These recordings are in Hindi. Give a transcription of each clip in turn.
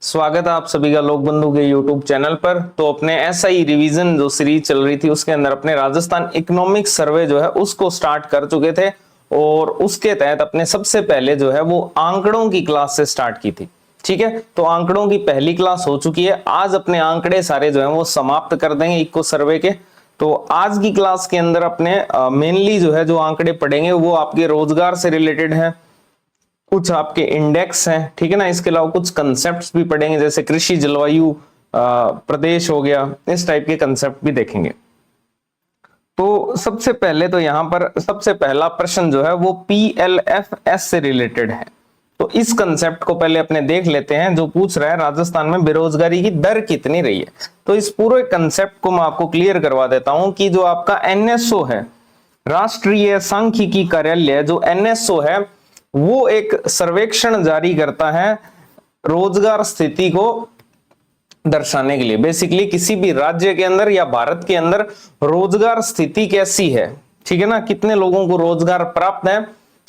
स्वागत है आप सभी का लोक बंधु के यूट्यूब चैनल पर। तो अपने एसआई रिवीजन जो सीरीज चल रही थी उसके अंदर अपने राजस्थान इकोनॉमिक सर्वे जो है उसको स्टार्ट कर चुके थे और उसके तहत अपने सबसे पहले जो है वो आंकड़ों की क्लास से स्टार्ट की थी। ठीक है, तो आंकड़ों की पहली क्लास हो चुकी है। आज अपने आंकड़े सारे जो है वो समाप्त कर देंगे इको सर्वे के। तो आज की क्लास के अंदर अपने मेनली जो है जो आंकड़े पढ़ेंगे वो आपके रोजगार से रिलेटेड है, कुछ आपके इंडेक्स हैं, ठीक है ना। इसके अलावा कुछ कंसेप्ट्स भी पढ़ेंगे जैसे कृषि, जलवायु, प्रदेश हो गया, इस टाइप के कंसेप्ट भी देखेंगे। तो सबसे पहले तो यहां पर सबसे पहला प्रश्न जो है वो PLFS से रिलेटेड है। तो इस कंसेप्ट को पहले अपने देख लेते हैं, जो पूछ रहा है राजस्थान में बेरोजगारी की दर कितनी रही है। तो इस पूरे कंसेप्ट को मैं आपको क्लियर करवा देता हूं कि जो आपका NSO है, राष्ट्रीय सांख्यिकी कार्यालय, जो NSO है वो एक सर्वेक्षण जारी करता है रोजगार स्थिति को दर्शाने के लिए। बेसिकली किसी भी राज्य के अंदर या भारत के अंदर रोजगार स्थिति कैसी है, ठीक है ना, कितने लोगों को रोजगार प्राप्त है,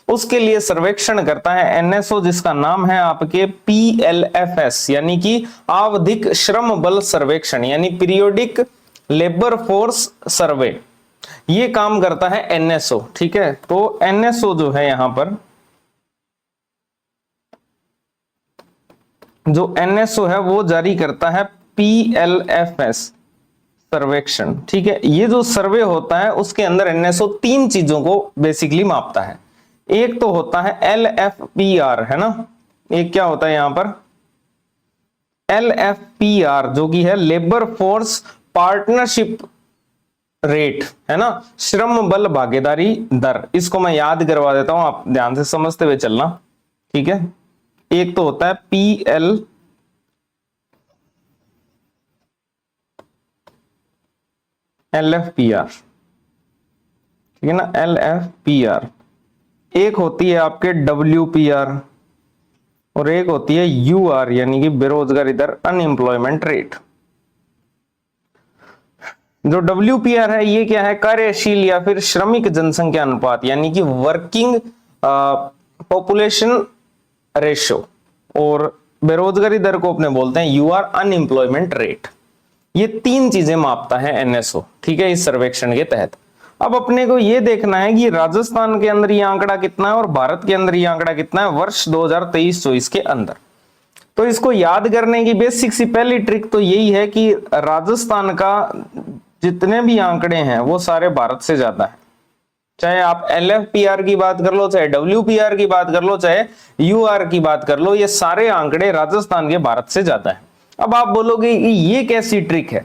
उसके लिए सर्वेक्षण करता है NSO, जिसका नाम है आपके PLFS यानी कि आवधिक श्रम बल सर्वेक्षण यानी पीरियोडिक लेबर फोर्स सर्वे। ये काम करता है NSO। ठीक है, तो NSO जो है यहां पर जो NSO है वो जारी करता है PLFS सर्वेक्षण। ठीक है, ये जो सर्वे होता है उसके अंदर NSO तीन चीजों को बेसिकली मापता है। एक तो होता है LFPR, है ना। एक क्या होता है यहां पर LFPR, जो कि है लेबर फोर्स पार्टनरशिप रेट, है ना, श्रम बल भागीदारी दर। इसको मैं याद करवा देता हूं, आप ध्यान से समझते हुए चलना। ठीक है, एक तो होता है LFPR, ठीक है ना, LFPR। एक होती है आपके WPR और एक होती है UR यानी कि बेरोजगारी दर, अनएम्प्लॉयमेंट रेट। जो WPR है ये क्या है, कार्यशील या फिर श्रमिक जनसंख्या अनुपात यानी कि वर्किंग पॉपुलेशन रेशो, और बेरोजगारी दर को अपने बोलते हैं UR, अनएम्प्लॉयमेंट रेट। ये तीन चीजें मापता है NSO, ठीक है, इस सर्वेक्षण के तहत। अब अपने को ये देखना है कि राजस्थान के अंदर ये आंकड़ा कितना है और भारत के अंदर ये आंकड़ा कितना है वर्ष 2023-24 के अंदर। तो इसको याद करने की बेसिक सी पहली ट्रिक तो यही है कि राजस्थान का जितने भी आंकड़े हैं वो सारे भारत से ज्यादा है। चाहे आप LFPR की बात कर लो, चाहे WPR की बात कर लो, चाहे UR की बात कर लो, ये सारे आंकड़े राजस्थान के भारत से ज्यादा है। अब आप बोलोगे ये कैसी ट्रिक है,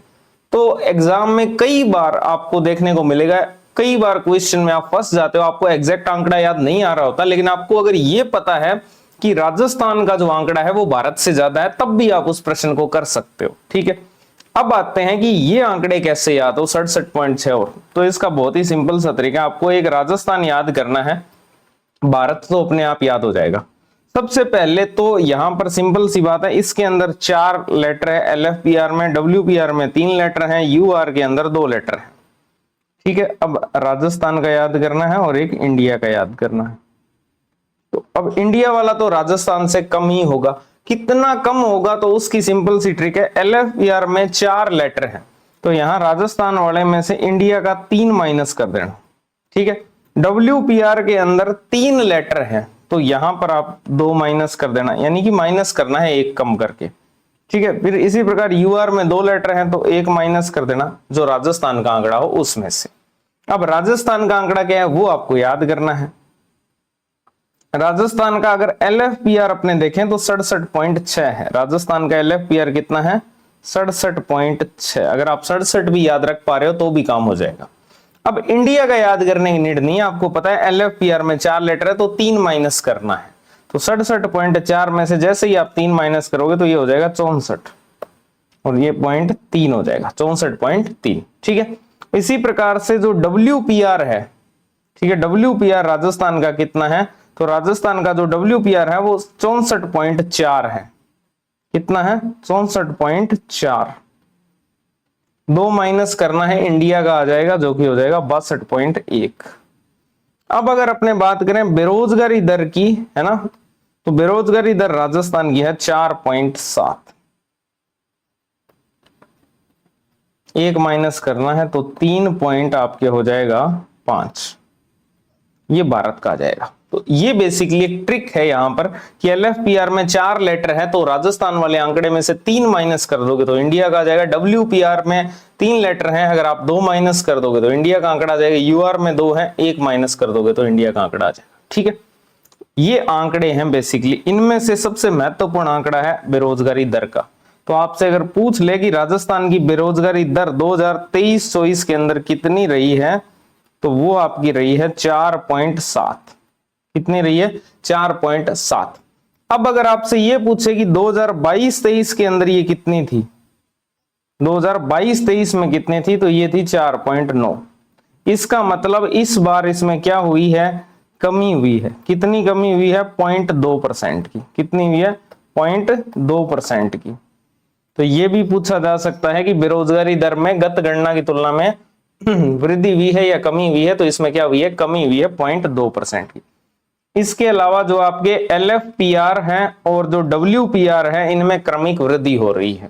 तो एग्जाम में कई बार आपको देखने को मिलेगा, कई बार क्वेश्चन में आप फंस जाते हो, आपको एग्जैक्ट आंकड़ा याद नहीं आ रहा होता, लेकिन आपको अगर ये पता है कि राजस्थान का जो आंकड़ा है वो भारत से ज्यादा है, तब भी आप उस प्रश्न को कर सकते हो। ठीक है, अब आते हैं कि ये आंकड़े कैसे याद हो 67.6 और। तो इसका बहुत ही सिंपल सा तरीका, आपको एक राजस्थान याद करना है, भारत तो अपने आप याद हो जाएगा। सबसे पहले तो यहां पर सिंपल सी बात है, इसके अंदर 4 लेटर है, LFPR में, WPR में 3 लेटर हैं, UR के अंदर 2 लेटर है। ठीक है, अब राजस्थान का याद करना है और एक इंडिया का याद करना है। तो अब इंडिया वाला तो राजस्थान से कम ही होगा, कितना कम होगा तो उसकी सिंपल सी ट्रिक है, LFPR में 4 लेटर है तो यहां राजस्थान वाले में से इंडिया का 3 माइनस कर देना। ठीक है, WPR के अंदर 3 लेटर है तो यहां पर आप 2 माइनस कर देना, यानी कि माइनस करना है 1 कम करके। ठीक है, फिर इसी प्रकार UR में 2 लेटर हैं तो 1 माइनस कर देना जो राजस्थान का आंकड़ा हो उसमें से। अब राजस्थान का आंकड़ा क्या है वो आपको याद करना है। राजस्थान का अगर LFPR अपने देखें तो 67.6 है। राजस्थान का LFPR कितना है, 67.6। अगर आप 67 भी याद रख पा रहे हो तो भी काम हो जाएगा। अब इंडिया का याद करने की नीड नहीं है, आपको पता है LFPR में 4 लेटर है तो 3 माइनस करना है। तो 67.4 में से जैसे ही आप 3 माइनस करोगे तो ये हो जाएगा 64 और ये 0.3 हो जाएगा 64.3। ठीक है, इसी प्रकार से जो WPR है, ठीक है, WPR राजस्थान का कितना है, तो राजस्थान का जो WPR है वो 64.4 है। कितना है, 64.4। 2 माइनस करना है, इंडिया का आ जाएगा जो कि हो जाएगा 62.1। अब अगर अपने बात करें बेरोजगारी दर की, है ना, तो बेरोजगारी दर राजस्थान की है 4.7। 1 माइनस करना है तो 3 पॉइंट आपके हो जाएगा 5, ये भारत का आ जाएगा। तो ये बेसिकली एक ट्रिक है यहां पर कि LFPR में 4 लेटर है तो राजस्थान वाले आंकड़े में से 3 माइनस कर दोगे तो इंडिया का आ जाएगा। WPR में 3 लेटर हैं, अगर आप 2 माइनस कर दोगे तो इंडिया का आंकड़ा आ जाएगा। UR में 2 है, 1 माइनस कर दोगे तो इंडिया का आंकड़ा आ जाएगा। ठीक है, ये आंकड़े हैं बेसिकली। इनमें से सबसे महत्वपूर्ण आंकड़ा है बेरोजगारी दर का। तो आपसे अगर पूछ ले कि राजस्थान की बेरोजगारी दर 2023-24 के अंदर कितनी रही है, तो वो आपकी रही है 4.7। कितनी रही है? 4.7। अब अगर आपसे ये पूछे कि 2022-23 के अंदर ये कितनी थी, 2022-23 में कितनी थी, तो ये थी 4.9। इसका मतलब इस बार इसमें क्या हुई है? कमी हुई है। कितनी कमी हुई है? 0.2% की। कितनी हुई है? 0.2% की। तो ये भी पूछा जा सकता है कि बेरोजगारी दर में गत गणना की तुलना में वृद्धि हुई है या कमी हुई है, तो इसमें क्या हुई है? कमी हुई है 0.2% की। इसके अलावा जो आपके LFPR है और जो WPR है, इनमें क्रमिक वृद्धि हो रही है।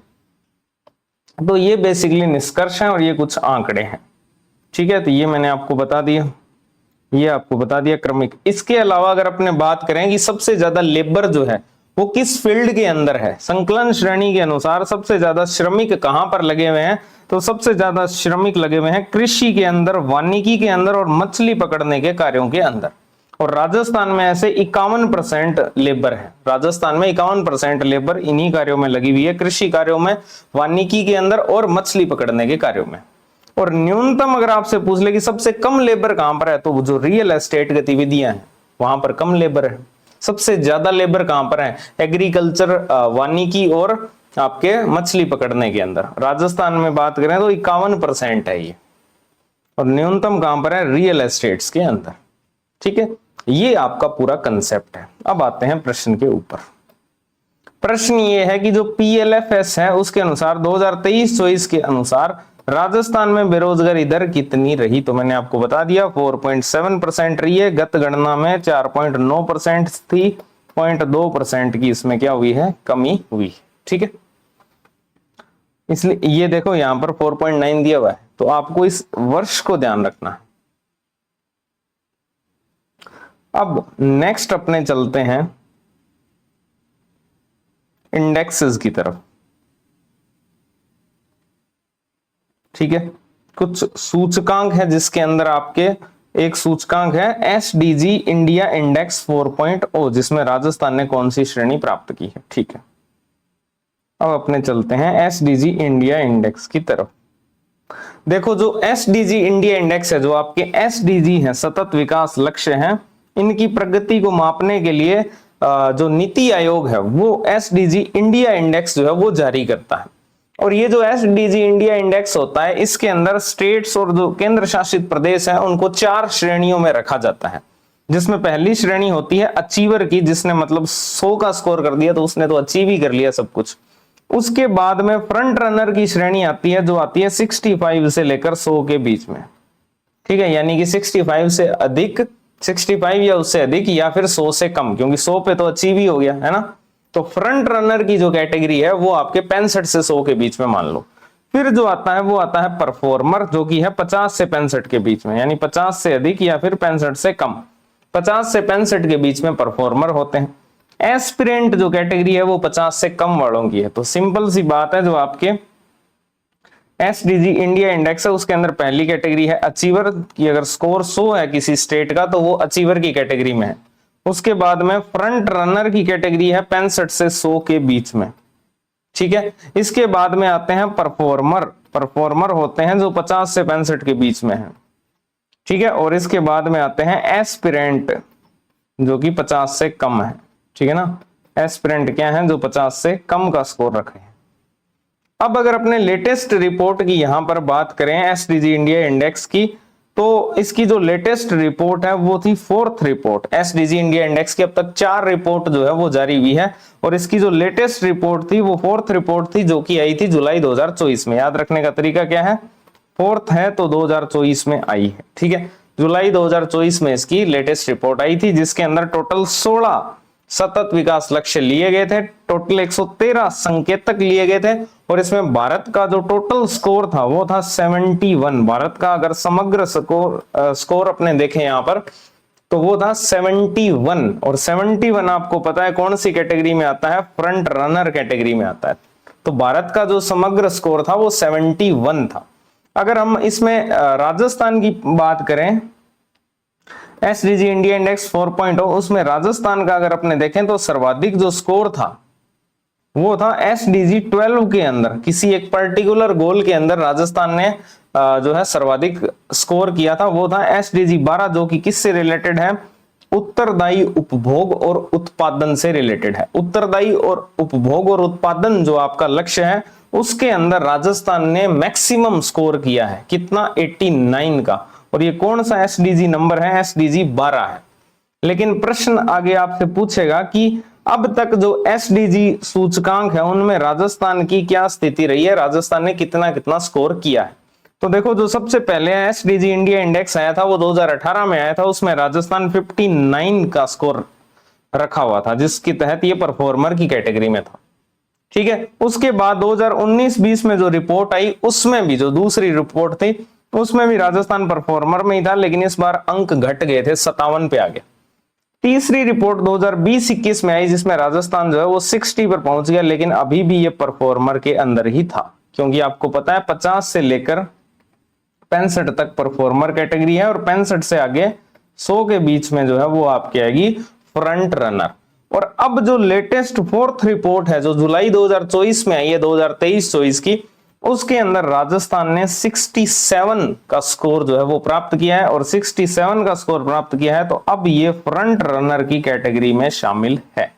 तो ये बेसिकली निष्कर्ष है और ये कुछ आंकड़े हैं। ठीक है, तो ये मैंने आपको बता दिया, ये आपको बता दिया क्रमिक। इसके अलावा अगर अपने बात करें कि सबसे ज्यादा लेबर जो है वो किस फील्ड के अंदर है, संकलन श्रेणी के अनुसार सबसे ज्यादा श्रमिक कहां पर लगे हुए हैं, तो सबसे ज्यादा श्रमिक लगे हुए हैं कृषि के अंदर, वानिकी के अंदर और मछली पकड़ने के कार्यों के अंदर। और राजस्थान में ऐसे 51% लेबर है। राजस्थान में 51% लेबर इन्हीं कार्यों में लगी हुई है, कृषि कार्यों में, वानिकी के अंदर और मछली पकड़ने के कार्यों में। और न्यूनतम अगर आपसे पूछ ले कि सबसे कम लेबर कहां पर है, तो जो रियल एस्टेट गतिविधियां हैं वहां पर कम लेबर है। सबसे ज्यादा लेबर कहां पर है? एग्रीकल्चर, वानिकी और आपके मछली पकड़ने के अंदर। राजस्थान में बात करें तो 51% है ये। और न्यूनतम कहां पर है? रियल एस्टेट्स के अंदर। ठीक है, ये आपका पूरा कंसेप्ट है। अब आते हैं प्रश्न के ऊपर। प्रश्न ये है कि जो PLFS है उसके अनुसार 2023-24 के अनुसार राजस्थान में बेरोजगारी दर कितनी रही, तो मैंने आपको बता दिया 4.7% रही है। गत गणना में 4.9% थी, 0.2% की इसमें क्या हुई है? कमी हुई। ठीक है, इसलिए ये देखो यहां पर 4.9 दिया हुआ है, तो आपको इस वर्ष को ध्यान रखना है। अब नेक्स्ट अपने चलते हैं इंडेक्सेस की तरफ। ठीक है, कुछ सूचकांक है जिसके अंदर आपके एक सूचकांक है SDG इंडिया इंडेक्स 4.0, जिसमें राजस्थान ने कौन सी श्रेणी प्राप्त की है। ठीक है, अब अपने चलते हैं SDG इंडिया इंडेक्स की तरफ। देखो जो SDG इंडिया इंडेक्स है, जो आपके SDG है, सतत विकास लक्ष्य हैं, इनकी प्रगति को मापने के लिए जो नीति आयोग है वो SDG इंडिया इंडेक्स जो है वो जारी करता है। और ये जो SDG इंडिया इंडेक्स होता है, इसके अंदर स्टेट्स और जो केंद्र शासित प्रदेश है उनको 4 श्रेणियों में रखा जाता है। जिसमें पहली श्रेणी होती है अचीवर की, जिसने मतलब 100 का स्कोर कर दिया तो उसने तो अचीव ही कर लिया सब कुछ। उसके बाद में फ्रंट रनर की श्रेणी आती है, जो आती है 65 से लेकर 100 के बीच में। ठीक है, यानी कि 65 से अधिक, 65 या उससे अधिक, या फिर 100 से कम, क्योंकि 100 पे तो अचीव ही हो गया है ना। तो फ्रंट रनर की जो कैटेगरी है वो आपके 65 से 100 के बीच में मान लो। फिर जो आता है वो आता है परफॉर्मर, जो कि है 50 से 65 के बीच में, यानी 50 से अधिक या फिर 65 से कम। 50 से 65 के बीच में परफॉर्मर होते हैं। एस्पिरेंट जो कैटेगरी है वो 50 से कम वालों की है। तो सिंपल सी बात है, जो आपके SDG इंडिया इंडेक्स है उसके अंदर पहली कैटेगरी है अचीवर की। अगर स्कोर 100 है किसी स्टेट का तो वो अचीवर की कैटेगरी में है। उसके बाद में फ्रंट रनर की कैटेगरी है 65 से 100 के बीच में। ठीक है, इसके बाद में आते हैं परफॉर्मर। परफॉर्मर होते हैं जो 50 से 65 के बीच में है। ठीक है, और इसके बाद में आते हैं एस्पिरेंट, जो कि 50 से कम है। ठीक है ना, एस्पिरेंट क्या है? जो 50 से कम का स्कोर रखे हैं। अब अगर अपने लेटेस्ट रिपोर्ट की यहां पर बात करें SDG इंडिया इंडेक्स की, तो इसकी जो लेटेस्ट रिपोर्ट है वो थी 4th report. SDG India index की अब तक 4 रिपोर्ट जो है वो जारी हुई है, और इसकी जो लेटेस्ट रिपोर्ट थी वो 4th रिपोर्ट थी, जो कि आई थी जुलाई 2024 में। याद रखने का तरीका क्या है? 4th है तो 2024 में आई है। ठीक है, जुलाई 2024 में इसकी लेटेस्ट रिपोर्ट आई थी, जिसके अंदर टोटल सतत विकास लक्ष्य लिए गए थे, टोटल 113 संकेतक लिए गए थे, और इसमें भारत का जो टोटल स्कोर था वो था 71। भारत का अगर समग्र स्कोर अपने देखें यहां पर तो वो था 71, और 71 आपको पता है कौन सी कैटेगरी में आता है, फ्रंट रनर कैटेगरी में आता है। तो भारत का जो समग्र स्कोर था वो 71 था। अगर हम इसमें राजस्थान की बात करें, एसडीजी इंडिया इंडेक्स 4.0, उसमें राजस्थान का अगर अपने देखें तो सर्वाधिक जो स्कोर था वो था एसडीजी 12 के अंदर। किसी एक पर्टिकुलर गोल के अंदर राजस्थान ने जो है सर्वाधिक स्कोर किया था, वो था एसडीजी 12, जो कि किससे रिलेटेड है, उत्तरदायी उपभोग और उत्पादन से रिलेटेड है। उत्तरदायी और उपभोग और उत्पादन जो आपका लक्ष्य है उसके अंदर राजस्थान ने मैक्सिमम स्कोर किया है, कितना, 89 का। और ये कौन सा एसडीजी नंबर है, एसडीजी 12 है। लेकिन प्रश्न आगे आपसे पूछेगा कि अब तक जो एसडीजी सूचकांक है उनमें राजस्थान की क्या स्थिति रही है, राजस्थान ने कितना कितना स्कोर किया है। तो देखो, जो सबसे पहले एसडीजी इंडिया इंडेक्स आया था वो 2018 में आया था, उसमें राजस्थान 59 का स्कोर रखा हुआ था, जिसके तहत ये परफॉर्मर की कैटेगरी में था। ठीक है, उसके बाद 2019-20 में जो रिपोर्ट आई उसमें भी, जो दूसरी रिपोर्ट थी उसमें भी राजस्थान परफॉर्मर में ही था, लेकिन इस बार अंक घट गए थे, 57 पे आ गए। तीसरी रिपोर्ट 2020-21 में आई जिसमें राजस्थान जो है वो 60 पर पहुंच गया, लेकिन अभी भी ये परफॉर्मर के अंदर ही था, क्योंकि आपको पता है 50 से लेकर 65 तक परफॉर्मर कैटेगरी है, और 65 से आगे 100 के बीच में जो है वो आपकी आएगी फ्रंट रनर। और अब जो लेटेस्ट फोर्थ रिपोर्ट है जो जुलाई 2024 में आई है, 2023-24 की, उसके अंदर राजस्थान ने 67 का स्कोर जो है वो प्राप्त किया है, और 67 का स्कोर प्राप्त किया है तो अब ये फ्रंट रनर की कैटेगरी में शामिल है।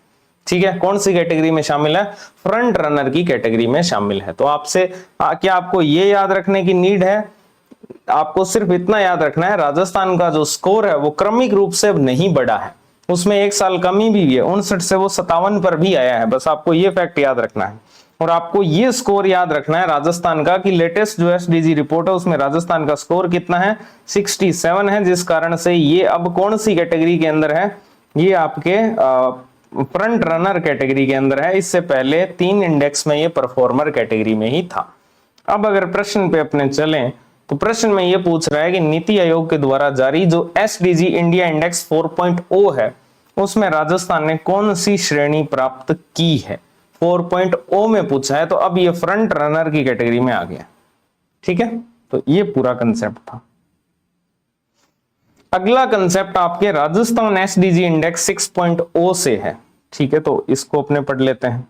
ठीक है, कौन सी कैटेगरी में शामिल है, फ्रंट रनर की कैटेगरी में शामिल है। तो आपसे क्या आपको ये याद रखने की नीड है, आपको सिर्फ इतना याद रखना है, राजस्थान का जो स्कोर है वो क्रमिक रूप से नहीं बढ़ा है, उसमें एक साल कमी भी है, 59 से वो 57 पर भी आया है। बस आपको ये फैक्ट याद रखना है, और आपको ये स्कोर याद रखना है राजस्थान का कि लेटेस्ट जो एसडीजी रिपोर्ट है उसमें राजस्थान का स्कोर कितना है, 67 है, जिस कारण से ये अब कौन सी कैटेगरी के अंदर है, ये आपके फ्रंट रनर कैटेगरी के अंदर है। इससे पहले 3 इंडेक्स में ये परफॉर्मर कैटेगरी में ही था। अब अगर प्रश्न पे अपने चलें तो प्रश्न में ये पूछ रहा है कि नीति आयोग के द्वारा जारी जो एसडीजी इंडिया इंडेक्स 4.0 है उसमें राजस्थान ने कौन सी श्रेणी प्राप्त की है, 4.0 में पूछा है, तो अब ये फ्रंट रनर की कैटेगरी में आ गया। ठीक है, तो ये पूरा कंसेप्ट था। अगला कंसेप्ट आपके राजस्थान एसडीजी इंडेक्स 6.0 से है। ठीक है, तो इसको अपने पढ़ लेते हैं।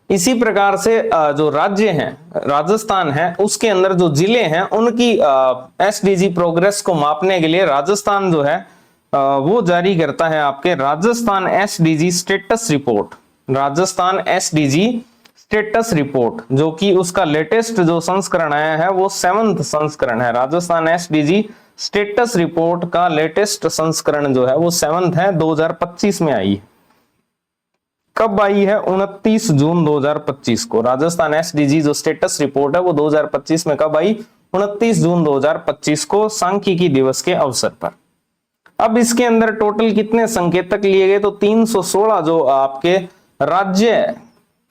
इसी प्रकार से जो राज्य हैं, राजस्थान है, उसके अंदर जो जिले हैं उनकी एसडीजी प्रोग्रेस को मापने के लिए राजस्थान जो है वो जारी करता है आपके Rajasthan SDG status report. Rajasthan SDG status report, जो कि उसका लेटेस्ट जो संस्करण आया है वो 7th संस्करण है। राजस्थान एसडीजी स्टेटस रिपोर्ट का लेटेस्ट संस्करण जो है वो 7th है, 2025 में आई। कब आई है, 29 जून 2025 को। राजस्थान एसडीजी जो स्टेटस रिपोर्ट है वो 2025 में कब आई, 29 जून 2025 को, सांख्यिकी दिवस के अवसर पर। अब इसके अंदर टोटल कितने संकेतक लिए गए, तो 316 जो आपके राज्य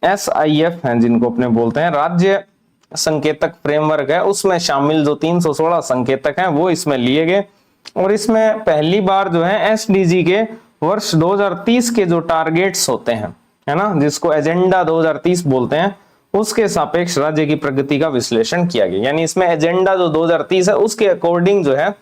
SIF हैं, जिनको अपने बोलते हैं राज्य संकेतक फ्रेमवर्क है, उसमें शामिल जो 316 संकेतक हैं वो इसमें लिए गए। और इसमें पहली बार जो है एसडीजी के वर्ष 2030 के जो टारगेट्स होते हैं, है ना, जिसको एजेंडा 2030 बोलते हैं, उसके सापेक्ष राज्य की प्रगति का विश्लेषण किया गया। यानी इसमें एजेंडा जो 2030 है उसके अकॉर्डिंग जो है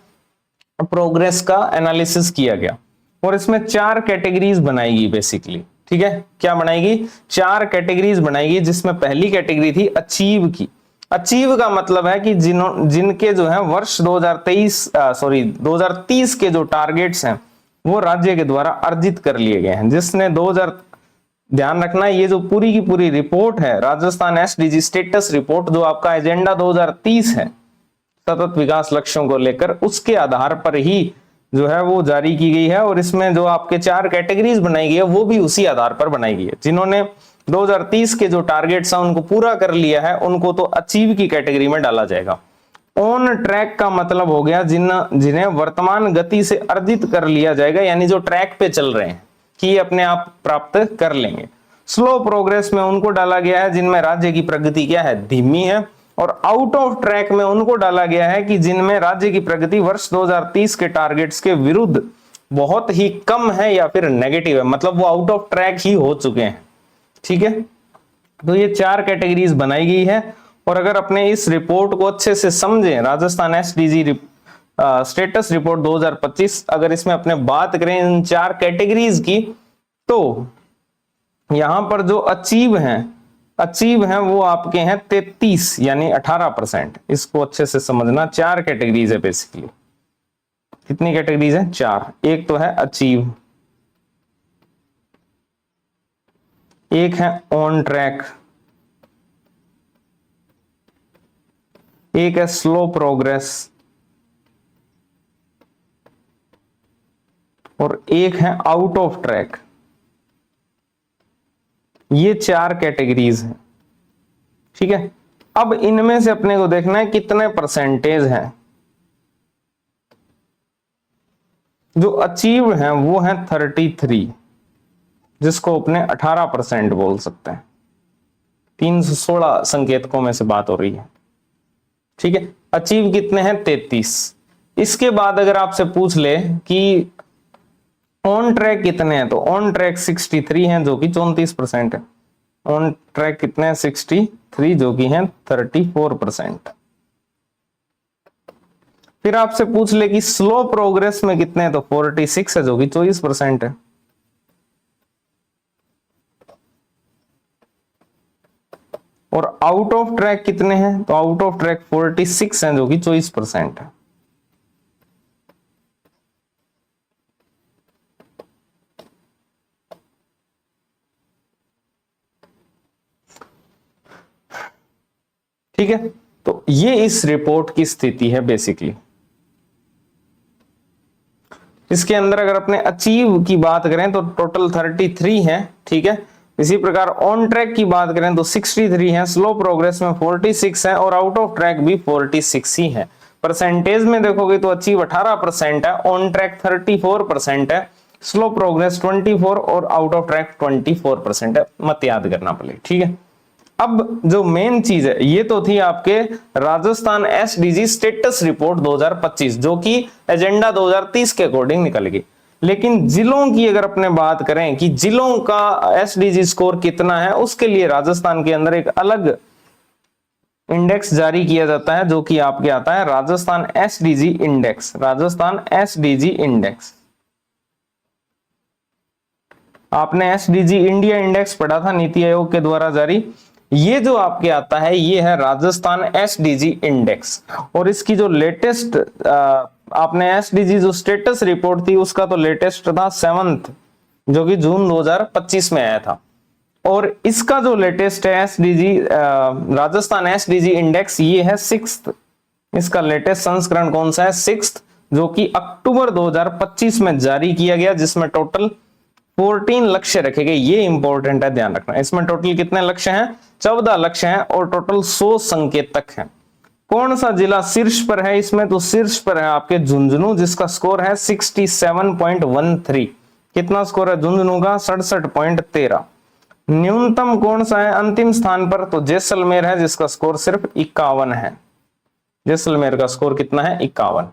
प्रोग्रेस का एनालिसिस किया गया। और इसमें 4 कैटेगरीज बनाएगी बेसिकली। ठीक है, क्या बनाएगी, 4 कैटेगरीज बनाएगी, जिसमें पहली कैटेगरी थी अचीव की। अचीव का मतलब है कि जिनके जो है वर्ष 2030 के जो टारगेट्स हैं वो राज्य के द्वारा अर्जित कर लिए गए हैं। जिसने 2000, ध्यान रखना ये जो पूरी की पूरी रिपोर्ट है राजस्थान एसडीजी स्टेटस रिपोर्ट, जो आपका एजेंडा 2030 है सतत विकास लक्ष्यों को लेकर, उसके आधार पर ही जो है वो जारी की गई है। और इसमें जो आपके 4 कैटेगरीज बनाई गई है वो भी उसी आधार पर बनाई गई है। जिन्होंने 2030 के जो टारगेट्स हैं उनको पूरा कर लिया है उनको तो अचीव की कैटेगरी में डाला जाएगा। ऑन ट्रैक का मतलब हो गया जिन्हें वर्तमान गति से अर्जित कर लिया जाएगा, यानी जो ट्रैक पे चल रहे हैं कि अपने आप प्राप्त कर लेंगे। स्लो प्रोग्रेस में उनको डाला गया है जिनमें राज्य की प्रगति क्या है, धीमी है। और आउट ऑफ ट्रैक में उनको डाला गया है कि जिनमें राज्य की प्रगति वर्ष 2030 के टारगेट्स के विरुद्ध बहुत ही कम है या फिर नेगेटिव है, मतलब वो आउट ऑफ ट्रैक ही हो चुके हैं। ठीक है, तो ये 4 कैटेगरीज बनाई गई है। और अगर अपने इस रिपोर्ट को अच्छे से समझें, राजस्थान एसडीजी स्टेटस रिपोर्ट 2025, अगर इसमें अपने बात करें इन 4 कैटेगरीज की, तो यहां पर जो अचीव हैं वो आपके हैं 33 यानी 18%। इसको अच्छे से समझना, 4 कैटेगरीज है बेसिकली। कितनी कैटेगरीज है? 4। एक तो है अचीव, एक है ऑन ट्रैक, एक है स्लो प्रोग्रेस, और एक है आउट ऑफ ट्रैक। ये 4 कैटेगरीज हैं। ठीक है, अब इनमें से अपने को देखना है कितने परसेंटेज हैं। जो अचीव हैं वो है 33, जिसको अपने 18% बोल सकते हैं। 316 संकेतकों में से बात हो रही है। ठीक है, अचीव कितने हैं? 33। इसके बाद अगर आपसे पूछ ले कि ऑन ट्रैक कितने हैं, तो ऑन ट्रैक 63 हैं जो कि 34% है। ऑन ट्रैक कितने हैं? 63 जो कि हैं 34%। फिर आपसे पूछ ले कि स्लो प्रोग्रेस में कितने हैं, तो 46 है जो कि 24% है। और आउट ऑफ ट्रैक कितने हैं, तो आउट ऑफ ट्रैक 46 हैं जो कि 24% है। ठीक है, तो ये इस रिपोर्ट की स्थिति है बेसिकली। इसके अंदर अगर अपने अचीव की बात करें तो टोटल 33 है। ठीक है, इसी प्रकार ऑन ट्रैक की बात करें तो 63 है, स्लो प्रोग्रेस में 46 है, और आउट ऑफ ट्रैक भी 46 ही है। परसेंटेज में देखोगे तो अचीव 18% है, ऑन ट्रैक 34% है, स्लो प्रोग्रेस 24 और आउट ऑफ ट्रैक 24% है। मत याद करना पड़े। ठीक है, अब जो मेन चीज है, ये तो थी आपके राजस्थान एसडीजी स्टेटस रिपोर्ट 2025 जो कि एजेंडा 2030 के अकॉर्डिंग निकल गई। लेकिन जिलों की अगर अपने बात करें कि जिलों का एसडीजी स्कोर कितना है, उसके लिए राजस्थान के अंदर एक अलग इंडेक्स जारी किया जाता है जो कि आपके आता है Rajasthan SDG index. Rajasthan SDG index, आपने एसडीजी इंडिया इंडेक्स पढ़ा था नीति आयोग के द्वारा जारी। ये जो आपके आता है ये है राजस्थान एसडीजी इंडेक्स, और इसकी जो लेटेस्ट आपने एसडीजी जो स्टेटस रिपोर्ट थी उसका तो लेटेस्ट था 7th जो कि जून 2025 में आया था। और इसका जो लेटेस्ट है एसडीजी राजस्थान एसडीजी इंडेक्स, ये है 6th। इसका लेटेस्ट संस्करण कौन सा है? 6th, जो कि अक्टूबर 2025 में जारी किया गया, जिसमें टोटल 14 लक्ष्य रखे गए। ये इंपॉर्टेंट है, ध्यान रखना। इसमें टोटल कितने लक्ष्य हैं? 14 लक्ष्य हैं, और टोटल 100 संकेतक हैं। कौन सा जिला शीर्ष पर है इसमें? तो शीर्ष पर है आपके झुंझुनू, जिसका स्कोर है 67.13। कितना स्कोर है झुंझुनू का? 67.13। न्यूनतम कौन सा है अंतिम स्थान पर? तो जैसलमेर है, जिसका स्कोर सिर्फ 51 है। जैसलमेर का स्कोर कितना है? 51।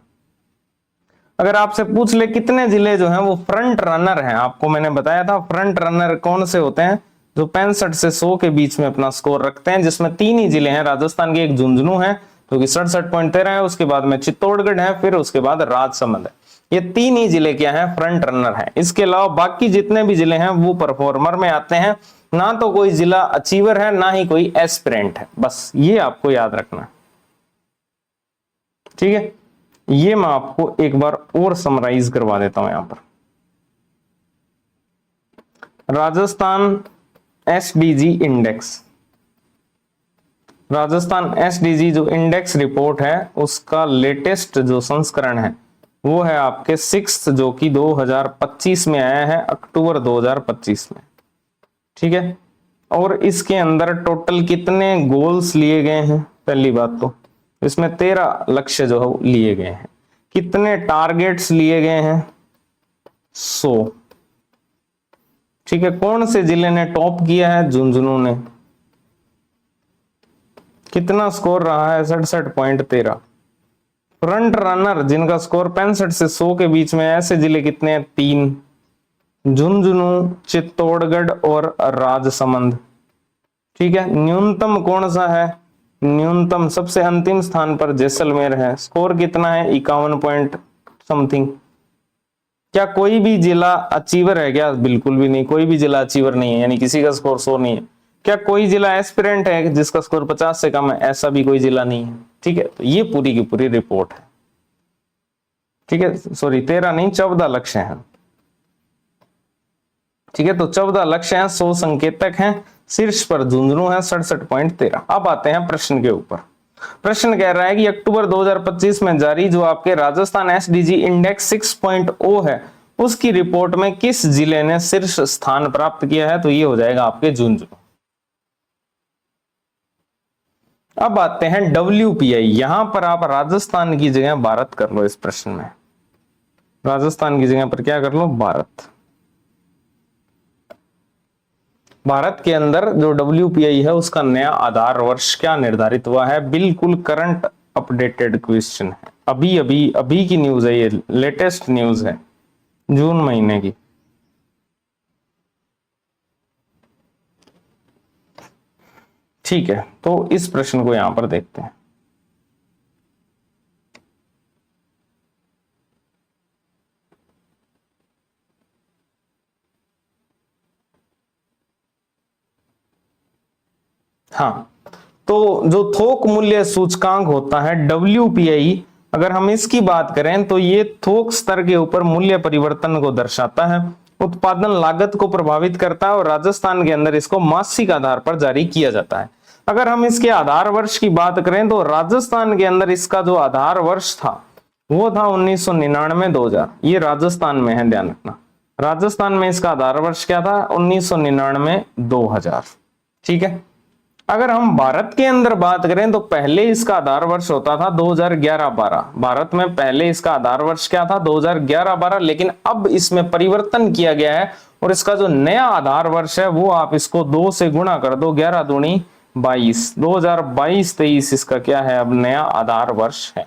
अगर आपसे पूछ ले कितने जिले जो हैं वो फ्रंट रनर हैं, आपको मैंने बताया था फ्रंट रनर कौन से होते हैं, जो 65 से 100 के बीच में अपना स्कोर रखते हैं, जिसमें 3 ही जिले हैं राजस्थान के। एक झुंझुनू है जो कि 67.13 है, उसके बाद में चित्तौड़गढ़ है, फिर उसके बाद राजसमंद है। ये 3 ही जिले क्या है? फ्रंट रनर है। इसके अलावा बाकी जितने भी जिले हैं वो परफॉर्मर में आते हैं। ना तो कोई जिला अचीवर है, ना ही कोई एस्पिरेंट है। बस ये आपको याद रखना। ठीक है, ये मैं आपको एक बार और समराइज करवा देता हूं। यहां पर Rajasthan SDG index, Rajasthan SDG जो इंडेक्स रिपोर्ट है उसका लेटेस्ट जो संस्करण है वो है आपके 6th, जो कि 2025 में आया है, अक्टूबर 2025 में। ठीक है, और इसके अंदर टोटल कितने गोल्स लिए गए हैं? पहली बात तो इसमें 13 लक्ष्य जो है लिए गए हैं। कितने टारगेट्स लिए गए हैं? 100। ठीक है, कौन से जिले ने टॉप किया है? झुंझुनू ने। कितना स्कोर रहा है? 67.13। फ्रंट रनर जिनका स्कोर 65 से 100 के बीच में, ऐसे जिले कितने हैं? 3, झुंझुनू, चित्तौड़गढ़ और राजसमंद। ठीक है, न्यूनतम कौन सा है? न्यूनतम सबसे अंतिम स्थान पर जैसलमेर है। स्कोर कितना है? 51 पॉइंट समथिंग। क्या कोई भी जिला अचीवर है क्या? बिल्कुल भी नहीं, कोई भी जिला अचीवर नहीं है, यानी किसी का स्कोर 100 नहीं है। क्या कोई जिला एस्पिरेंट है जिसका स्कोर 50 से कम है? ऐसा भी कोई जिला नहीं है। ठीक है, तो ये पूरी की पूरी रिपोर्ट है। ठीक है, सॉरी 13 नहीं, 14 लक्ष्य हैं। ठीक है, तो 14 लक्ष्य हैं, 100 संकेतक हैं, शीर्ष पर झुंझुनू है 67.13। अब आते हैं प्रश्न के ऊपर। प्रश्न कह रहा है कि अक्टूबर 2025 में जारी जो आपके राजस्थान एसडीजी इंडेक्स 6.0 है, उसकी रिपोर्ट में किस जिले ने शीर्ष स्थान प्राप्त किया है? तो ये हो जाएगा आपके झुंझुनू। अब आते हैं WPI। यहां पर आप राजस्थान की जगह भारत कर लो। इस प्रश्न में राजस्थान की जगह पर क्या कर लो? भारत। भारत के अंदर जो WPI है उसका नया आधार वर्ष क्या निर्धारित हुआ है? बिल्कुल करंट अपडेटेड क्वेश्चन है, अभी की न्यूज है, ये लेटेस्ट न्यूज है जून महीने की। ठीक है, तो इस प्रश्न को यहां पर देखते हैं। हाँ, तो जो थोक मूल्य सूचकांक होता है WPI, अगर हम इसकी बात करें तो ये थोक स्तर के ऊपर मूल्य परिवर्तन को दर्शाता है, उत्पादन लागत को प्रभावित करता है और राजस्थान के अंदर इसको मासिक आधार पर जारी किया जाता है। अगर हम इसके आधार वर्ष की बात करें तो राजस्थान के अंदर इसका जो आधार वर्ष था वो था 1999-2000। ये राजस्थान में है, ध्यान रखना। राजस्थान में इसका आधार वर्ष क्या था? 1999-2000। ठीक है, अगर हम भारत के अंदर बात करें तो पहले इसका आधार वर्ष होता था 2011-12। भारत में पहले इसका आधार वर्ष क्या था? 2011-12, लेकिन अब इसमें परिवर्तन किया गया है और इसका जो नया आधार वर्ष है वो आप इसको 2 से गुणा कर दो, 11 दूनी 22। 2022-23 इसका क्या है? अब नया आधार वर्ष है।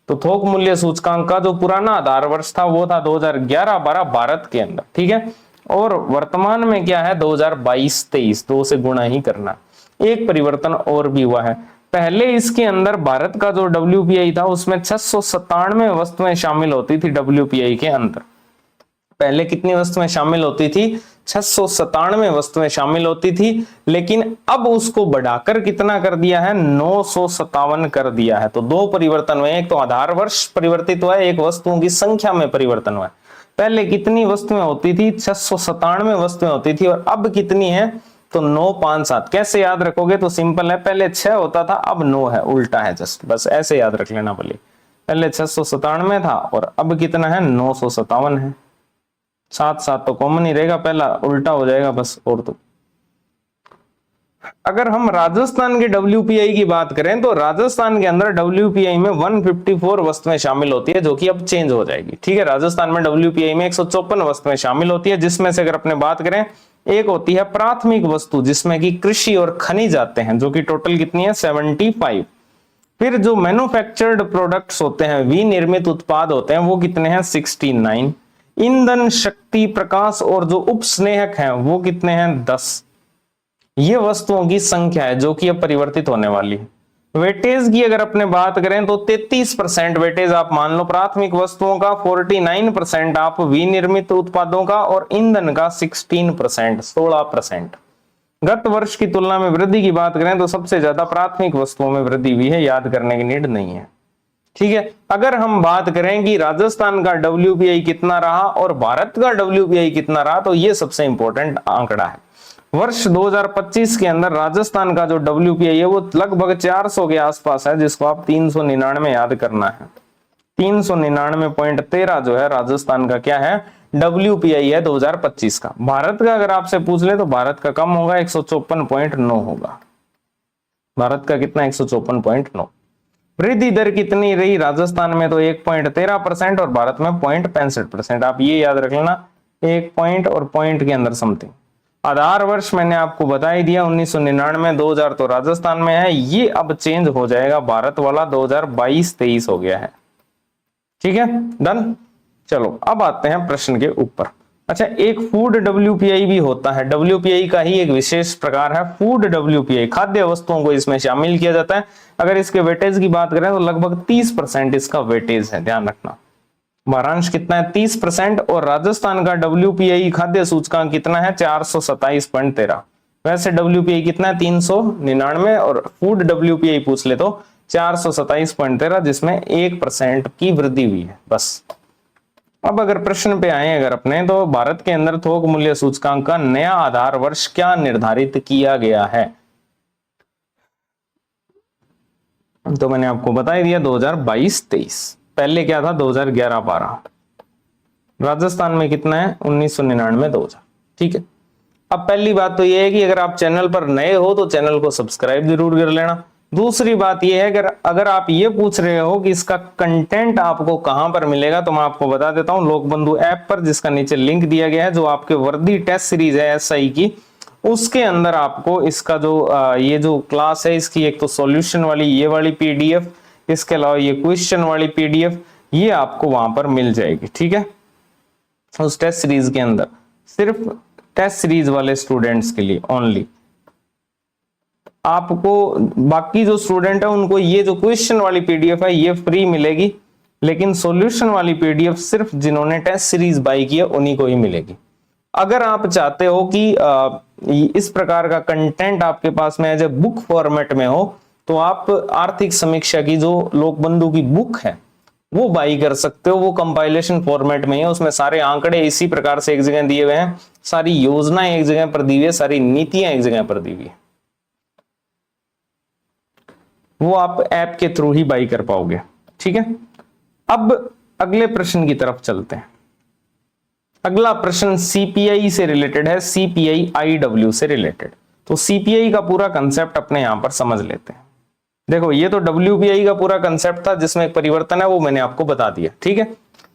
तो थोक मूल्य सूचकांक का जो पुराना आधार वर्ष था वो था 2011-12 भारत के अंदर। ठीक है, और वर्तमान में क्या है? 2022-23, 2 से गुणा ही करना। एक परिवर्तन और भी हुआ है, पहले इसके अंदर भारत का जो WPI था उसमें 697 वस्तुएं शामिल होती थी। WPI के अंदर पहले कितनी वस्तुएं शामिल होती थी? 697 वस्तुएं शामिल होती थी, लेकिन अब उसको बढ़ाकर कितना कर दिया है? 957 कर दिया है। तो 2 परिवर्तन हुए, एक तो आधार वर्ष परिवर्तित हुआ है, एक वस्तुओं की संख्या में परिवर्तन हुआ है। पहले कितनी वस्तुएं होती थी? 697 वस्तुएं होती थी, और अब कितनी है? तो 957। कैसे याद रखोगे? तो सिंपल है, पहले 6 होता था, अब 9 है, उल्टा है, जस्ट बस ऐसे याद रख लेना। पहले 697 था और अब कितना है? 957 है। 7 तो कॉमन ही रहेगा, पहला उल्टा हो जाएगा बस। और तो अगर हम राजस्थान के WPI की बात करें तो राजस्थान के अंदर WPI में 154 वस्तुएं शामिल होती है, जो कि अब चेंज हो जाएगी। ठीक है, राजस्थान में WPI में 154 वस्तुएं शामिल होती है, जिसमें से अगर अपने बात करें, एक होती है प्राथमिक वस्तु जिसमें कि कृषि और खनिज आते हैं, जो कि टोटल कितनी है? 75। फिर जो मैन्युफैक्चर्ड प्रोडक्ट्स होते हैं, विनिर्मित उत्पाद होते हैं, वो कितने हैं? 69। ईंधन, शक्ति, प्रकाश और जो उपस्नेहक हैं वो कितने हैं? 10। ये वस्तुओं की संख्या है जो कि अब परिवर्तित होने वाली है। वेटेज की अगर अपने बात करें तो 33% वेटेज आप मान लो प्राथमिक वस्तुओं का, 49% आप विनिर्मित उत्पादों का, और ईंधन का 16%। गत वर्ष की तुलना में वृद्धि की बात करें तो सबसे ज्यादा प्राथमिक वस्तुओं में वृद्धि हुई है, याद करने की नीड नहीं है। ठीक है, अगर हम बात करें कि राजस्थान का WPI कितना रहा और भारत का WPI कितना रहा, तो ये सबसे इंपॉर्टेंट आंकड़ा है। वर्ष 2025 के अंदर राजस्थान का जो WPI है वो लगभग 400 के आसपास है, जिसको आप 399 याद करना है। 399.13 जो है राजस्थान का क्या है? WPI है 2025 का। भारत का अगर आपसे पूछ ले तो भारत का कम होगा, 154.9 होगा। भारत का कितना? 154.9। वृद्धि दर कितनी रही? राजस्थान में तो 1.13% और भारत में 0.65%। आप ये याद रख लेना, 1 पॉइंट और पॉइंट के अंदर समथिंग। आधार वर्ष मैंने आपको बता ही दिया 1999, 2000 तो राजस्थान में है, ये अब चेंज हो जाएगा, भारत वाला 2022-23 हो गया है। ठीक है, डन। चलो अब आते हैं प्रश्न के ऊपर। अच्छा, एक फूड WPI भी होता है, WPI का ही एक विशेष प्रकार है फूड WPI, खाद्य वस्तुओं को इसमें शामिल किया जाता है। अगर इसके वेटेज की बात करें तो लगभग 30% इसका वेटेज है, ध्यान रखना। वारांश कितना है? 30%। और राजस्थान का WPI खाद्य सूचकांक कितना है? 427.13। वैसे WPI कितना है? 399, और फूड WPI पूछ ले तो 427.13, जिसमें 1% की वृद्धि हुई है बस। अब अगर प्रश्न पे आए अगर अपने, तो भारत के अंदर थोक मूल्य सूचकांक का नया आधार वर्ष क्या निर्धारित किया गया है? तो मैंने आपको बता ही दिया 2022-23। पहले क्या था? 2011-12। राजस्थान में कितना है? 1999, 2000। ठीक है। अब पहली बात तो यह है कि अगर आप चैनल पर नए हो तो चैनल को सब्सक्राइब जरूर कर लेना। दूसरी बात यह है अगर आप ये पूछ रहे हो कि इसका कंटेंट आपको कहां पर मिलेगा, तो मैं आपको बता देता हूं, लोकबंधु ऐप पर, जिसका नीचे लिंक दिया गया है, जो आपके वर्दी टेस्ट सीरीज है SI की, उसके अंदर आपको इसका जो ये जो क्लास है, इसकी एक तो सॉल्यूशन वाली ये वाली PDF, इसके अलावा ये क्वेश्चन वाली PDF, ये आपको वहां पर मिल जाएगी। ठीक है, उस टेस्ट सीरीज के अंदर, सिर्फ टेस्ट सीरीज वाले स्टूडेंट्स के लिए ओनली। आपको बाकी जो स्टूडेंट है उनको ये जो क्वेश्चन वाली PDF है ये फ्री मिलेगी, लेकिन सॉल्यूशन वाली PDF सिर्फ जिन्होंने टेस्ट सीरीज बाई की है उन्हीं को ही मिलेगी। अगर आप चाहते हो कि इस प्रकार का कंटेंट आपके पास में एज ए बुक फॉर्मेट में हो, तो आप आर्थिक समीक्षा की जो लोकबंधु की बुक है वो बाई कर सकते हो। वो कंपाइलेशन फॉर्मेट में है, उसमें सारे आंकड़े इसी प्रकार से एक जगह दिए हुए हैं, सारी योजनाएं एक जगह पर दी हुई है, सारी नीतियां एक जगह पर दी हुई है। वो आप ऐप के थ्रू ही बाई कर पाओगे। ठीक है, अब अगले प्रश्न की तरफ चलते हैं। अगला प्रश्न CPI से रिलेटेड है, CPI IW से रिलेटेड। तो CPI का पूरा कंसेप्ट अपने यहां पर समझ लेते हैं। देखो, ये तो WPI का पूरा कंसेप्ट था जिसमें एक परिवर्तन है, वो मैंने आपको बता दिया। ठीक है,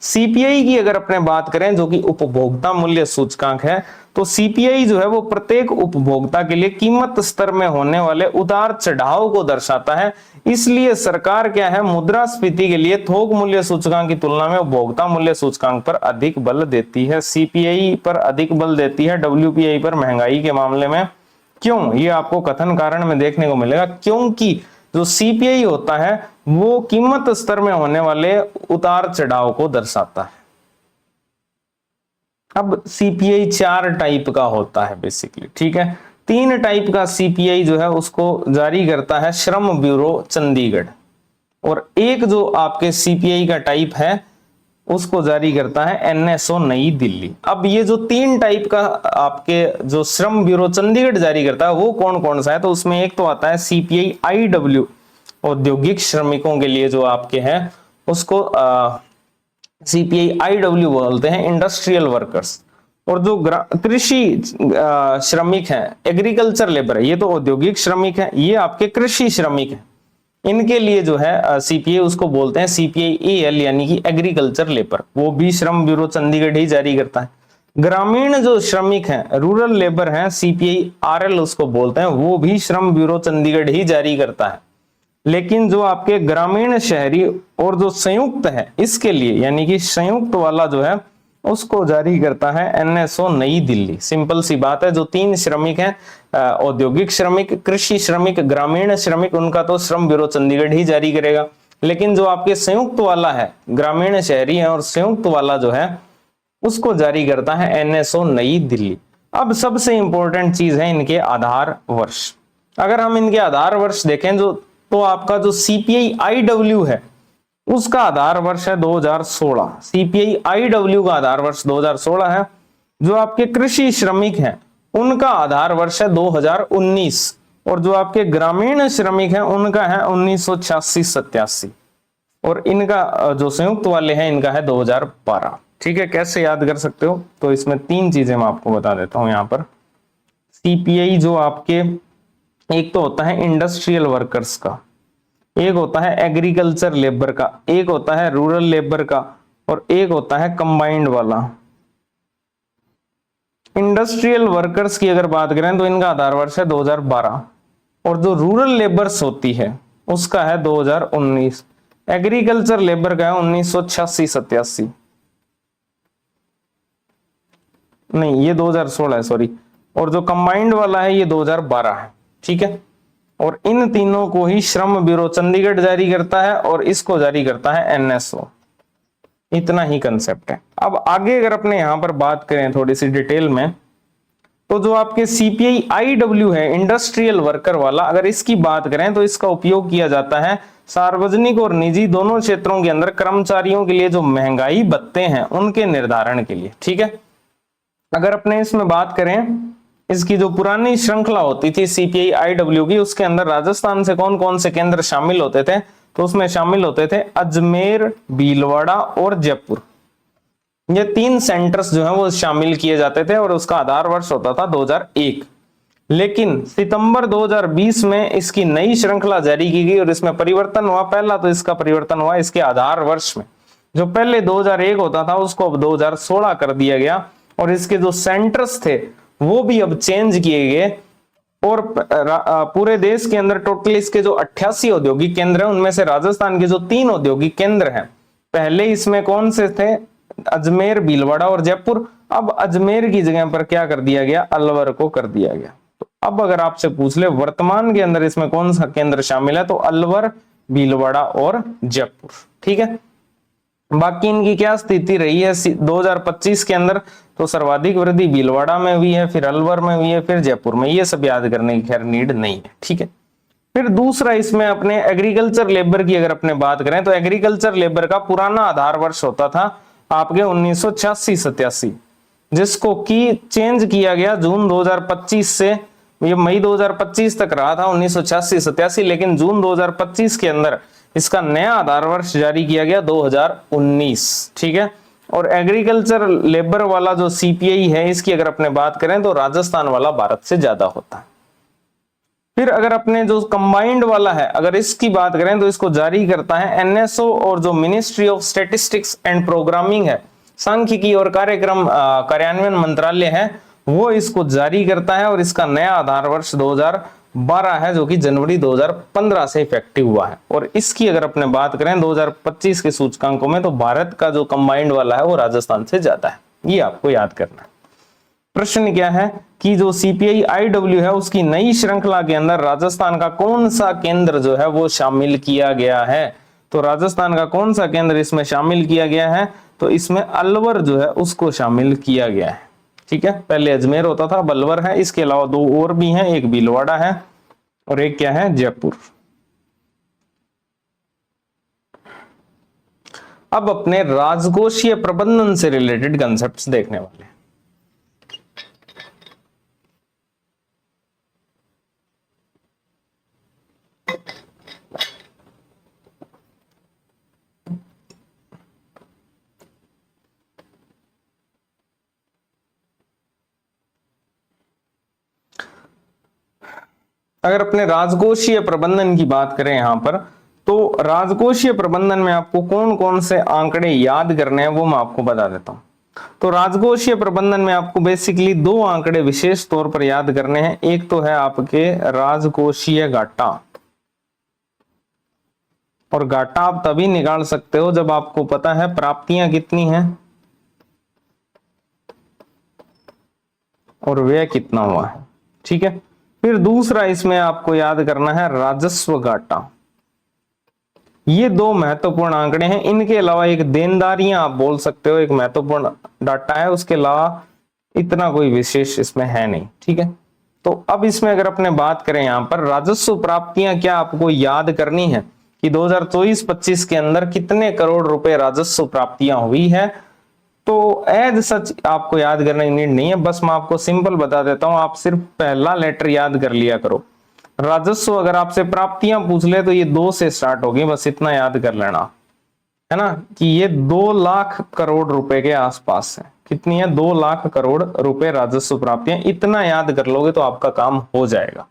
CPI की अगर अपने बात करें, जो कि उपभोक्ता मूल्य सूचकांक है, तो CPI जो है वो प्रत्येक उपभोक्ता के लिए कीमत स्तर में होने वाले उतार चढ़ाव को दर्शाता है। इसलिए सरकार क्या है, मुद्रास्फीति के लिए थोक मूल्य सूचकांक की तुलना में उपभोक्ता मूल्य सूचकांक पर अधिक बल देती है। CPI पर अधिक बल देती है, WPI पर महंगाई के मामले में। क्यों? ये आपको कथन कारण में देखने को मिलेगा। क्योंकि जो CPI होता है वो कीमत स्तर में होने वाले उतार चढ़ाव को दर्शाता है। अब CPI 4 टाइप का होता है बेसिकली। ठीक है, 3 टाइप का CPI जो है उसको जारी करता है श्रम ब्यूरो चंडीगढ़, और एक जो आपके CPI का टाइप है उसको जारी करता है NSO नई दिल्ली। अब ये जो 3 टाइप का आपके जो श्रम ब्यूरो चंडीगढ़ जारी करता है वो कौन कौन सा है? तो उसमें एक तो आता है CPI IW, औद्योगिक श्रमिकों के लिए जो आपके हैं उसको CPI IW बोलते हैं, इंडस्ट्रियल वर्कर्स। और जो कृषि श्रमिक हैं, एग्रीकल्चर लेबर है, ये तो औद्योगिक श्रमिक है, ये आपके कृषि श्रमिक हैं, इनके लिए जो है CPI उसको बोलते हैं CPI AL, यानी कि एग्रीकल्चर लेबर। वो भी श्रम ब्यूरो चंडीगढ़ ही जारी करता है। ग्रामीण जो श्रमिक हैं, रूरल लेबर हैं, CPI RL उसको बोलते हैं, वो भी श्रम ब्यूरो चंडीगढ़ ही जारी करता है। लेकिन जो आपके ग्रामीण शहरी और जो संयुक्त है, इसके लिए यानी कि संयुक्त वाला जो है उसको जारी करता है NSO नई दिल्ली। सिंपल सी बात है, जो 3 श्रमिक हैं, औद्योगिक श्रमिक, कृषि श्रमिक, ग्रामीण श्रमिक, उनका तो श्रम ब्यूरो चंडीगढ़ ही जारी करेगा। लेकिन जो आपके संयुक्त वाला है, ग्रामीण शहरी है और संयुक्त वाला जो है उसको जारी करता है NSO नई दिल्ली। अब सबसे इंपॉर्टेंट चीज है इनके आधार वर्ष। अगर हम इनके आधार वर्ष देखें तो आपका जो CPI IW है उसका आधार वर्ष है 2016। CPI IW का आधार वर्ष 2016 है। जो आपके कृषि श्रमिक हैं उनका आधार वर्ष है 2019, और जो आपके ग्रामीण श्रमिक हैं उनका है 1986-87, और इनका जो संयुक्त वाले हैं इनका है 2012। ठीक है, कैसे याद कर सकते हो? तो इसमें 3 चीजें मैं आपको बता देता हूं यहाँ पर। CPI जो आपके एक तो होता है इंडस्ट्रियल वर्कर्स का, एक होता है एग्रीकल्चर लेबर का, एक होता है रूरल लेबर का, और एक होता है कंबाइंड वाला। इंडस्ट्रियल वर्कर्स की अगर बात करें तो इनका आधार वर्ष है 2012, और जो रूरल लेबर्स होती है उसका है 2019। एग्रीकल्चर लेबर का है 1986-87, नहीं ये 2016 है, सॉरी। और जो कंबाइंड वाला है ये 2012 है, ठीक है। और इन तीनों को ही श्रम ब्यूरो चंडीगढ़ जारी करता है और इसको जारी करता है एनएसओ। इतना ही कंसेप्ट है। अब आगे अगर अपने यहां पर बात करें थोड़ी सी डिटेल में, तो जो आपके सीपीआई आईडब्ल्यू है इंडस्ट्रियल वर्कर वाला, अगर इसकी बात करें तो इसका उपयोग किया जाता है सार्वजनिक और निजी दोनों क्षेत्रों के अंदर कर्मचारियों के लिए जो महंगाई भत्ते हैं उनके निर्धारण के लिए, ठीक है। अगर अपने इसमें बात करें, इसकी जो पुरानी श्रृंखला होती थी सीपीआई आईडब्ल्यू की, उसके अंदर राजस्थान से कौन कौन से केंद्र शामिल होते थे, तो उसमें शामिल होते थे अजमेर, भीलवाड़ा और जयपुर। ये 3 सेंटर्स जो है वो शामिल किए जाते थे और उसका आधार वर्ष होता था 2001। लेकिन सितंबर 2020 में इसकी नई श्रृंखला जारी की गई और इसमें परिवर्तन हुआ। पहला तो इसका परिवर्तन हुआ इसके आधार वर्ष में, जो पहले 2001 होता था उसको अब 2016 कर दिया गया, और इसके जो सेंटर्स थे वो भी अब चेंज किए गए। और पूरे देश के अंदर टोटल इसके जो 88 औद्योगिक केंद्र हैं उनमें से राजस्थान के जो 3 औद्योगिक केंद्र हैं, पहले इसमें कौन से थे, अजमेर, भीलवाड़ा और जयपुर। अब अजमेर की जगह पर क्या कर दिया गया, अलवर को कर दिया गया। तो अब अगर आपसे पूछ ले वर्तमान के अंदर इसमें कौन सा केंद्र शामिल है, तो अलवर, भीलवाड़ा और जयपुर, ठीक है। बाकी इनकी क्या स्थिति रही है 2025 के अंदर, तो सर्वाधिक वृद्धि भीलवाड़ा में हुई है, फिर अलवर में हुई है, फिर जयपुर में। ये सब याद करने की खैर नीड नहीं है, ठीक है। फिर दूसरा इसमें अपने एग्रीकल्चर लेबर की अगर अपने बात करें, तो एग्रीकल्चर लेबर का पुराना आधार वर्ष होता था आपके 1986-87, जिसको की चेंज किया गया जून 2025 से। ये मई 2025 तक रहा था 1986-87, लेकिन जून 2025 के अंदर इसका नया आधार वर्ष जारी किया गया 2019, ठीक है। और एग्रीकल्चर लेबर वाला जो सीपीआई है इसकी अगर अपने बात करें तो राजस्थान वाला भारत से ज्यादा होता है। फिर अगर अपने जो कंबाइंड वाला है अगर इसकी बात करें तो इसको जारी करता है एनएसओ, और जो ministry of statistics and programming है, सांख्यिकी और कार्यक्रम कार्यान्वयन मंत्रालय है, वो इसको जारी करता है। और इसका नया आधार वर्ष 2012 है, जो कि जनवरी 2015 से इफेक्टिव हुआ है। और इसकी अगर अपने बात करें 2025 के सूचकांकों में, तो भारत का जो कंबाइंड वाला है वो राजस्थान से ज्यादा है। ये आपको याद करना है। प्रश्न क्या है कि जो सीपीआई आईडब्ल्यू है उसकी नई श्रृंखला के अंदर राजस्थान का कौन सा केंद्र जो है वो शामिल किया गया है। तो राजस्थान का कौन सा केंद्र इसमें शामिल किया गया है, तो इसमें अलवर जो है उसको शामिल किया गया है, ठीक है। पहले अजमेर होता था, अब अलवर है। इसके अलावा 2 और भी हैं, एक भीलवाड़ा है और एक क्या है, जयपुर। अब अपने राजकोषीय प्रबंधन से रिलेटेड कंसेप्ट्स देखने वाले हैं। अगर अपने राजकोषीय प्रबंधन की बात करें यहां पर, तो राजकोषीय प्रबंधन में आपको कौन कौन से आंकड़े याद करने हैं वो मैं आपको बता देता हूं। तो राजकोषीय प्रबंधन में आपको बेसिकली 2 आंकड़े विशेष तौर पर याद करने हैं। एक तो है आपके राजकोषीय घाटा, और घाटा आप तभी निकाल सकते हो जब आपको पता है प्राप्तियां कितनी हैं और व्यय कितना हुआ है, ठीक है। फिर दूसरा इसमें आपको याद करना है राजस्व घाटा। ये 2 महत्वपूर्ण आंकड़े हैं। इनके अलावा एक देनदारियां आप बोल सकते हो, एक महत्वपूर्ण डाटा है। उसके अलावा इतना कोई विशेष इसमें है नहीं, ठीक है। तो अब इसमें अगर अपने बात करें यहां पर राजस्व प्राप्तियां, क्या आपको याद करनी है कि 2024-25 के अंदर कितने करोड़ रुपए राजस्व प्राप्तियां हुई है। तो एज सच आपको याद करने की नीड नहीं है, बस मैं आपको सिंपल बता देता हूं। आप सिर्फ पहला लेटर याद कर लिया करो। राजस्व अगर आपसे प्राप्तियां पूछ ले तो ये 2 से स्टार्ट होगी, बस इतना याद कर लेना है ना, कि ये 2 लाख करोड़ रुपए के आसपास है। कितनी है, 2 लाख करोड़ रुपए राजस्व प्राप्तियां। इतना याद कर लोगे तो आपका काम हो जाएगा,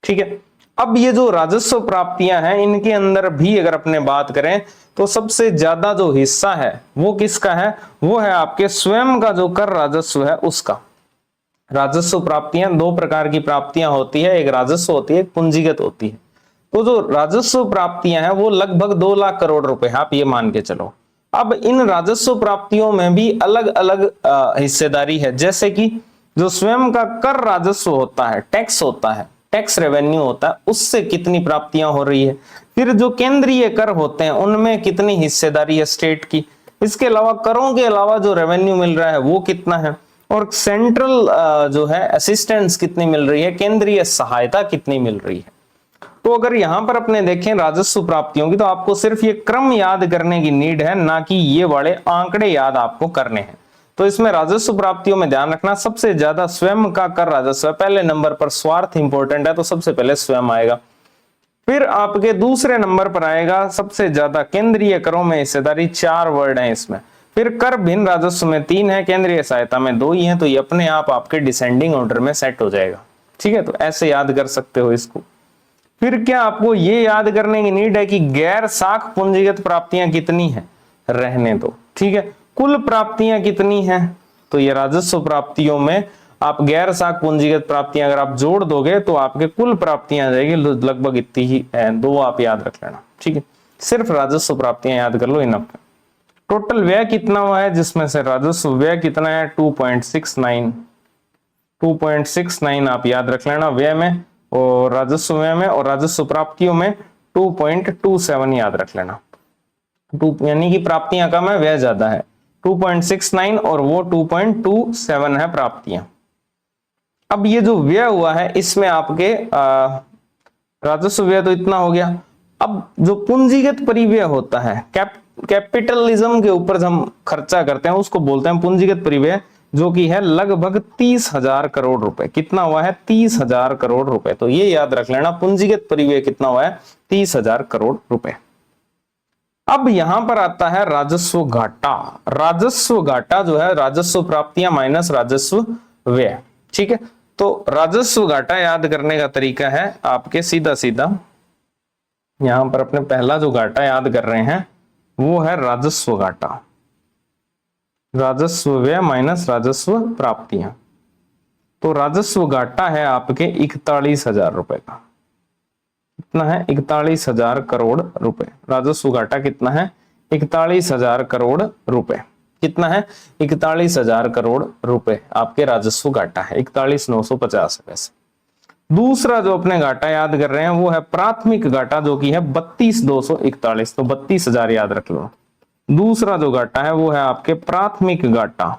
ठीक है। अब ये जो राजस्व प्राप्तियां हैं इनके अंदर भी अगर अपने बात करें तो सबसे ज्यादा जो हिस्सा है वो किसका है, वो है आपके स्वयं का जो कर राजस्व है उसका। राजस्व प्राप्तियां दो प्रकार की प्राप्तियां होती है, एक राजस्व होती है, एक पूंजीगत होती है। तो जो राजस्व प्राप्तियां हैं वो लगभग 2 लाख करोड़ रुपए, आप ये मान के चलो। अब इन राजस्व प्राप्तियों में भी अलग अलग हिस्सेदारी है, जैसे कि जो स्वयं का कर राजस्व होता है, टैक्स होता है, टैक्स रेवेन्यू होता है, उससे कितनी प्राप्तियां हो रही है। फिर जो केंद्रीय कर होते हैं उनमें कितनी हिस्सेदारी है स्टेट की। इसके अलावा करों के अलावा जो रेवेन्यू मिल रहा है वो कितना है, और सेंट्रल जो है असिस्टेंस कितनी मिल रही है, केंद्रीय सहायता कितनी मिल रही है। तो अगर यहां पर अपने देखें राजस्व प्राप्तियों की, तो आपको सिर्फ ये क्रम याद करने की नीड है, ना कि ये वाले आंकड़े याद आपको करने हैं। तो इसमें राजस्व प्राप्तियों में ध्यान रखना सबसे ज्यादा स्वयं का कर राजस्व है, पहले नंबर पर स्वार्थ इंपॉर्टेंट है तो सबसे पहले स्वयं आएगा। फिर आपके दूसरे नंबर पर आएगा सबसे ज्यादा केंद्रीय करों में हिस्सेदारी, 4 वर्ड है इसमें। फिर कर भिन्न राजस्व में 3 है, केंद्रीय सहायता में 2 ही है, तो ये अपने आप आपके डिसेंडिंग ऑर्डर में सेट हो जाएगा। ठीक है, तो ऐसे याद कर सकते हो इसको। फिर क्या आपको ये याद करने की नीड है कि गैर साख पूंजीगत प्राप्तियां कितनी है, रहने दो। ठीक है, कुल प्राप्तियां कितनी है, तो ये राजस्व प्राप्तियों में आप गैर साख पूंजीगत प्राप्तियां अगर आप जोड़ दोगे तो आपके कुल प्राप्तियां आ जाएगी लगभग इतनी ही है, 2 आप याद रख लेना। ठीक है, सिर्फ राजस्व प्राप्तियां याद कर लो, इनफ है। टोटल व्यय कितना हुआ है, जिसमें से राजस्व व्यय कितना है 2.69 आप याद रख लेना व्यय में, और राजस्व व्यय में, और राजस्व प्राप्तियों में 2.27 याद रख लेना। यानी कि प्राप्तियां कम है, व्यय ज्यादा है। 2.69 और वो 2.27 है प्राप्तियां। अब ये जो व्यय हुआ है इसमें आपके राजस्व व्यय तो इतना हो गया। अब जो पूंजीगत परिव्यय होता है, कैपिटलिज्म के ऊपर हम खर्चा करते हैं उसको बोलते हैं पूंजीगत परिव्यय, जो कि है लगभग 30,000 करोड़ रुपए। कितना हुआ है, 30,000 करोड़ रुपए। तो ये याद रख लेना पूंजीगत परिव्यय कितना हुआ है, 30,000 करोड़ रुपए। अब यहां पर आता है राजस्व घाटा। राजस्व घाटा जो है राजस्व प्राप्तियां माइनस राजस्व व्यय। ठीक है, तो राजस्व घाटा याद करने का तरीका है आपके सीधा सीधा यहां पर अपने पहला जो घाटा याद कर रहे हैं वो है राजस्व घाटा, राजस्व व्यय माइनस राजस्व प्राप्तियां। तो राजस्व घाटा है आपके 41,000 रुपए का। कितना है, 41,000 करोड़ रुपए। राजस्व घाटा कितना है, 41,000 करोड़ रुपए। कितना है, 41,000 करोड़ रुपए आपके राजस्व घाटा है, 41,950 पैसे। दूसरा जो अपने घाटा याद कर रहे हैं वो है प्राथमिक घाटा, जो कि है 32,241। तो 32,000 याद रख लो। दूसरा जो घाटा है वो है आपके प्राथमिक घाटा,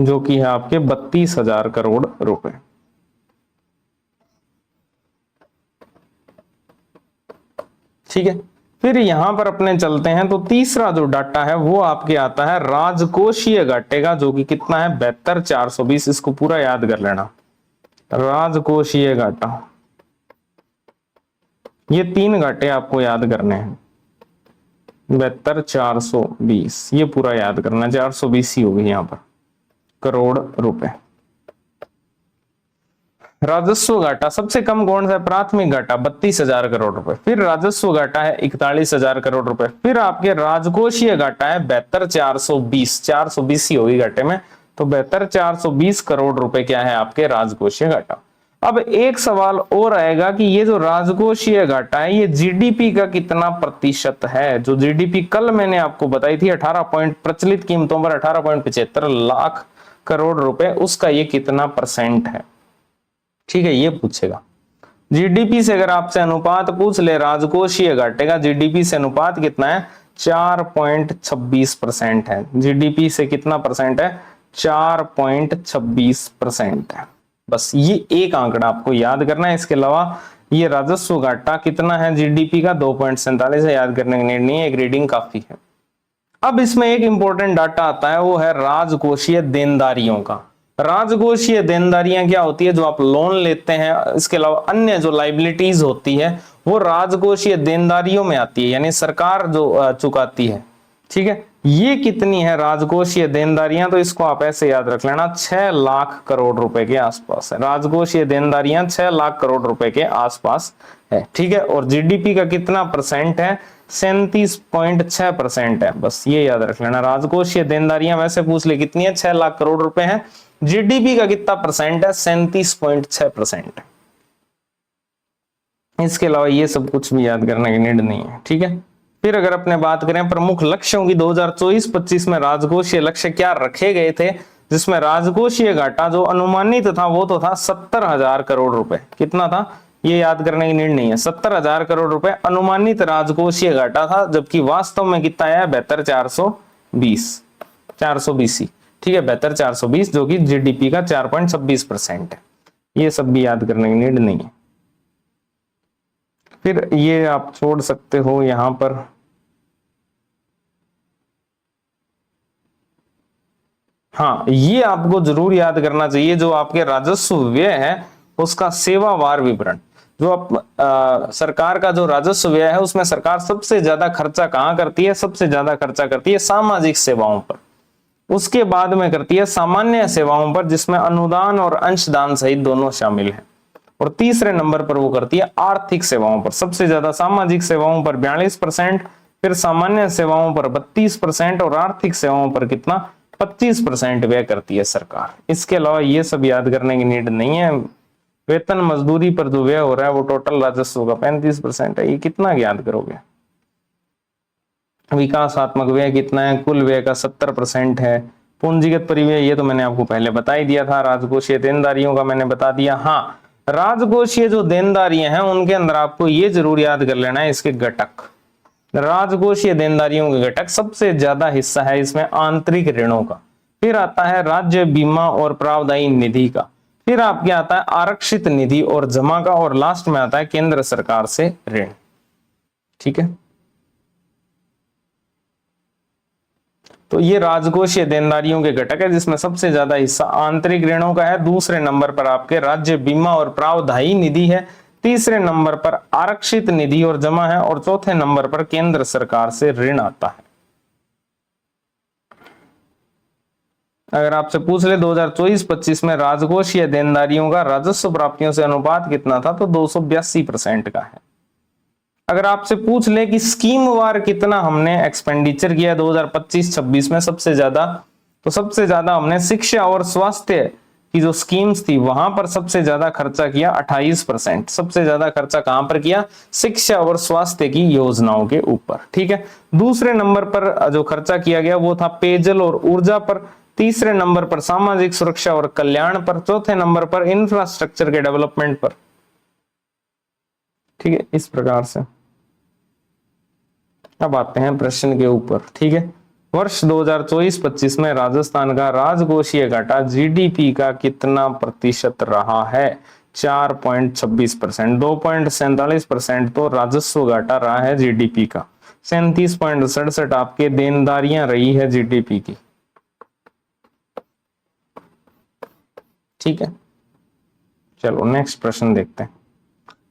जो कि है आपके 32,000 करोड़ रुपए। ठीक है, फिर यहां पर अपने चलते हैं तो तीसरा जो डाटा है वो आपके आता है राजकोषीय घाटे का, जो कि कितना है 72,420। इसको पूरा याद कर लेना, राजकोषीय घाटा। ये 3 घाटे आपको याद करने हैं, 72,420 ये पूरा याद करना, 420 ही होगी यहां पर करोड़ रुपए। राजस्व घाटा सबसे कम कौन सा है, प्राथमिक घाटा 32,000 करोड़ रुपए। फिर राजस्व घाटा है 41,000 करोड़ रुपए। फिर आपके राजकोषीय घाटा है 72,420, 420 ही होगी घाटे में, तो 72,420 करोड़ रुपए क्या है आपके राजकोषीय घाटा। अब एक सवाल और आएगा कि ये जो राजकोषीय घाटा है ये जीडीपी का कितना प्रतिशत है। जो जीडीपी कल मैंने आपको बताई थी 18 पॉइंट प्रचलित कीमतों पर 18.75 लाख करोड़ रुपए, उसका ये कितना परसेंट है। ठीक है, ये पूछेगा जीडीपी से। अगर आपसे अनुपात पूछ ले राजकोषीय घाटे का, जीडीपी से अनुपात कितना है, 4.26% है। जीडीपी से कितना परसेंट है, 4.26% है। बस ये एक आंकड़ा आपको याद करना है। इसके अलावा ये राजस्व घाटा कितना है जीडीपी का, 2.47 है, याद करने की नीड नहीं है, एक रीडिंग काफी है। अब इसमें एक इंपॉर्टेंट डाटा आता है वो है राजकोषीय देनदारियों का। राजकोषीय देनदारियां क्या होती है, जो आप लोन लेते हैं, इसके अलावा अन्य जो लाइबिलिटीज होती है वो राजकोषीय देनदारियों में आती है, यानी सरकार जो चुकाती है। ठीक है, ये कितनी है राजकोषीय देनदारियां, तो इसको आप ऐसे याद रख लेना, 6 लाख करोड़ रुपए के आसपास है। राजकोषीय देनदारियां 6 लाख करोड़ रुपए के आसपास है। ठीक है, और जीडीपी का कितना परसेंट है, 37.6% है। बस ये याद रख लेना, राजकोषीय देनदारियां वैसे पूछ ले कितनी है, 6 लाख करोड़ रुपए है, जीडीपी का कितना परसेंट है, 37.6%। इसके अलावा ये सब कुछ भी याद करने की नीड नहीं है। ठीक है, फिर अगर अपने बात करें प्रमुख लक्ष्यों की, 2024-25 में राजकोषीय लक्ष्य क्या रखे गए थे, जिसमें राजकोषीय घाटा जो अनुमानित था वो तो था 70,000 करोड़ रुपए। कितना था, ये याद करने की नीड नहीं है, 70,000 करोड़ रुपए अनुमानित राजकोषीय घाटा था, जबकि वास्तव में कितना है, 72,420 ही। ठीक है, 72,420 जो कि जीडीपी का 4.26% है। ये सब भी याद करने की नीड नहीं है। फिर ये आप छोड़ सकते हो यहां पर, हाँ ये आपको जरूर याद करना चाहिए, जो आपके राजस्व व्यय है उसका सेवावार विवरण। जो आप सरकार का जो राजस्व व्यय है उसमें सरकार सबसे ज्यादा खर्चा कहां करती है, सबसे ज्यादा खर्चा करती है सामाजिक सेवाओं पर, उसके बाद में करती है सामान्य सेवाओं पर, जिसमें अनुदान और अंशदान सहित दोनों शामिल हैं, और तीसरे नंबर पर वो करती है आर्थिक सेवाओं पर। सबसे ज्यादा सामाजिक सेवाओं पर 42%, फिर सामान्य सेवाओं पर 32% और आर्थिक सेवाओं पर कितना, 25% व्यय करती है सरकार। इसके अलावा ये सब याद करने की नीड नहीं है। वेतन मजदूरी पर जो व्यय हो रहा है वो टोटल राजस्व का 35% है, ये कितना याद करोगे। विकासात्मक व्यय कितना है, कुल व्यय का 70% है। पूंजीगत परिव्यय ये तो मैंने आपको पहले बता ही दिया था। राजकोषीय देनदारियों का मैंने बता दिया। हाँ, राजकोषीय जो देनदारियां हैं उनके अंदर आपको ये जरूर याद कर लेना है इसके घटक। राजकोषीय देनदारियों के घटक सबसे ज्यादा हिस्सा है इसमें आंतरिक ऋणों का, फिर आता है राज्य बीमा और प्रावधायी निधि का, फिर आपके आता है आरक्षित निधि और जमा का, और लास्ट में आता है केंद्र सरकार से ऋण। ठीक है, तो ये राजकोषीय देनदारियों के घटक है, जिसमें सबसे ज्यादा हिस्सा आंतरिक ऋणों का है। दूसरे नंबर पर आपके राज्य बीमा और प्रावधायी निधि है, तीसरे नंबर पर आरक्षित निधि और जमा है, और चौथे नंबर पर केंद्र सरकार से ऋण आता है। अगर आपसे पूछ ले 2024-25 में राजकोषीय देनदारियों का राजस्व प्राप्तियों से अनुपात कितना था, तो 282% का है। अगर आपसे पूछ ले कि स्कीम वार कितना हमने एक्सपेंडिचर किया 2025-26 में सबसे ज्यादा, तो सबसे ज्यादा हमने शिक्षा और स्वास्थ्य की जो स्कीम्स थी वहां पर सबसे ज्यादा खर्चा किया, 28%। सबसे ज्यादा खर्चा कहां पर किया, शिक्षा और स्वास्थ्य की योजनाओं के ऊपर। ठीक है, दूसरे नंबर पर जो खर्चा किया गया वो था पेयजल और ऊर्जा पर, तीसरे नंबर पर सामाजिक सुरक्षा और कल्याण पर, चौथे नंबर पर इंफ्रास्ट्रक्चर के डेवलपमेंट पर। ठीक है, इस प्रकार से। अब आते हैं प्रश्न के ऊपर। ठीक है, वर्ष 2024-25 में राजस्थान का राजकोषीय घाटा जीडीपी का कितना प्रतिशत रहा है, 4.26%। 2.47% तो राजस्व घाटा रहा है जीडीपी का, 37.67 आपके देनदारियां रही है जीडीपी की। ठीक है, चलो नेक्स्ट प्रश्न देखते हैं।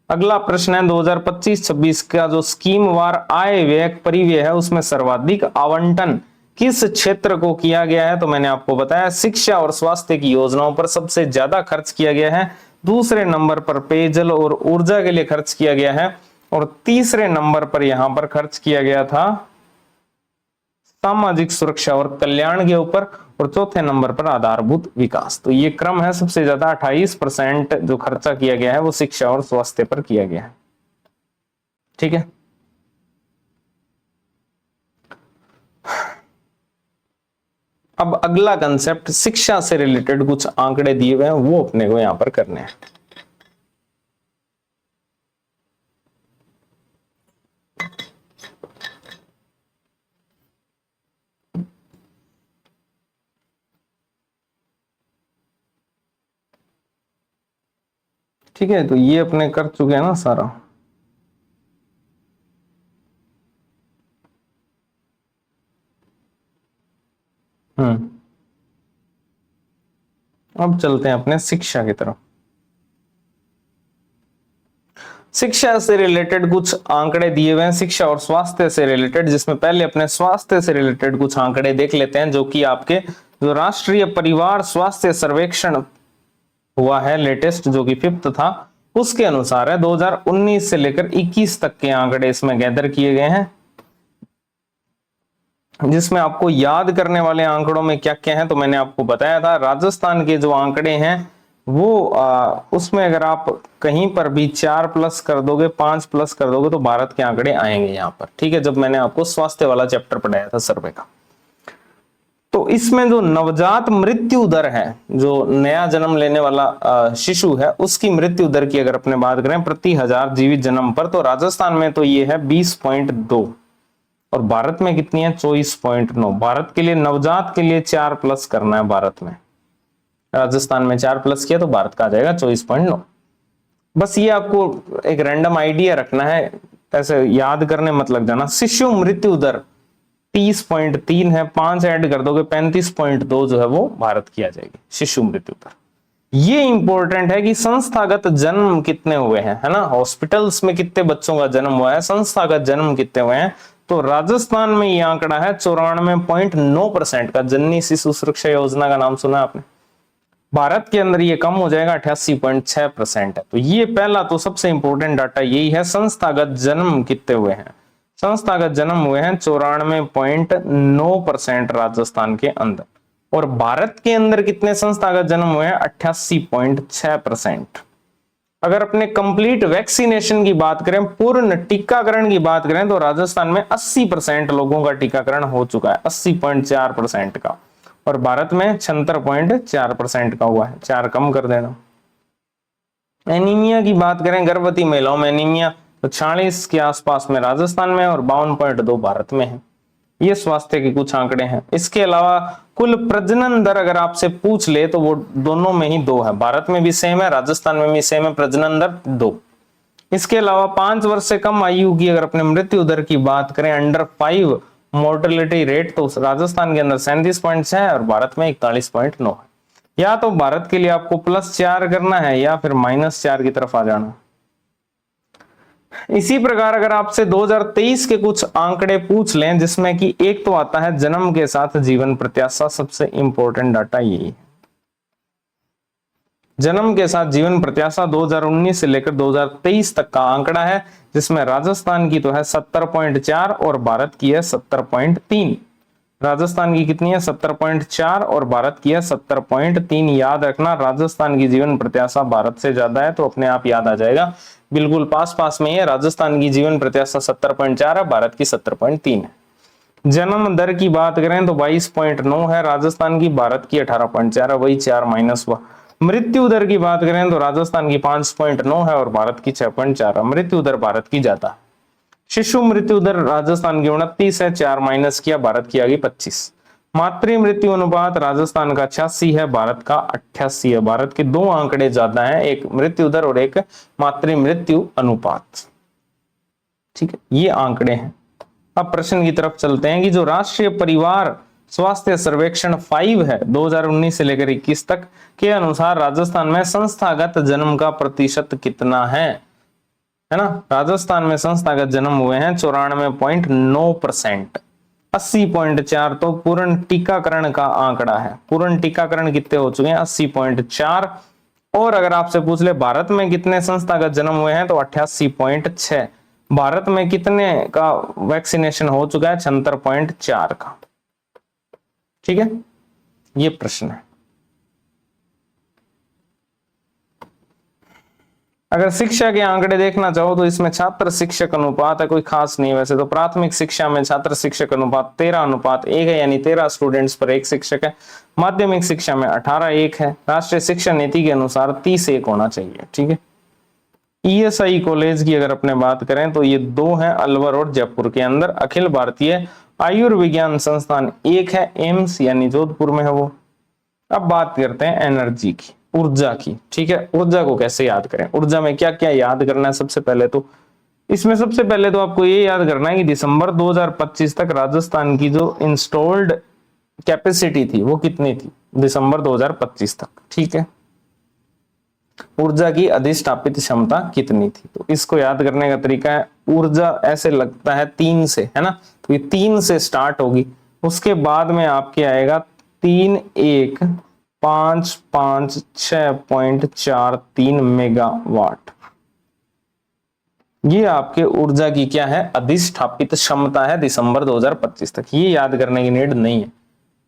अगला प्रश्न है 2025-26 का जो स्कीम वार आय व्यय परिव्यय है उसमें सर्वाधिक आवंटन किस क्षेत्र को किया गया है, तो मैंने आपको बताया शिक्षा और स्वास्थ्य की योजनाओं पर सबसे ज्यादा खर्च किया गया है। दूसरे नंबर पर पेयजल और ऊर्जा के लिए खर्च किया गया है, और तीसरे नंबर पर यहां पर खर्च किया गया था सामाजिक सुरक्षा और कल्याण के ऊपर, और चौथे नंबर पर आधारभूत विकास। तो ये क्रम है, सबसे ज्यादा 28% जो खर्चा किया गया है वो शिक्षा और स्वास्थ्य पर किया गया है। ठीक है, अब अगला कंसेप्ट शिक्षा से रिलेटेड कुछ आंकड़े दिए हुए हैं वो अपने को यहां पर करने हैं। ठीक है, तो ये अपने कर चुके हैं ना सारा। अब चलते हैं अपने शिक्षा की तरफ। शिक्षा से रिलेटेड कुछ आंकड़े दिए हुए हैं, शिक्षा और स्वास्थ्य से रिलेटेड, जिसमें पहले अपने स्वास्थ्य से रिलेटेड कुछ आंकड़े देख लेते हैं, जो कि आपके जो राष्ट्रीय परिवार स्वास्थ्य सर्वेक्षण हुआ है लेटेस्ट, जो कि 5th था, उसके अनुसार है। 2019 से लेकर 21 तक के आंकड़े इसमें गैदर किए गए हैं, जिसमें आपको याद करने वाले आंकड़ों में क्या क्या है तो मैंने आपको बताया था। राजस्थान के जो आंकड़े हैं वो उसमें अगर आप कहीं पर भी 4+ कर दोगे, 5+ कर दोगे तो भारत के आंकड़े आएंगे यहाँ पर, ठीक है, जब मैंने आपको स्वास्थ्य वाला चैप्टर पढ़ाया था सर्वे का। तो इसमें जो नवजात मृत्यु दर है, जो नया जन्म लेने वाला शिशु है, उसकी मृत्यु दर की अगर अपने बात करें प्रति 1000 जीवित जन्म पर, तो राजस्थान में तो ये है 20.2 और भारत में कितनी है 24.9। भारत के लिए नवजात के लिए 4+ करना है, भारत में, राजस्थान में 4+ किया तो भारत का आ जाएगा 24.9। बस ये आपको एक रैंडम आइडिया रखना है, ऐसे याद करने मत लग जाना। शिशु मृत्यु दर 30.3 है, 5 ऐड कर दोगे 35.2 जो है वो भारत की आ जाएगी शिशु मृत्यु दर। ये इंपॉर्टेंट है कि संस्थागत जन्म कितने हुए हैं, है ना, हॉस्पिटल्स में कितने बच्चों का जन्म हुआ है, संस्थागत जन्म कितने हुए हैं। तो राजस्थान में ये आंकड़ा है 94.9% का। जननी शिशु सुरक्षा योजना का नाम सुना आपने? भारत के अंदर ये कम हो जाएगा, 88.6% है। तो ये पहला तो सबसे इंपॉर्टेंट डाटा यही है, संस्थागत जन्म कितने हुए हैं। संस्थागत जन्म हुए हैं 94.9% राजस्थान के अंदर, और भारत के अंदर कितने संस्थागत जन्म हुए हैं 88.6%। अगर अपने कंप्लीट वैक्सीनेशन की बात करें, पूर्ण टीकाकरण की बात करें, तो राजस्थान में 80% लोगों का टीकाकरण हो चुका है, 80.4% का, और भारत में 76.4% का हुआ है, 4 कम कर देना। एनीमिया की बात करें, गर्भवती महिलाओं में एनीमिया तो 46 के आसपास में राजस्थान में और 52.2 भारत में है। ये स्वास्थ्य के कुछ आंकड़े हैं। इसके अलावा कुल प्रजनन दर अगर आपसे पूछ ले तो वो दोनों में ही 2 है, भारत में भी सेम है, राजस्थान में भी सेम है, प्रजनन दर 2। इसके अलावा 5 वर्ष से कम आयु की अगर अपने मृत्यु दर की बात करें, अंडर 5 मोर्टेलिटी रेट, तो राजस्थान के अंदर 37.6 है और भारत में 41.9 है। या तो भारत के लिए आपको +4 करना है या फिर -4 की तरफ आ जाना। इसी प्रकार अगर आपसे 2023 के कुछ आंकड़े पूछ लें, जिसमें कि एक तो आता है जन्म के साथ जीवन प्रत्याशा, सबसे इंपॉर्टेंट डाटा यही है। जन्म के साथ जीवन प्रत्याशा 2019 से लेकर 2023 तक का आंकड़ा है, जिसमें राजस्थान की तो है 70.4 और भारत की है 70.3। राजस्थान की कितनी है 70.4 और भारत की है 70.3। याद रखना, राजस्थान की जीवन प्रत्याशा भारत से ज्यादा है, तो अपने आप याद आ जाएगा, बिल्कुल पास पास में है। राजस्थान की जीवन प्रत्याशा 70.4 है, भारत की 70.3 है। जन्म दर की बात करें तो 22.9 है राजस्थान की, भारत की 18.4 है, वही 4 माइनस हुआ। मृत्यु दर की बात करें तो राजस्थान की 5.9 है और भारत की 6.4 है, मृत्यु दर भारत की ज्यादा है। शिशु मृत्यु दर राजस्थान की 29 है, 4 माइनस किया, भारत की आ गई 25। मातृ मृत्यु अनुपात राजस्थान का 86 है, भारत का 88 है। भारत के 2 आंकड़े ज्यादा हैं, एक मृत्यु दर और एक मातृ मृत्यु अनुपात। ठीक है, ये आंकड़े हैं। अब प्रश्न की तरफ चलते हैं कि जो राष्ट्रीय परिवार स्वास्थ्य सर्वेक्षण 5 है 2019 से लेकर 21 तक के अनुसार राजस्थान में संस्थागत जन्म का प्रतिशत कितना है ना। राजस्थान में संस्थागत जन्म हुए हैं 94.9%। 80.4 तो पूर्ण टीकाकरण का आंकड़ा है। पूर्ण टीकाकरण कितने हो चुके हैं 80.4। और अगर आपसे पूछ ले भारत में कितने संस्थागत जन्म हुए हैं तो 88.6। भारत में कितने का वैक्सीनेशन हो चुका है 76.4 का। ठीक है, ये प्रश्न है। अगर शिक्षा के आंकड़े देखना चाहो तो इसमें छात्र शिक्षक अनुपात है, कोई खास नहीं वैसे तो। प्राथमिक शिक्षा में छात्र शिक्षक अनुपात 13:1 है, यानी 13 स्टूडेंट्स पर 1 शिक्षक है। माध्यमिक शिक्षा में 18:1 है। राष्ट्रीय शिक्षा नीति के अनुसार 30:1 होना चाहिए। ठीक है, ईएसआई कॉलेज की अगर अपने बात करें तो ये 2 हैं, अलवर और जयपुर के अंदर। अखिल भारतीय आयुर्विज्ञान संस्थान 1 है, एम्स यानी जोधपुर में है वो। अब बात करते हैं एनर्जी की, ऊर्जा की। ठीक है, ऊर्जा को कैसे याद करें, ऊर्जा में क्या क्या याद करना है। सबसे पहले तो इसमें सबसे पहले तो आपको ये याद करना है कि दिसंबर 2025 तक राजस्थान की जो इंस्टॉल्ड कैपेसिटी थी वो कितनी थी, दिसंबर 2025 तक। ठीक है, ऊर्जा की अधिष्ठापित क्षमता कितनी थी। तो इसको याद करने का तरीका है, ऊर्जा ऐसे लगता है 3 से, है ना, तो ये 3 से स्टार्ट होगी, उसके बाद में आपके आएगा 3 1 5 5 6.43 मेगावाट। ये आपके ऊर्जा की क्या है, अधिष्ठापित क्षमता है दिसंबर 2025 तक। ये याद करने की नीड नहीं है,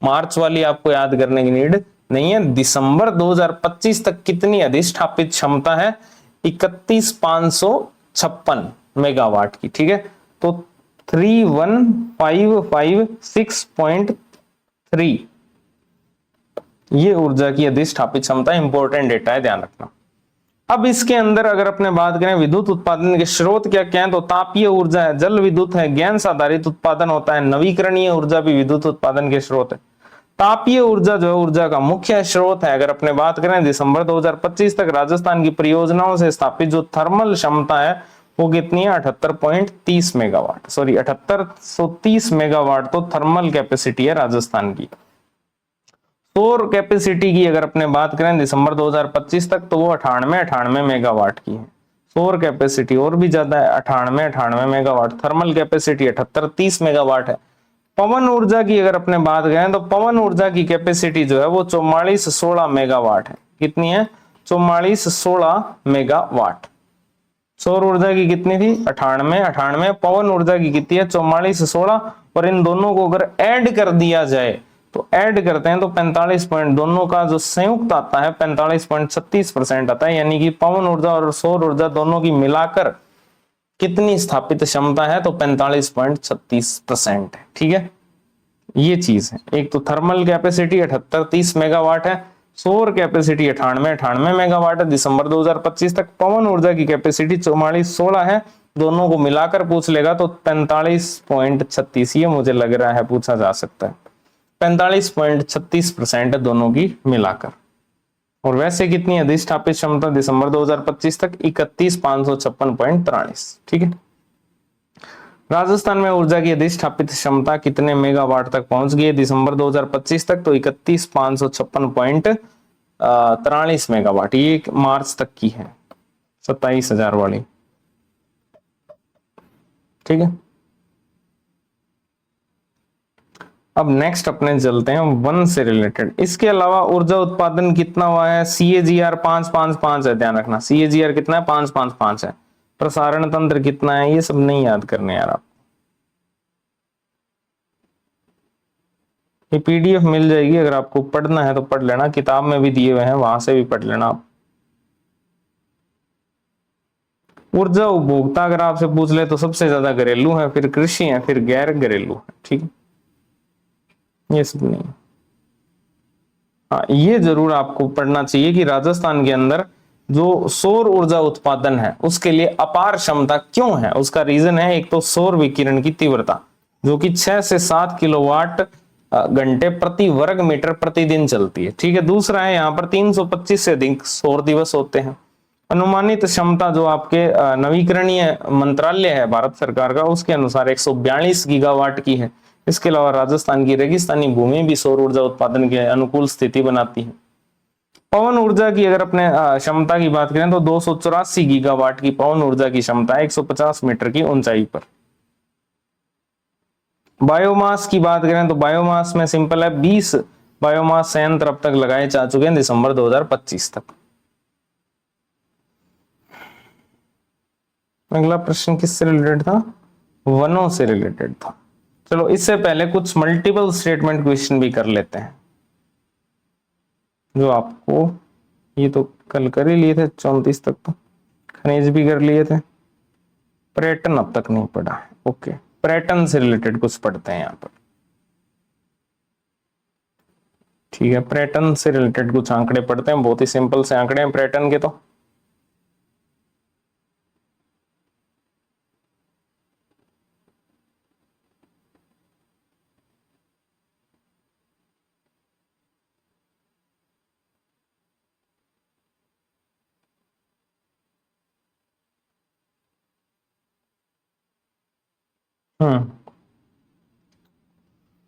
मार्च वाली आपको याद करने की नीड नहीं है। दिसंबर 2025 तक कितनी अधिष्ठापित क्षमता है, 31,556 मेगावाट की, ठीक है। तो 31,556.3 ये ऊर्जा की अधिष्ठापित क्षमता, इंपॉर्टेंट डेटा है, ध्यान रखना। अब इसके अंदर अगर अपने बात करें विद्युत उत्पादन के स्रोत क्या क्या है, तो तापीय ऊर्जा है, जल विद्युत है, गैस आधारित उत्पादन होता है, नवीकरणीय ऊर्जा भी विद्युत उत्पादन के स्रोत है। तापीय ऊर्जा जो है ऊर्जा का मुख्य स्रोत है। अगर अपने बात करें दिसंबर 2025 तक राजस्थान की परियोजनाओं से स्थापित जो थर्मल क्षमता है वो कितनी है, 78.30 मेगावाट, सॉरी 7830 मेगावाट तो थर्मल कैपेसिटी है राजस्थान की। सौर कैपेसिटी की अगर अपने बात करें दिसंबर 2025 तक तो वो 98 मेगावाट की है, सौर कैपेसिटी और भी ज्यादा है, 98 मेगावाट। थर्मल कैपेसिटी 7830 मेगावाट है। पवन ऊर्जा की अगर अपने बात करें तो पवन ऊर्जा की कैपेसिटी जो है वो 4416 मेगावाट है। कितनी है, 4416 मेगावाट। सौर ऊर्जा की कितनी थी, 98, पवन ऊर्जा की कितनी है, 4416, और इन दोनों को अगर ऐड कर दिया जाए तो ऐड करते हैं तो 45 पॉइंट, दोनों का जो संयुक्त आता है 45.36% आता है। यानी कि पवन ऊर्जा और सौर ऊर्जा दोनों की मिलाकर कितनी स्थापित क्षमता है, तो 45.36% है, ठीक है। ये चीज है, एक तो थर्मल कैपेसिटी 7830 मेगावाट है, सौर कैपेसिटी 98 मेगावाट है दिसंबर 2025 तक, पवन ऊर्जा की कैपेसिटी 4416 है, दोनों को मिलाकर पूछ लेगा तो 45.36, ये मुझे लग रहा है पूछा जा सकता है, 45.36% है दोनों की मिलाकर। और वैसे कितनी अधिष्ठापित क्षमता दिसंबर 2025 तक, 31,556.43, ठीक है। राजस्थान में ऊर्जा की अधिष्ठापित क्षमता कितने मेगावाट तक पहुंच गई है दिसंबर 2025 तक, तो 31,556.43 मेगावाट। ये मार्च तक की है, 27,000 वाली, ठीक है। अब नेक्स्ट अपने चलते हैं वन से रिलेटेड। इसके अलावा ऊर्जा उत्पादन कितना हुआ है, CAGR 555 है, ध्यान रखना CAGR कितना है, 555 है। प्रसारण तंत्र कितना है, ये सब नहीं याद करने यार आप, ये PDF मिल जाएगी, अगर आपको पढ़ना है तो पढ़ लेना, किताब में भी दिए हुए हैं, वहां से भी पढ़ लेना आप। ऊर्जा उपभोक्ता अगर आपसे पूछ ले तो सबसे ज्यादा घरेलू है, फिर कृषि है, फिर गैर घरेलू है, ठीक है, ये सब नहीं। हाँ, ये जरूर आपको पढ़ना चाहिए कि राजस्थान के अंदर जो सौर ऊर्जा उत्पादन है उसके लिए अपार क्षमता क्यों है। उसका रीजन है, एक तो सौर विकिरण की तीव्रता जो कि 6 से 7 किलोवाट घंटे प्रति वर्ग मीटर प्रतिदिन चलती है, ठीक है। दूसरा है, यहाँ पर 325 से अधिक सौर दिवस होते हैं। अनुमानित क्षमता जो आपके नवीकरणीय मंत्रालय है भारत सरकार का, उसके अनुसार 142 गीगावाट की है। इसके अलावा राजस्थान की रेगिस्तानी भूमि भी सौर ऊर्जा उत्पादन के अनुकूल स्थिति बनाती है। पवन ऊर्जा की अगर अपने क्षमता की बात करें तो 284 गीगावाट की पवन ऊर्जा की क्षमता है 150 मीटर की ऊंचाई पर। बायोमास की बात करें तो बायोमास में सिंपल है, 20 बायोमास संयंत्र अब तक लगाए जा चुके हैं दिसंबर 2025 तक। अगला प्रश्न किससे रिलेटेड था, वनों से रिलेटेड था। चलो इससे पहले कुछ मल्टीपल स्टेटमेंट क्वेश्चन भी कर लेते हैं, जो आपको, ये तो कल कर ही लिए थे 34 तक, तो खनिज भी कर लिए थे, पर्यटन अब तक नहीं पढ़ा है। ओके, पर्यटन से रिलेटेड कुछ पढ़ते हैं यहाँ पर, ठीक है। पर्यटन से रिलेटेड कुछ आंकड़े पढ़ते हैं, बहुत ही सिंपल से आंकड़े हैं पर्यटन के तो।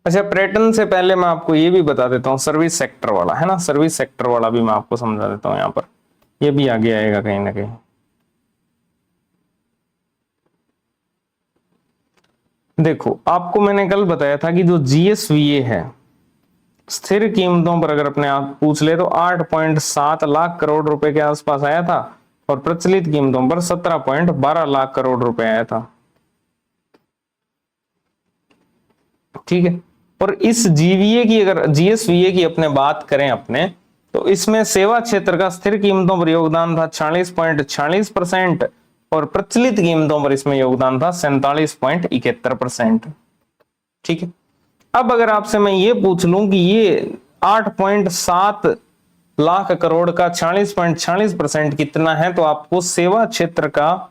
अच्छा, पर्यटन से पहले मैं आपको ये भी बता देता हूँ, सर्विस सेक्टर वाला है ना, सर्विस सेक्टर वाला भी मैं आपको समझा देता हूँ यहाँ पर। ये भी आगे आएगा कहीं ना कहीं। देखो आपको मैंने कल बताया था कि जो जीएसवीए है, स्थिर कीमतों पर अगर अपने आप पूछ ले तो 8.7 लाख करोड़ रुपए के आसपास आया था, और प्रचलित कीमतों पर 17.12 लाख करोड़ रुपए आया था। ठीक है। और इस जीवीए की, अगर जीएसवीए की अपने बात करें अपने, तो इसमें सेवा क्षेत्र का स्थिर कीमतों पर योगदान था 46.46%, और प्रचलित कीमतों पर इसमें योगदान था 47.71%। ठीक है। अब अगर आपसे मैं ये पूछ लूं कि ये 8.7 लाख करोड़ का 46.46% कितना है, तो आपको सेवा क्षेत्र का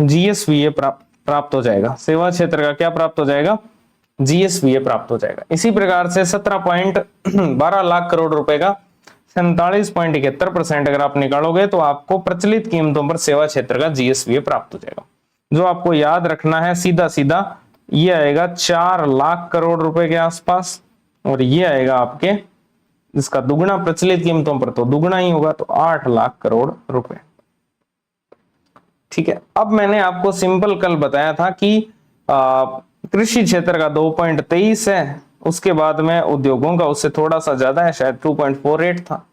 जीएसवीए प्राप्त हो जाएगा। सेवा क्षेत्र का क्या प्राप्त हो जाएगा? जीएसवीए प्राप्त हो जाएगा। इसी प्रकार से 17.12 लाख करोड़ रुपए का 47.71% अगर आप निकालोगे तो आपको प्रचलित कीमतों पर सेवा क्षेत्र का जीएसवीए प्राप्त हो जाएगा। जो आपको याद रखना है, सीधा सीधा ये आएगा 4 लाख करोड़ रुपए के आसपास, और ये आएगा आपके, इसका दुगुना प्रचलित कीमतों पर तो दुगुना ही होगा, तो 8 लाख करोड़ रुपए। ठीक है। अब मैंने आपको सिंपल कल बताया था कि कृषि क्षेत्र का 2.23 है, उसके बाद में उद्योगों का उससे थोड़ा सा ज्यादा है, शायद 2.48 था।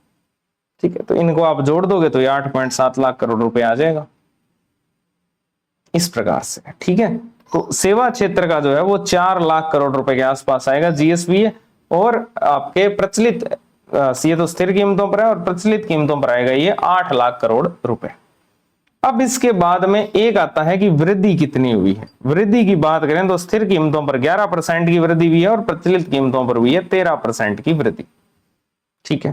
ठीक है। तो इनको आप जोड़ दोगे तो ये 8.7 लाख करोड़ रुपए आ जाएगा, इस प्रकार से। ठीक है। तो सेवा क्षेत्र का जो है वो 4 लाख करोड़ रुपए के आसपास आएगा जीएसवीए, और आपके प्रचलित ये तो स्थिर कीमतों पर है, और प्रचलित कीमतों पर आएगा ये 8 लाख करोड़ रुपए। अब इसके बाद में एक आता है कि वृद्धि कितनी हुई है। वृद्धि की बात करें तो स्थिर कीमतों पर 11% की वृद्धि हुई है, और प्रचलित कीमतों पर हुई है 13% की वृद्धि। ठीक है।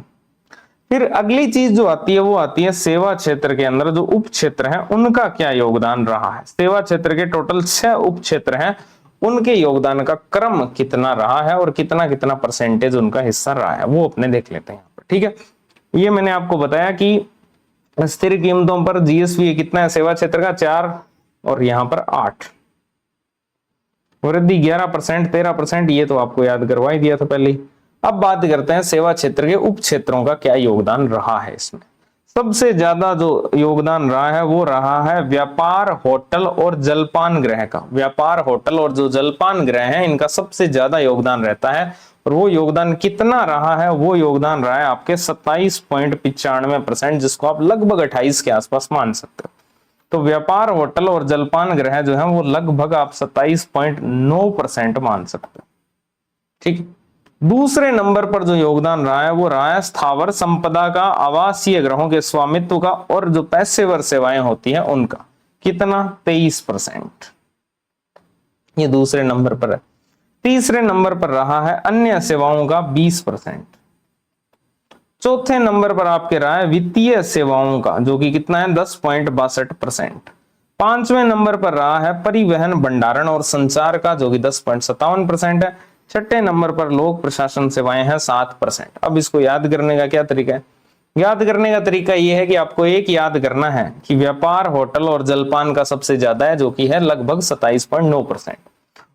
फिर अगली चीज जो आती है वो आती है सेवा क्षेत्र के अंदर जो उप क्षेत्र है उनका क्या योगदान रहा है। सेवा क्षेत्र के टोटल 6 उप क्षेत्र हैं, उनके योगदान का क्रम कितना रहा है और कितना कितना परसेंटेज उनका हिस्सा रहा है, वो अपने देख लेते हैं यहाँ पर। ठीक है। ये मैंने आपको बताया कि स्थिर कीमतों पर जीएसवी कितना है सेवा क्षेत्र का 4, और यहां पर 8, वृद्धि 11%, 13%, ये तो आपको याद करवा ही दिया था पहले ही। अब बात करते हैं सेवा क्षेत्र के उप क्षेत्रों का क्या योगदान रहा है। इसमें सबसे ज्यादा जो योगदान रहा है वो रहा है व्यापार, होटल और जलपान गृह का। व्यापार, होटल और जो जलपान गृह है इनका सबसे ज्यादा योगदान रहता है, और वो योगदान कितना रहा है? वो योगदान रहा है आपके 27.95%, जिसको आप लगभग 28 के आसपास मान सकते हो। तो व्यापार, होटल और जलपान गृह जो है वो लगभग आप 27.9% मान सकते हो। ठीक। दूसरे नंबर पर जो योगदान रहा है वो रहा है स्थावर संपदा का, आवासीय गृहों के स्वामित्व का, और जो पेशेवर सेवाएं होती हैं उनका। कितना? 23%। ये दूसरे नंबर पर है। तीसरे नंबर पर रहा है अन्य सेवाओं का 20%। चौथे नंबर पर आपके रहा है वित्तीय सेवाओं का, जो कि कितना है? 10.62%। पांचवें नंबर पर रहा है परिवहन, भंडारण और संचार का, जो कि 10.57% है। छठे नंबर पर लोक प्रशासन सेवाएं हैं 7%। अब इसको याद करने का क्या तरीका है? याद करने का तरीका यह है कि आपको एक याद करना है कि व्यापार, होटल और जलपान का सबसे ज्यादा है, जो कि है लगभग 27.9%।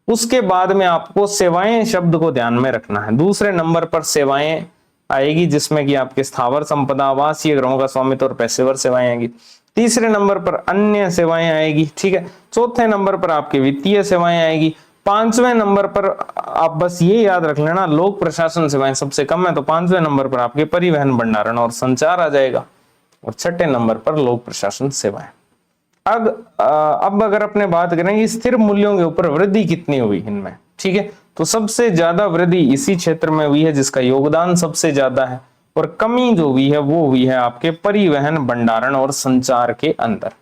उसके बाद में आपको सेवाएं शब्द को ध्यान में रखना है। दूसरे नंबर पर सेवाएं आएगी, जिसमें कि आपके स्थावर संपदा, आवासीय गृहों का स्वामित्व और पेशेवर सेवाएं आएगी। तीसरे नंबर पर अन्य सेवाएं आएगी। ठीक है। चौथे नंबर पर आपके वित्तीय सेवाएं आएगी। पांचवें नंबर पर आप बस ये याद रख लेना, लोक प्रशासन सेवाएं सबसे कम है, तो पांचवें नंबर पर आपके परिवहन, भंडारण और संचार आ जाएगा, और छठे नंबर पर लोक प्रशासन सेवाएं। अब अगर अपने बात करें कि स्थिर मूल्यों के ऊपर वृद्धि कितनी हुई इनमें, ठीक है, तो सबसे ज्यादा वृद्धि इसी क्षेत्र में हुई है जिसका योगदान सबसे ज्यादा है, और कमी जो हुई है वो हुई है आपके परिवहन, भंडारण और संचार के अंदर।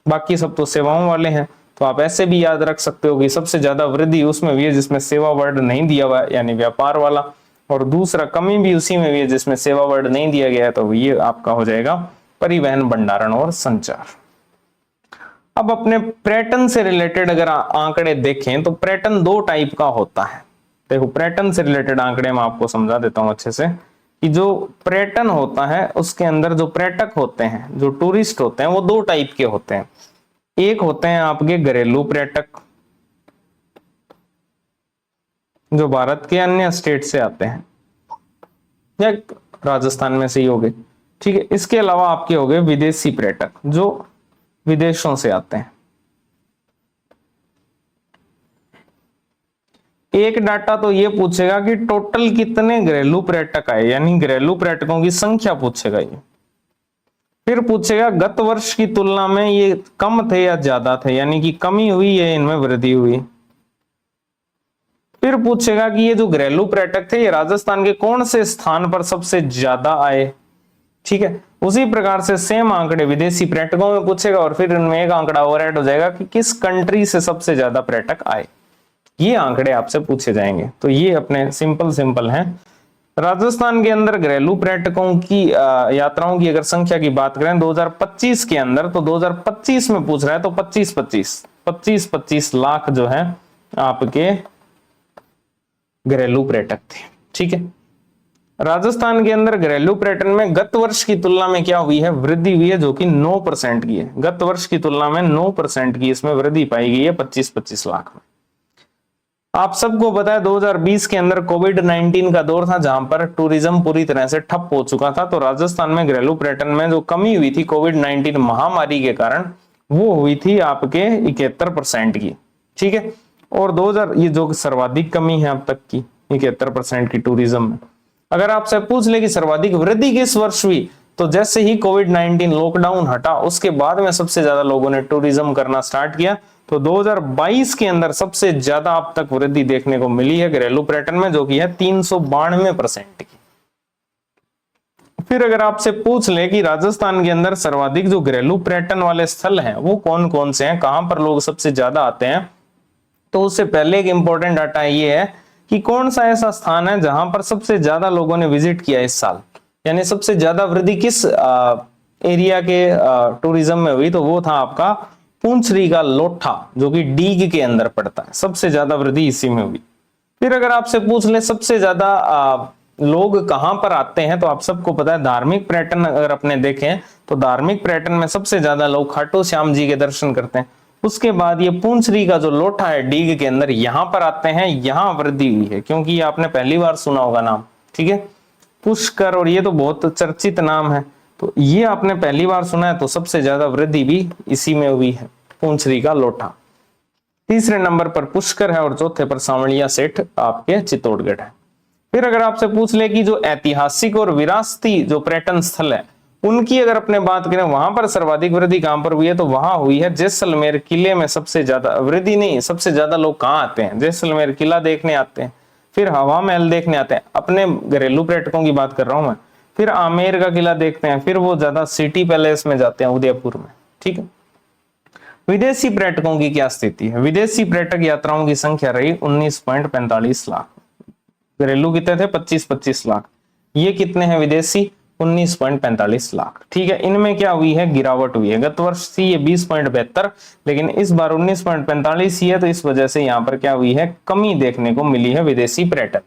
बाकी सब तो सेवाओं वाले हैं, तो आप ऐसे भी याद रख सकते हो कि सबसे ज्यादा वृद्धि उसमें हुई है जिसमें सेवा वर्ड नहीं दिया हुआ है, यानी व्यापार वाला, और दूसरा कमी भी उसी में हुई है जिसमें सेवा वर्ड नहीं दिया गया है, तो ये आपका हो जाएगा परिवहन, भंडारण और संचार। अब अपने पर्यटन से रिलेटेड अगर आंकड़े देखें तो पर्यटन 2 टाइप का होता है। देखो पर्यटन से रिलेटेड आंकड़े मैं आपको समझा देता हूं अच्छे से, कि जो पर्यटन होता है उसके अंदर जो पर्यटक होते हैं, जो टूरिस्ट होते हैं, वो 2 टाइप के होते हैं। एक होते हैं आपके घरेलू पर्यटक, जो भारत के अन्य स्टेट से आते हैं, या राजस्थान में से ही हो गए, ठीक है। इसके अलावा आपके हो गए विदेशी पर्यटक जो विदेशों से आते हैं। एक डाटा तो ये पूछेगा कि टोटल कितने घरेलू पर्यटक आए, यानी घरेलू पर्यटकों की संख्या पूछेगा ये। फिर पूछेगा गत वर्ष की तुलना में ये कम थे या ज्यादा थे, यानी कि कमी हुई या इनमें वृद्धि हुई। फिर पूछेगा कि ये जो घरेलू पर्यटक थे ये राजस्थान के कौन से स्थान पर सबसे ज्यादा आए। ठीक है। उसी प्रकार से सेम आंकड़े विदेशी पर्यटकों में पूछेगा और फिर इनमें एक आंकड़ा और ऐड हो जाएगा कि किस कंट्री से सबसे ज्यादा पर्यटक आए। ये आंकड़े आपसे पूछे जाएंगे। तो ये अपने सिंपल हैं। राजस्थान के अंदर घरेलू पर्यटकों की यात्राओं की अगर संख्या की बात करें 2025 के अंदर, तो 2025 में पूछ रहा है तो 25 लाख जो है आपके घरेलू पर्यटक थे। ठीक है। राजस्थान के अंदर घरेलू पर्यटन में गत वर्ष की तुलना में क्या हुई है, वृद्धि हुई है, जो कि 9% की है। गत वर्ष की तुलना में 9% की इसमें वृद्धि पाई गई है 25 लाख में। आप सबको पता है 2020 के अंदर कोविड-19 का दौर था जहां पर टूरिज्म पूरी तरह से ठप हो चुका था। तो राजस्थान में घरेलू पर्यटन में जो कमी हुई थी कोविड-19 महामारी के कारण, वो हुई थी आपके 71% की। ठीक है। और 2000 ये जो सर्वाधिक कमी है अब तक की 71% की टूरिज्म में। अगर आपसे पूछ ले कि सर्वाधिक वृद्धि किस वर्ष हुई, तो जैसे ही कोविड-19 लॉकडाउन हटा उसके बाद में सबसे ज्यादा लोगों ने टूरिज्म करना स्टार्ट किया। तो 2022 के अंदर सबसे ज्यादा अब तक वृद्धि देखने को मिली है घरेलू पर्यटन में, जो कि है 392% की। फिर अगर आपसे पूछ ले कि राजस्थान के अंदर सर्वाधिक जो घरेलू पर्यटन वाले स्थल हैं वो कौन कौन से हैं, कहां पर लोग सबसे ज्यादा आते हैं, तो उससे पहले एक इंपॉर्टेंट डाटा ये है कि कौन सा ऐसा स्थान है जहां पर सबसे ज्यादा लोगों ने विजिट किया इस साल, यानी सबसे ज्यादा वृद्धि किस एरिया के टूरिज्म में हुई, तो वो था आपका पुंछरी का लोठा, जो कि डीग के अंदर पड़ता है। सबसे ज्यादा वृद्धि इसी में हुई। फिर अगर आपसे पूछ ले सबसे ज्यादा लोग कहां पर आते हैं, तो आप सबको पता है धार्मिक पर्यटन अगर अपने देखें तो धार्मिक पर्यटन में सबसे ज्यादा लोग खाटू श्याम जी के दर्शन करते हैं। उसके बाद ये पुंछरी का जो लोठा है डीग के अंदर, यहां पर आते हैं। यहां वृद्धि हुई है क्योंकि ये आपने पहली बार सुना होगा नाम। ठीक है। पुष्कर, और ये तो बहुत चर्चित नाम है, तो ये आपने पहली बार सुना है, तो सबसे ज्यादा वृद्धि भी इसी में हुई है, पुंछरी का लोठा। तीसरे नंबर पर पुष्कर है और चौथे पर सांवलिया सेठ आपके चित्तौड़गढ़ है। फिर अगर आपसे पूछ ले कि जो ऐतिहासिक और विरासती जो पर्यटन स्थल है उनकी अगर अपने बात करें वहां पर सर्वाधिक वृद्धि कहां पर हुई है, तो वहां हुई है जैसलमेर किले में। सबसे ज्यादा वृद्धि नहीं, सबसे ज्यादा लोग कहां आते हैं, जैसलमेर किला देखने आते हैं, फिर हवा महल देखने आते हैं, अपने घरेलू पर्यटकों की बात कर रहा हूं मैं। फिर आमेर का किला देखते हैं, फिर वो ज्यादा सिटी पैलेस में जाते हैं उदयपुर में। ठीक है। विदेशी पर्यटकों की क्या स्थिति है, विदेशी पर्यटक यात्राओं की संख्या रही 19.45 लाख। घरेलू कितने थे, 25 लाख। ये कितने हैं विदेशी, 19.45 लाख। ठीक है। इनमें क्या हुई है, गिरावट हुई है। गत वर्ष थी ये 20.72, लेकिन इस बार 19.45 ही है, तो इस वजह से यहां पर क्या हुई है, कमी देखने को मिली है विदेशी पर्यटन।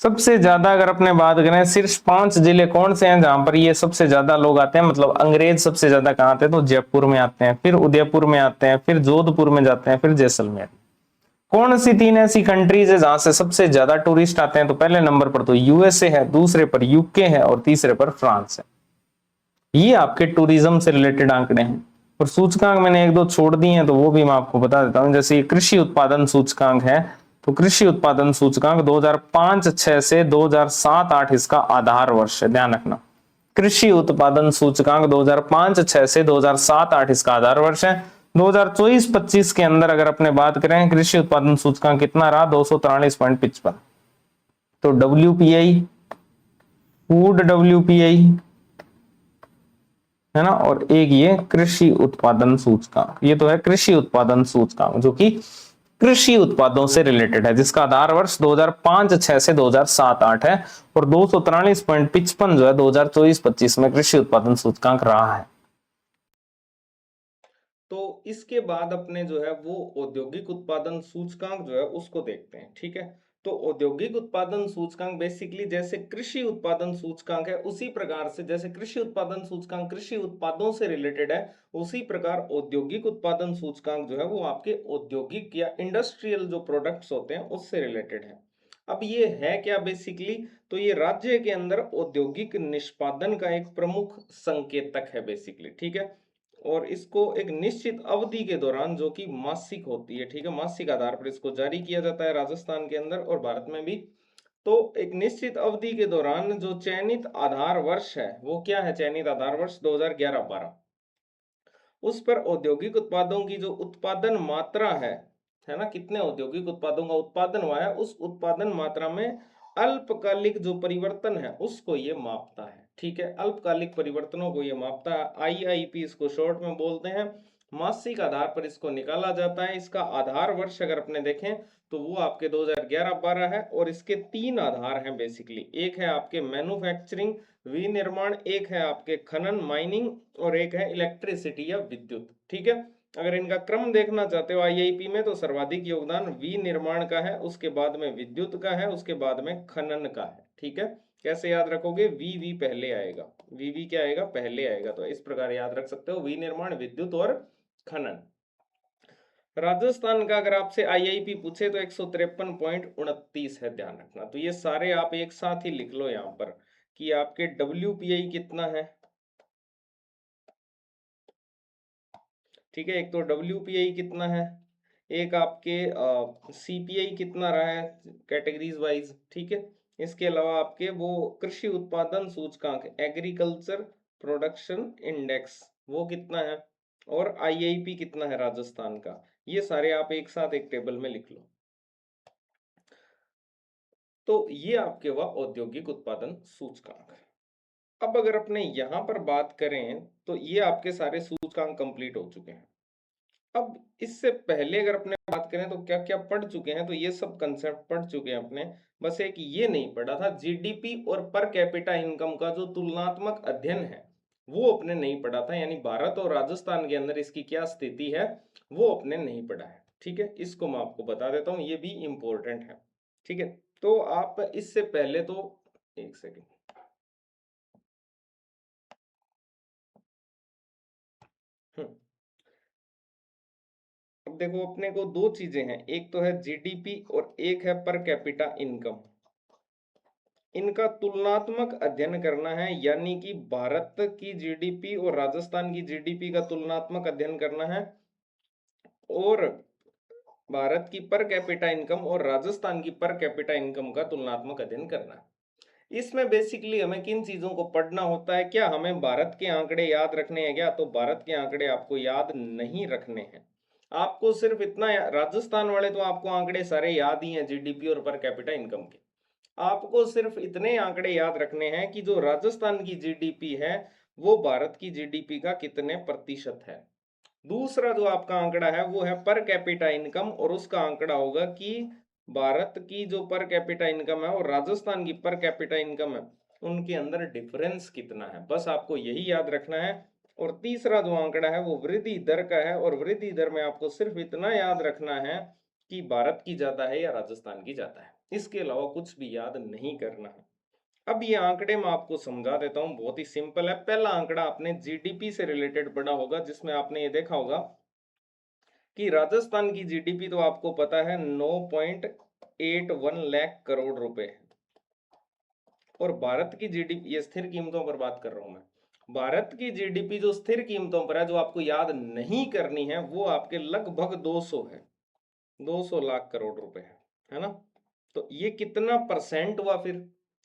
सबसे ज्यादा अगर अपने बात करें सिर्फ 5 जिले कौन से हैं जहां पर ये सबसे ज्यादा लोग आते हैं, मतलब अंग्रेज सबसे ज्यादा कहां आते हैं, तो जयपुर में आते हैं, फिर उदयपुर में आते हैं, फिर जोधपुर में जाते हैं, फिर जैसलमेर। कौन सी 3 ऐसी कंट्रीज है जहां से सबसे ज्यादा टूरिस्ट आते हैं, तो पहले नंबर पर तो यूएसए है, दूसरे पर यूके है और तीसरे पर फ्रांस है। ये आपके टूरिज्म से रिलेटेड आंकड़े हैं। और सूचकांक मैंने एक दो छोड़ दिए हैं, तो वो भी मैं आपको बता देता हूं। जैसे ये कृषि उत्पादन सूचकांक है, तो कृषि उत्पादन सूचकांक 2005-6 से 2007-8 इसका आधार वर्ष है, ध्यान रखना। कृषि उत्पादन सूचकांक 2005-6 से 2007-8 इसका आधार वर्ष है। 2024-25 के अंदर अगर अपने बात करें कृषि उत्पादन सूचकांक कितना रहा, 243.55। तो WPI, फूड WPI है ना, और एक ये कृषि उत्पादन सूचकांक, ये तो है कृषि उत्पादन सूचकांक जो कि कृषि उत्पादों से रिलेटेड है, जिसका आधार वर्ष 2005-6 से 2007-8 है। और 243.55 जो है 2024-25 में कृषि उत्पादन सूचकांक रहा है। तो इसके बाद अपने जो है वो औद्योगिक उत्पादन सूचकांक जो है उसको देखते हैं। ठीक है। तो औद्योगिक उत्पादन सूचकांक बेसिकली जैसे कृषि उत्पादन सूचकांक है, उसी प्रकार से जैसे कृषि उत्पादन सूचकांक कृषि उत्पादों से रिलेटेड है, उसी प्रकार औद्योगिक उत्पादन सूचकांक जो है वो आपके औद्योगिक या इंडस्ट्रियल जो प्रोडक्ट्स होते हैं उससे रिलेटेड है। अब ये है क्या बेसिकली, तो ये राज्य के अंदर औद्योगिक निष्पादन का एक प्रमुख संकेतक है बेसिकली, ठीक है। और इसको एक निश्चित अवधि के दौरान, जो कि मासिक होती है, ठीक है, मासिक आधार पर इसको जारी किया जाता है राजस्थान के अंदर और भारत में भी। तो एक निश्चित अवधि के दौरान जो चयनित आधार वर्ष है, वो क्या है, चयनित आधार वर्ष 2011-12, उस पर औद्योगिक उत्पादों की जो उत्पादन मात्रा है ना, कितने औद्योगिक उत्पादों का उत्पादन हुआ है, उस उत्पादन मात्रा में अल्पकालिक जो परिवर्तन है उसको ये मापता है, ठीक है। अल्पकालिक परिवर्तनों को ये मापता है, आईआईपी इसको शॉर्ट में बोलते हैं। मासिक आधार पर इसको निकाला जाता है। इसका आधार वर्ष अगर अपने देखें तो वो आपके 2011-12 है, और इसके तीन आधार हैं बेसिकली। एक है आपके मैन्युफैक्चरिंग, विनिर्माण, एक है आपके खनन माइनिंग, और एक है इलेक्ट्रिसिटी या विद्युत, ठीक है। अगर इनका क्रम देखना चाहते हो आईआईपी में, तो सर्वाधिक योगदान विनिर्माण का है, उसके बाद में विद्युत का है, उसके बाद में खनन का है, ठीक है। कैसे याद रखोगे, वी पहले आएगा, वी क्या आएगा, पहले आएगा, तो इस प्रकार याद रख सकते हो, विनिर्माण, विद्युत और खनन। राजस्थान का अगर आपसे आईआईपी पूछे तो 153.29 है, ध्यान रखना। तो ये सारे आप एक साथ ही लिख लो यहाँ पर कि आपके डब्ल्यूपीआई कितना है, ठीक है। एक तो डब्ल्यूपीआई कितना है, एक आपके सीपीआई कितना रहा है कैटेगरीज वाइज, ठीक है। इसके अलावा आपके वो कृषि उत्पादन सूचकांक, एग्रीकल्चर प्रोडक्शन इंडेक्स, वो कितना है, और आईआईपी कितना है राजस्थान का, ये सारे आप एक साथ एक टेबल में लिख लो। तो ये आपके हुआ औद्योगिक उत्पादन सूचकांक। अब अगर अपने यहां पर बात करें तो ये आपके सारे सूचकांक कंप्लीट हो चुके हैं। अब इससे पहले अगर अपने बात करें तो क्या क्या पढ़ चुके हैं, तो ये सब कंसेप्ट पढ़ चुके हैं अपने। बस एक ये नहीं पढ़ा था, जीडीपी और पर कैपिटा इनकम का जो तुलनात्मक अध्ययन है वो अपने नहीं पढ़ा था, यानी भारत और राजस्थान के अंदर इसकी क्या स्थिति है वो अपने नहीं पढ़ा है, ठीक है। इसको मैं आपको बता देता हूँ, ये भी इंपॉर्टेंट है, ठीक है। तो आप इससे पहले तो एक सेकेंड, अब देखो अपने को दो चीजें हैं, एक तो है जीडीपी और एक है पर कैपिटा इनकम। इनका तुलनात्मक अध्ययन करना है, यानी कि भारत की जीडीपी और राजस्थान की जीडीपी का तुलनात्मक अध्ययन करना है, और भारत की पर कैपिटा इनकम और राजस्थान की पर कैपिटा इनकम का तुलनात्मक अध्ययन करना है। इसमें बेसिकली हमें किन चीजों को पढ़ना होता है, क्या हमें भारत के आंकड़े याद रखने हैं क्या, तो भारत के आंकड़े आपको याद नहीं रखने हैं। आपको सिर्फ इतना, राजस्थान वाले तो आपको आंकड़े सारे याद ही हैं जीडीपी और पर कैपिटा इनकम के। आपको सिर्फ इतने आंकड़े याद रखने हैं कि जो राजस्थान की जीडीपी है वो भारत की जीडीपी का कितने प्रतिशत है। दूसरा जो आपका आंकड़ा है वो है पर कैपिटा इनकम, और उसका आंकड़ा होगा कि भारत की जो पर कैपिटा इनकम है और राजस्थान की पर कैपिटा इनकम है उनके अंदर डिफरेंस कितना है, बस आपको यही याद रखना है। और तीसरा जो आंकड़ा है वो वृद्धि दर का है, और वृद्धि दर में आपको सिर्फ इतना याद रखना है कि भारत की ज्यादा है या राजस्थान की ज्यादा है, इसके अलावा कुछ भी याद नहीं करना है। अब ये आंकड़े मैं आपको समझा देता हूं, बहुत ही सिंपल है। पहला आंकड़ा आपने जीडीपी से रिलेटेड पढ़ा होगा, जिसमें आपने ये देखा होगा कि राजस्थान की जीडीपी तो आपको पता है 9.81 लाख करोड़ रुपए है, और भारत की जीडीपी, ये स्थिर कीमतों पर बात कर रहा हूं मैं, भारत की जीडीपी जो स्थिर कीमतों पर है, जो आपको याद नहीं करनी है, वो आपके लगभग 200 है, 200 लाख करोड़ रुपए है ना। तो ये कितना परसेंट हुआ फिर,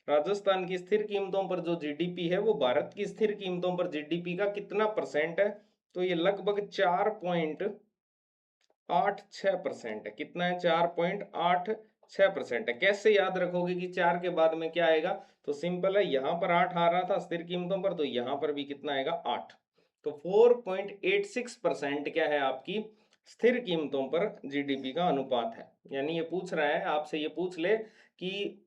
राजस्थान की स्थिर कीमतों पर जो जीडीपी है वो भारत की स्थिर कीमतों पर जीडीपी का कितना परसेंट है, तो ये लगभग 4.86% है। कितना है, 4.86% है। कैसे याद रखोगे कि 4 के बाद में क्या आएगा, तो सिंपल है, यहां पर 8 आ रहा था स्थिर कीमतों पर, तो यहां पर भी कितना आएगा, 8। तो 4.86% क्या है, आपकी स्थिर कीमतों पर जीडीपी का अनुपात है। यानी ये पूछ रहा है आपसे, ये पूछ ले कि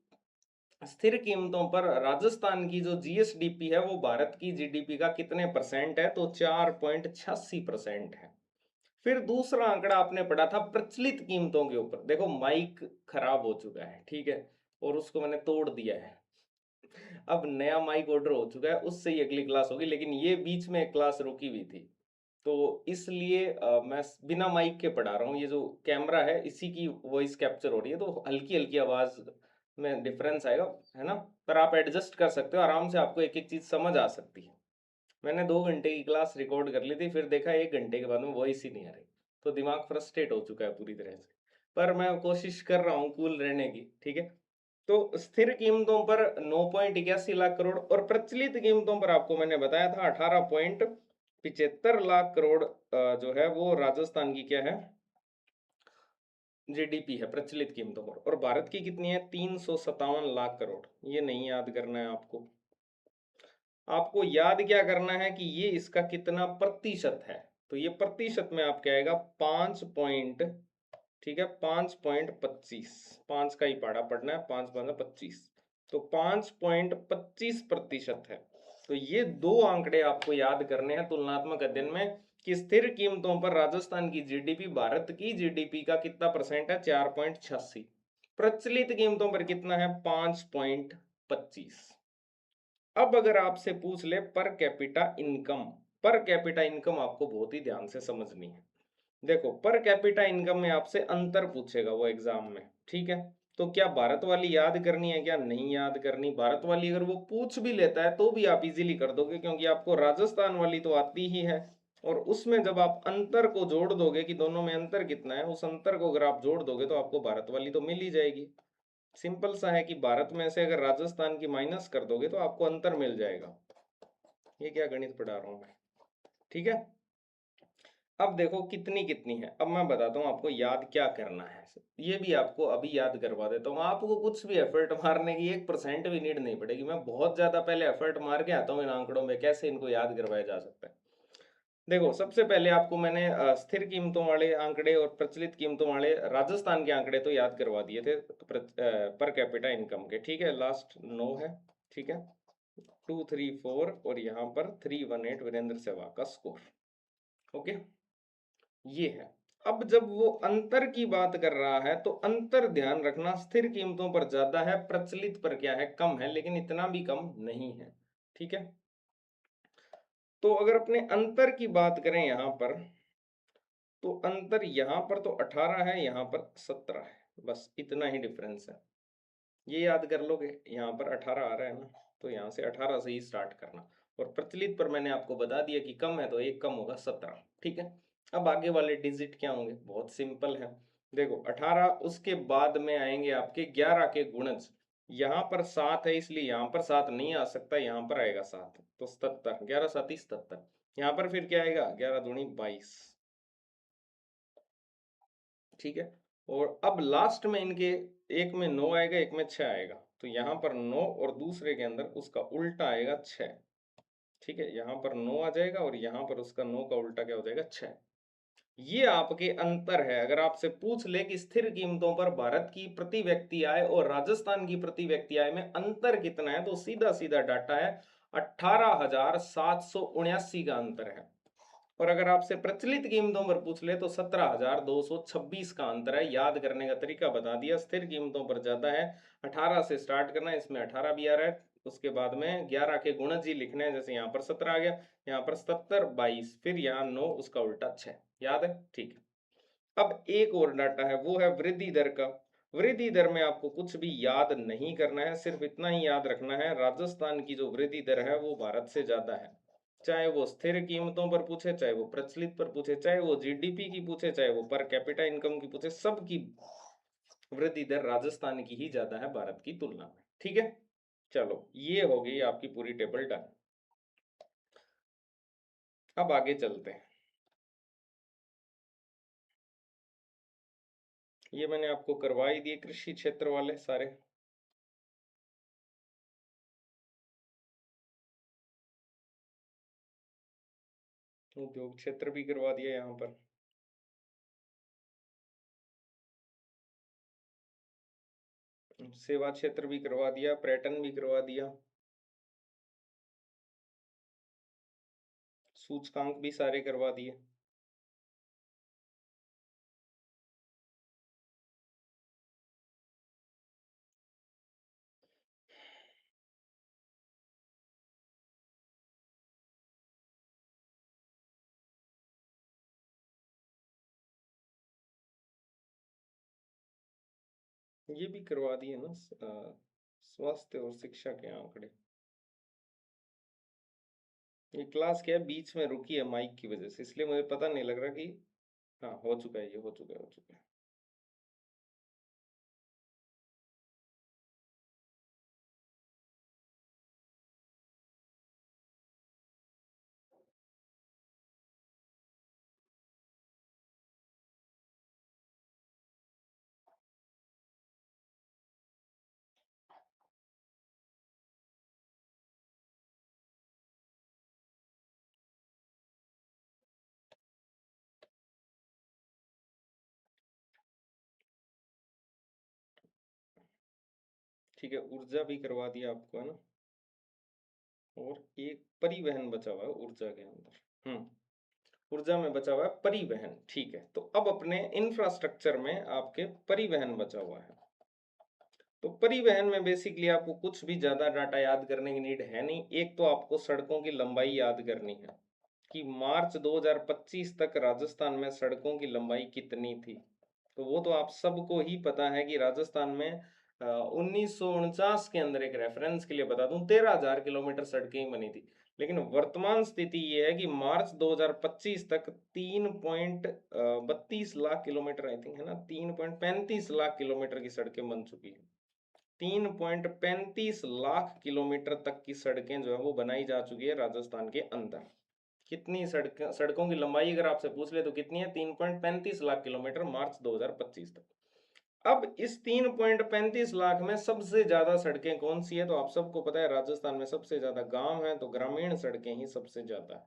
स्थिर कीमतों पर राजस्थान की जो जीएसडीपी है वो भारत की जीडीपी का कितने परसेंट है, तो 4.86% है। फिर दूसरा आंकड़ा आपने पढ़ा था प्रचलित कीमतों के ऊपर। देखो माइक खराब हो चुका है, ठीक है, और उसको मैंने तोड़ दिया है, अब नया माइक ऑर्डर हो चुका है, उससे ही अगली क्लास होगी, लेकिन ये बीच में एक क्लास रुकी हुई थी, तो इसलिए मैं बिना माइक के पढ़ा रहा हूँ। ये जो कैमरा है इसी की वॉइस कैप्चर हो रही है, तो हल्की हल्की आवाज में डिफरेंस आएगा, है ना। पर आप एडजस्ट कर सकते हो आराम से, आपको एक एक चीज समझ आ सकती है। मैंने 2 घंटे की क्लास रिकॉर्ड कर ली थी, फिर देखा 1 घंटे के बाद में वॉइस ही नहीं आ रही, तो दिमाग फ्रस्ट्रेट हो चुका है पूरी तरह से। पर मैं कोशिश कर रहा हूँ कूल रहने की, ठीक है। तो स्थिर कीमतों पर 9.81 लाख करोड़ और प्रचलित कीमतों पर आपको मैंने बताया था 18.75 लाख करोड़ जो है वो राजस्थान की क्या है, जीडीपी है प्रचलित कीमतों पर। और भारत की कितनी है, 357 लाख करोड़। ये नहीं याद करना है आपको, आपको याद क्या करना है कि ये इसका कितना प्रतिशत है। तो ये प्रतिशत में आपके आएगा 5 पॉइंट, ठीक है, 5.25, 5 का ही पढ़ा पढ़ना है, 5 5 25, तो 5.25% है। तो ये दो आंकड़े आपको याद करने हैं तुलनात्मक अध्ययन में, कि स्थिर कीमतों पर राजस्थान की जीडीपी भारत की जीडीपी का कितना परसेंट है, 4.86। प्रचलित कीमतों पर कितना है, 5.25। अब अगर आपसे पूछ ले per capita income, per capita income आपको बहुत ही ध्यान से समझनी है। देखो पर कैपिटा इनकम में आपसे अंतर पूछेगा वो एग्जाम में, ठीक है। तो क्या भारत वाली याद करनी है, क्या नहीं याद करनी। भारत वाली अगर वो पूछ भी लेता है तो भी आप इजीली कर दोगे, क्योंकि आपको राजस्थान वाली तो आती ही है। और उसमें जब आप अंतर को जोड़ दोगे कि दोनों में अंतर कितना है, उस अंतर को अगर आप जोड़ दोगे तो आपको भारत वाली तो मिल ही जाएगी। सिंपल सा है कि भारत में से अगर राजस्थान की माइनस कर दोगे तो आपको अंतर मिल जाएगा। ये क्या गणित पढ़ा रहा हूं मैं, ठीक है। अब देखो कितनी कितनी है, अब मैं बताता हूँ आपको याद क्या करना है। ये भी आपको अभी याद करवा देता हूँ, आपको कुछ भी एफर्ट मारने की 1% भी नीड नहीं पड़ेगी। मैं बहुत ज्यादा पहले एफर्ट मार के आता हूँ इन आंकड़ों में, कैसे इनको याद करवाया जा सकता है। देखो सबसे पहले आपको मैंने स्थिर कीमतों वाले आंकड़े और प्रचलित कीमतों वाले राजस्थान के आंकड़े तो याद करवा दिए थे पर कैपिटा इनकम के, ठीक है। लास्ट 9 है, ठीक है, 234 और यहाँ पर 318 वीरेंद्र सहवाग का स्कोर, ओके, ये है। अब जब वो अंतर की बात कर रहा है तो अंतर ध्यान रखना, स्थिर कीमतों पर ज्यादा है, प्रचलित पर क्या है, कम है, लेकिन इतना भी कम नहीं है, ठीक है। तो अगर अपने अंतर की बात करें यहां पर, तो अंतर यहां पर तो 18 है, यहां पर 17 है, बस इतना ही डिफरेंस है। ये याद कर लोगे, यहाँ पर 18 आ रहा है ना, तो यहाँ से 18 से ही स्टार्ट करना। और प्रचलित पर मैंने आपको बता दिया कि कम है तो एक कम होगा 17, ठीक है। अब आगे वाले डिजिट क्या होंगे, बहुत सिंपल है। देखो 18, उसके बाद में आएंगे आपके 11 के गुणज। यहाँ पर 7 है इसलिए यहाँ पर 7 नहीं आ सकता, यहाँ पर आएगा 7, तो 77, 11 7 77। यहाँ पर फिर क्या आएगा, 11 दूनी 22, ठीक है। और अब लास्ट में इनके एक में 9 आएगा, एक में 6 आएगा, तो यहाँ पर 9 और दूसरे के अंदर उसका उल्टा आएगा 6, ठीक है। यहाँ पर 9 आ जाएगा और यहाँ पर उसका 9 का उल्टा क्या हो जाएगा, 6। ये आपके अंतर है। अगर आपसे पूछ ले कि स्थिर कीमतों पर भारत की प्रति व्यक्ति आय और राजस्थान की प्रति व्यक्ति आय में अंतर कितना है, तो सीधा सीधा डाटा है 18,779 का अंतर है। और अगर आपसे प्रचलित कीमतों पर पूछ ले तो 17,226 का अंतर है। याद करने का तरीका बता दिया, स्थिर कीमतों पर ज्यादा है, 18 से स्टार्ट करना है, इसमें 18 भी आ रहा है, उसके बाद में 11 के गुणज ही लिखने हैं, जैसे यहाँ पर 17 आ गया, यहाँ पर 77 22, फिर यहाँ 9 उसका उल्टा 6, याद है, ठीक है। अब एक और डाटा है, वो है वृद्धि दर का। वृद्धि दर में आपको कुछ भी याद नहीं करना है, सिर्फ इतना ही याद रखना है, राजस्थान की जो वृद्धि दर है वो भारत से ज्यादा है। चाहे वो स्थिर कीमतों पर पूछे, चाहे वो प्रचलित पर पूछे, चाहे वो जीडीपी की पूछे, चाहे वो पर कैपिटा इनकम की पूछे, सबकी वृद्धि दर राजस्थान की ही ज्यादा है भारत की तुलना में, ठीक है। चलो ये हो गई आपकी पूरी टेबल डन। अब आगे चलते हैं। ये मैंने आपको करवा ही दिए कृषि क्षेत्र वाले सारे। उद्योग क्षेत्र भी करवा दिया यहाँ पर। सेवा क्षेत्र भी करवा दिया, पर्यटन भी करवा दिया, सूचकांक भी सारे करवा दिए। ये भी करवा दिए ना, स्वास्थ्य और शिक्षा के आंकड़े। ये क्लास क्या है, बीच में रुकी है माइक की वजह से, इसलिए मुझे पता नहीं लग रहा कि हाँ हो चुका है, ये हो चुका है, हो चुका है। ठीक है, ऊर्जा भी करवा दिया आपको, है ना। और एक परिवहन बचा हुआ है ऊर्जा के अंदर। ऊर्जा में बचा हुआ है परिवहन, ठीक है। तो अब अपने इंफ्रास्ट्रक्चर में आपके परिवहन बचा हुआ है। तो परिवहन में बेसिकली आपको कुछ भी ज्यादा डाटा याद करने की नीड है नहीं। एक तो आपको सड़कों की लंबाई याद करनी है कि मार्च 2025 तक राजस्थान में सड़कों की लंबाई कितनी थी। तो वो तो आप सबको ही पता है कि राजस्थान में 1949 के अंदर, एक रेफरेंस के लिए बता दूं, 13,000 किलोमीटर सड़कें ही बनी थी। लेकिन वर्तमान स्थिति ये है कि मार्च 2025 तक 3.32 लाख किलोमीटर, आई थिंक, है ना, 3.35 लाख किलोमीटर की सड़कें बन चुकी है। 3.35 लाख किलोमीटर तक की सड़कें जो है वो बनाई जा चुकी है राजस्थान के अंदर। कितनी सड़कों की लंबाई अगर आपसे पूछ ले तो कितनी है, 3.35 लाख किलोमीटर मार्च 2025 तक। अब इस 3.35 लाख में सबसे ज्यादा सड़कें कौन सी है, तो आप सबको पता है राजस्थान में सबसे ज्यादा गांव है, तो ग्रामीण सड़कें ही सबसे ज्यादा है।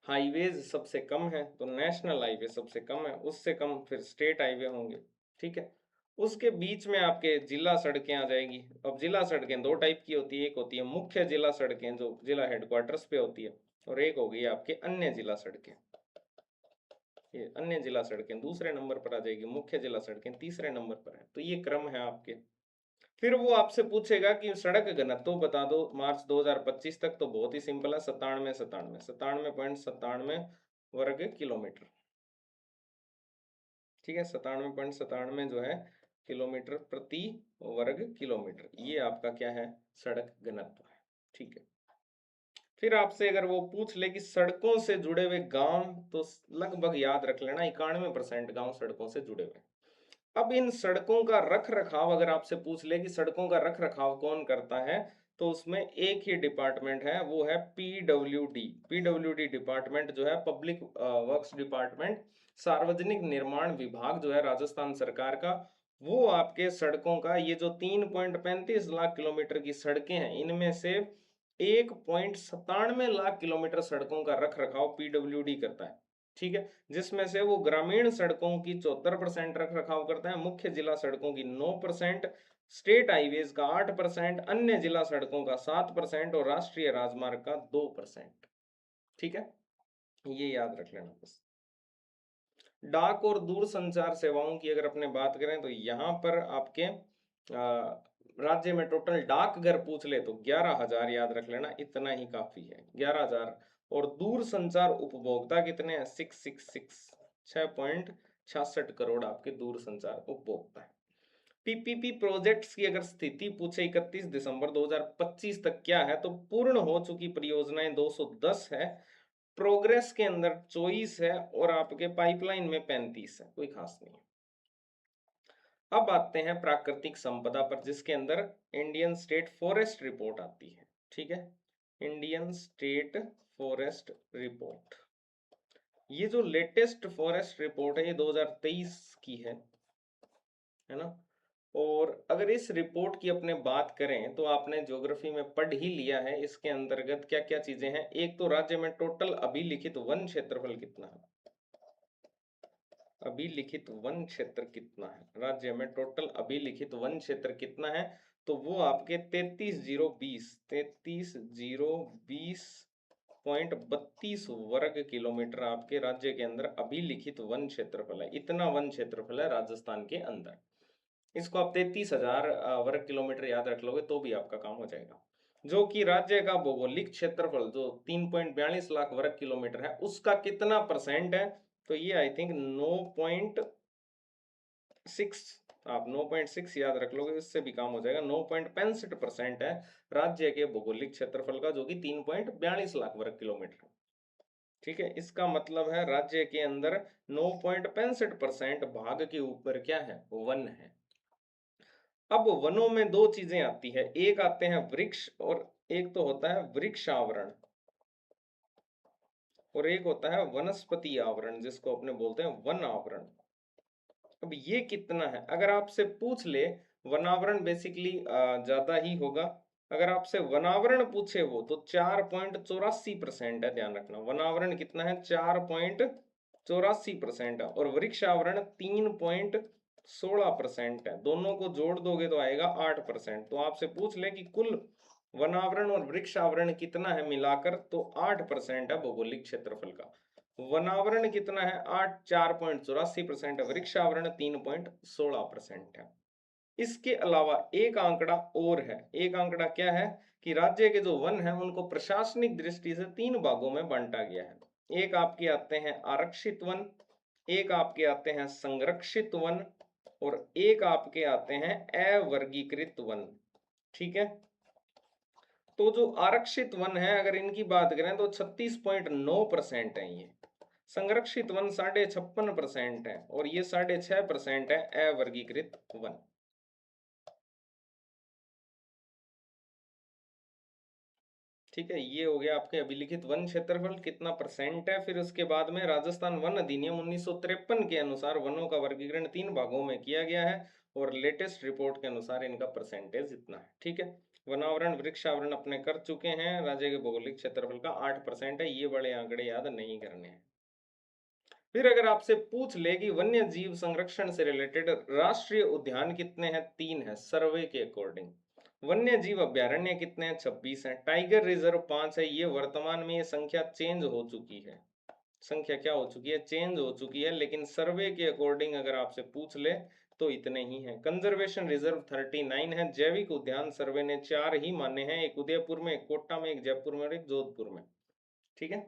हाईवेज सबसे कम है, तो नेशनल हाईवे सबसे कम है, उससे कम फिर स्टेट हाईवे होंगे, ठीक है। उसके बीच में आपके जिला सड़कें आ जाएगी। अब जिला सड़कें दो टाइप की होती है, एक होती है मुख्य जिला सड़कें जो जिला हेडक्वार्टर्स पे होती है, और एक हो गई आपके अन्य जिला सड़कें। ये अन्य जिला सड़कें दूसरे नंबर पर आ जाएगी, मुख्य जिला सड़कें तीसरे नंबर पर है। तो ये क्रम है आपके। फिर वो आपसे पूछेगा कि सड़क घनत्व बता दो मार्च 2025 तक, तो बहुत ही सिंपल है, 97 वर्ग किलोमीटर। ठीक है, 97.97 जो है किलोमीटर प्रति वर्ग किलोमीटर, ये आपका क्या है, सड़क घनत्व है, ठीक है। फिर आपसे अगर वो पूछ ले कि सड़कों से जुड़े हुए गांव, तो लगभग याद रख लेना 91% गांव सड़कों से जुड़े हुए। अब इन सड़कों का रख रखाव अगर आपसे पूछ ले कि सड़कों का रख रखाव कौन करता है, तो उसमें एक ही डिपार्टमेंट है, वो है पीडब्ल्यूडी। पीडब्ल्यूडी डिपार्टमेंट जो है पब्लिक वर्क्स डिपार्टमेंट, सार्वजनिक निर्माण विभाग जो है राजस्थान सरकार का, वो आपके सड़कों का, ये जो 3.35 लाख किलोमीटर की सड़कें हैं, इनमें से 1.97 लाख किलोमीटर सड़कों का रख रखाव पीडब्ल्यूडी करता है, ठीक है। जिसमें से वो ग्रामीण सड़कों की 74% रख रखाव करता है, मुख्य जिला सड़कों की 9%, स्टेट हाईवेज का 8%, अन्य जिला सड़कों का 7% और राष्ट्रीय राजमार्ग का 2%, ठीक है। ये याद रख लेना बस। डाक और दूरसंचार सेवाओं की अगर अपने बात करें तो यहाँ पर आपके राज्य में टोटल डाकघर पूछ ले तो 11,000 याद रख लेना, इतना ही काफी है, 11,000। और दूर संचार उपभोक्ता कितने हैं, 666, 6.66 करोड़ आपके दूर संचार उपभोक्ता है। पीपीपी प्रोजेक्ट्स की अगर स्थिति पूछे 31 दिसंबर 2025 तक क्या है, तो पूर्ण हो चुकी परियोजनाएं 210 है, प्रोग्रेस के अंदर 24 है, और आपके पाइपलाइन में 35 है, कोई खास नहीं है। अब आते हैं प्राकृतिक संपदा पर, जिसके अंदर इंडियन स्टेट फॉरेस्ट रिपोर्ट आती है, ठीक है। इंडियन स्टेट फॉरेस्ट रिपोर्ट, ये जो लेटेस्ट फॉरेस्ट रिपोर्ट है ये 2023 की है ना। और अगर इस रिपोर्ट की अपने बात करें तो आपने ज्योग्राफी में पढ़ ही लिया है, इसके अंतर्गत क्या क्या चीजें हैं। एक तो राज्य में टोटल अभिलिखित वन क्षेत्रफल कितना है, अभिलिखित वन क्षेत्र कितना है, राज्य में टोटल अभिलिखित वन क्षेत्र कितना है, तो वो आपके 33,020.32 वर्ग किलोमीटर आपके राज्य के अंदर अभिलिखित वन क्षेत्रफल है। इतना वन क्षेत्रफल है राजस्थान के अंदर। इसको आप 33,000 वर्ग किलोमीटर याद रख लोगे तो भी आपका काम हो जाएगा। जो कि राज्य का भौगोलिक क्षेत्रफल जो 3.42 लाख वर्ग किलोमीटर है, उसका कितना परसेंट है, तो ये आई थिंक 9.6, आप 9.6 याद रख लोगे, इससे भी काम हो जाएगा। 9.65% है राज्य के भौगोलिक क्षेत्रफल का, जो कि 3.42 लाख वर्ग किलोमीटर। ठीक है, इसका मतलब है राज्य के अंदर 9.65% भाग के ऊपर क्या है, वन है। अब वनों में दो चीजें आती है, एक आते हैं वृक्ष और एक तो होता है वृक्ष आवरण, और एक होता है वनस्पति आवरण, जिसको अपने बोलते हैं वन आवरण। अब ये कितना है, अगर आपसे पूछ ले, वनावरण बेसिकली ज्यादा ही होगा। अगर आपसे वनावरण पूछे वो तो 4.84% है, ध्यान रखना। वनावरण कितना है, 4.84% है, और वृक्ष आवरण 3.16% है। दोनों को जोड़ दोगे तो आएगा 8%। तो आपसे पूछ ले कि कुल वनावरण और वृक्ष आवरण कितना है मिलाकर, तो 8% है भौगोलिक क्षेत्रफल का। वनावरण कितना है, 4.84%, वृक्ष आवरण 3.16% है। इसके अलावा एक आंकड़ा और है। एक आंकड़ा क्या है कि राज्य के जो वन है उनको प्रशासनिक दृष्टि से तीन भागों में बांटा गया है। एक आपके आते हैं आरक्षित वन, एक आपके आते हैं संरक्षित वन, और एक आपके आते हैं अवर्गीकृत वन। ठीक है, तो जो आरक्षित वन है अगर इनकी बात करें तो 36.9% है ये। संरक्षित वन 56.5% है, और ये 6.5% है अवर्गीकृत वन। ठीक है, ये हो गया आपके अभिलिखित वन क्षेत्रफल कितना परसेंट है। फिर उसके बाद में राजस्थान वन अधिनियम 1953 के अनुसार वनों का वर्गीकरण 3 भागों में किया गया है, और लेटेस्ट रिपोर्ट के अनुसार इनका परसेंटेज इतना है। ठीक है, वनावरण वृक्षावरण अपने कर चुके हैं। राज्य के भौगोलिक क्षेत्रफल का 8% है, ये बड़े आंकड़े याद नहीं करने हैं। फिर अगर आपसे पूछ ले कि वन्य जीव संरक्षण से रिलेटेड राष्ट्रीय उद्यान कितने हैं, 3 है सर्वे के अकॉर्डिंग। वन्य जीव अभ्यारण्य कितने हैं, 26 हैं। टाइगर रिजर्व 5 है। ये वर्तमान में ये संख्या चेंज हो चुकी है। संख्या क्या हो चुकी है, चेंज हो चुकी है, लेकिन सर्वे के अकॉर्डिंग अगर आपसे पूछ ले तो इतने ही हैं। कंजर्वेशन रिजर्व 39 है। जैविक उद्यान सर्वे ने 4 ही माने हैं, एक उदयपुर में, एक कोटा में, एक जयपुर में और एक जोधपुर में। ठीक है,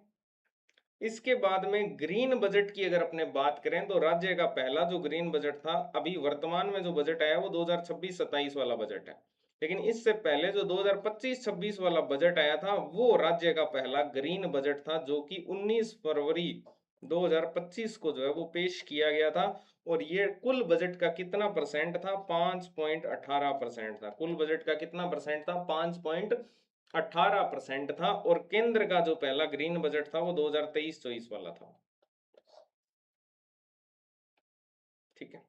इसके बाद में ग्रीन बजट की अगर अपने बात करें तो राज्य का पहला जो ग्रीन बजट था, अभी वर्तमान में जो बजट आया वो 2026-27 वाला बजट है। लेकिन इससे पहले जो 2025-26 वाला बजट आया था वो राज्य का पहला ग्रीन बजट था, जो कि 19 फरवरी 2025 को जो है वो पेश किया गया था। और ये कुल बजट का कितना परसेंट था, 5.18% था। कुल बजट का कितना परसेंट था, 5.18% था। और केंद्र का जो पहला ग्रीन बजट था वो 2023-24 वाला था। ठीक है,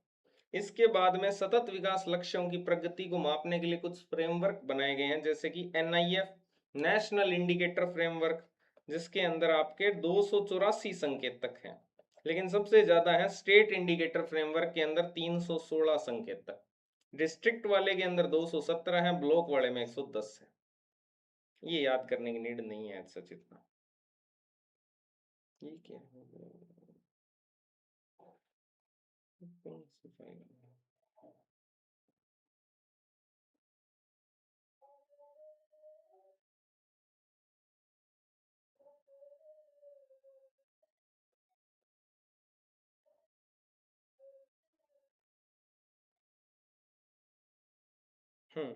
इसके बाद में सतत विकास लक्ष्यों की प्रगति को मापने के लिए कुछ फ्रेमवर्क बनाए गए हैं, जैसे कि NIF नेशनल इंडिकेटर फ्रेमवर्क, जिसके अंदर आपके 284 संकेतक हैं। लेकिन सबसे ज्यादा है स्टेट इंडिकेटर फ्रेमवर्क के अंदर 316 संकेतक। डिस्ट्रिक्ट वाले के अंदर 217 है, ब्लॉक वाले में 110 है। ये याद करने की नीड नहीं है सच इतना। ये क्या हो गया? कौन सी फाइल है? हम्म,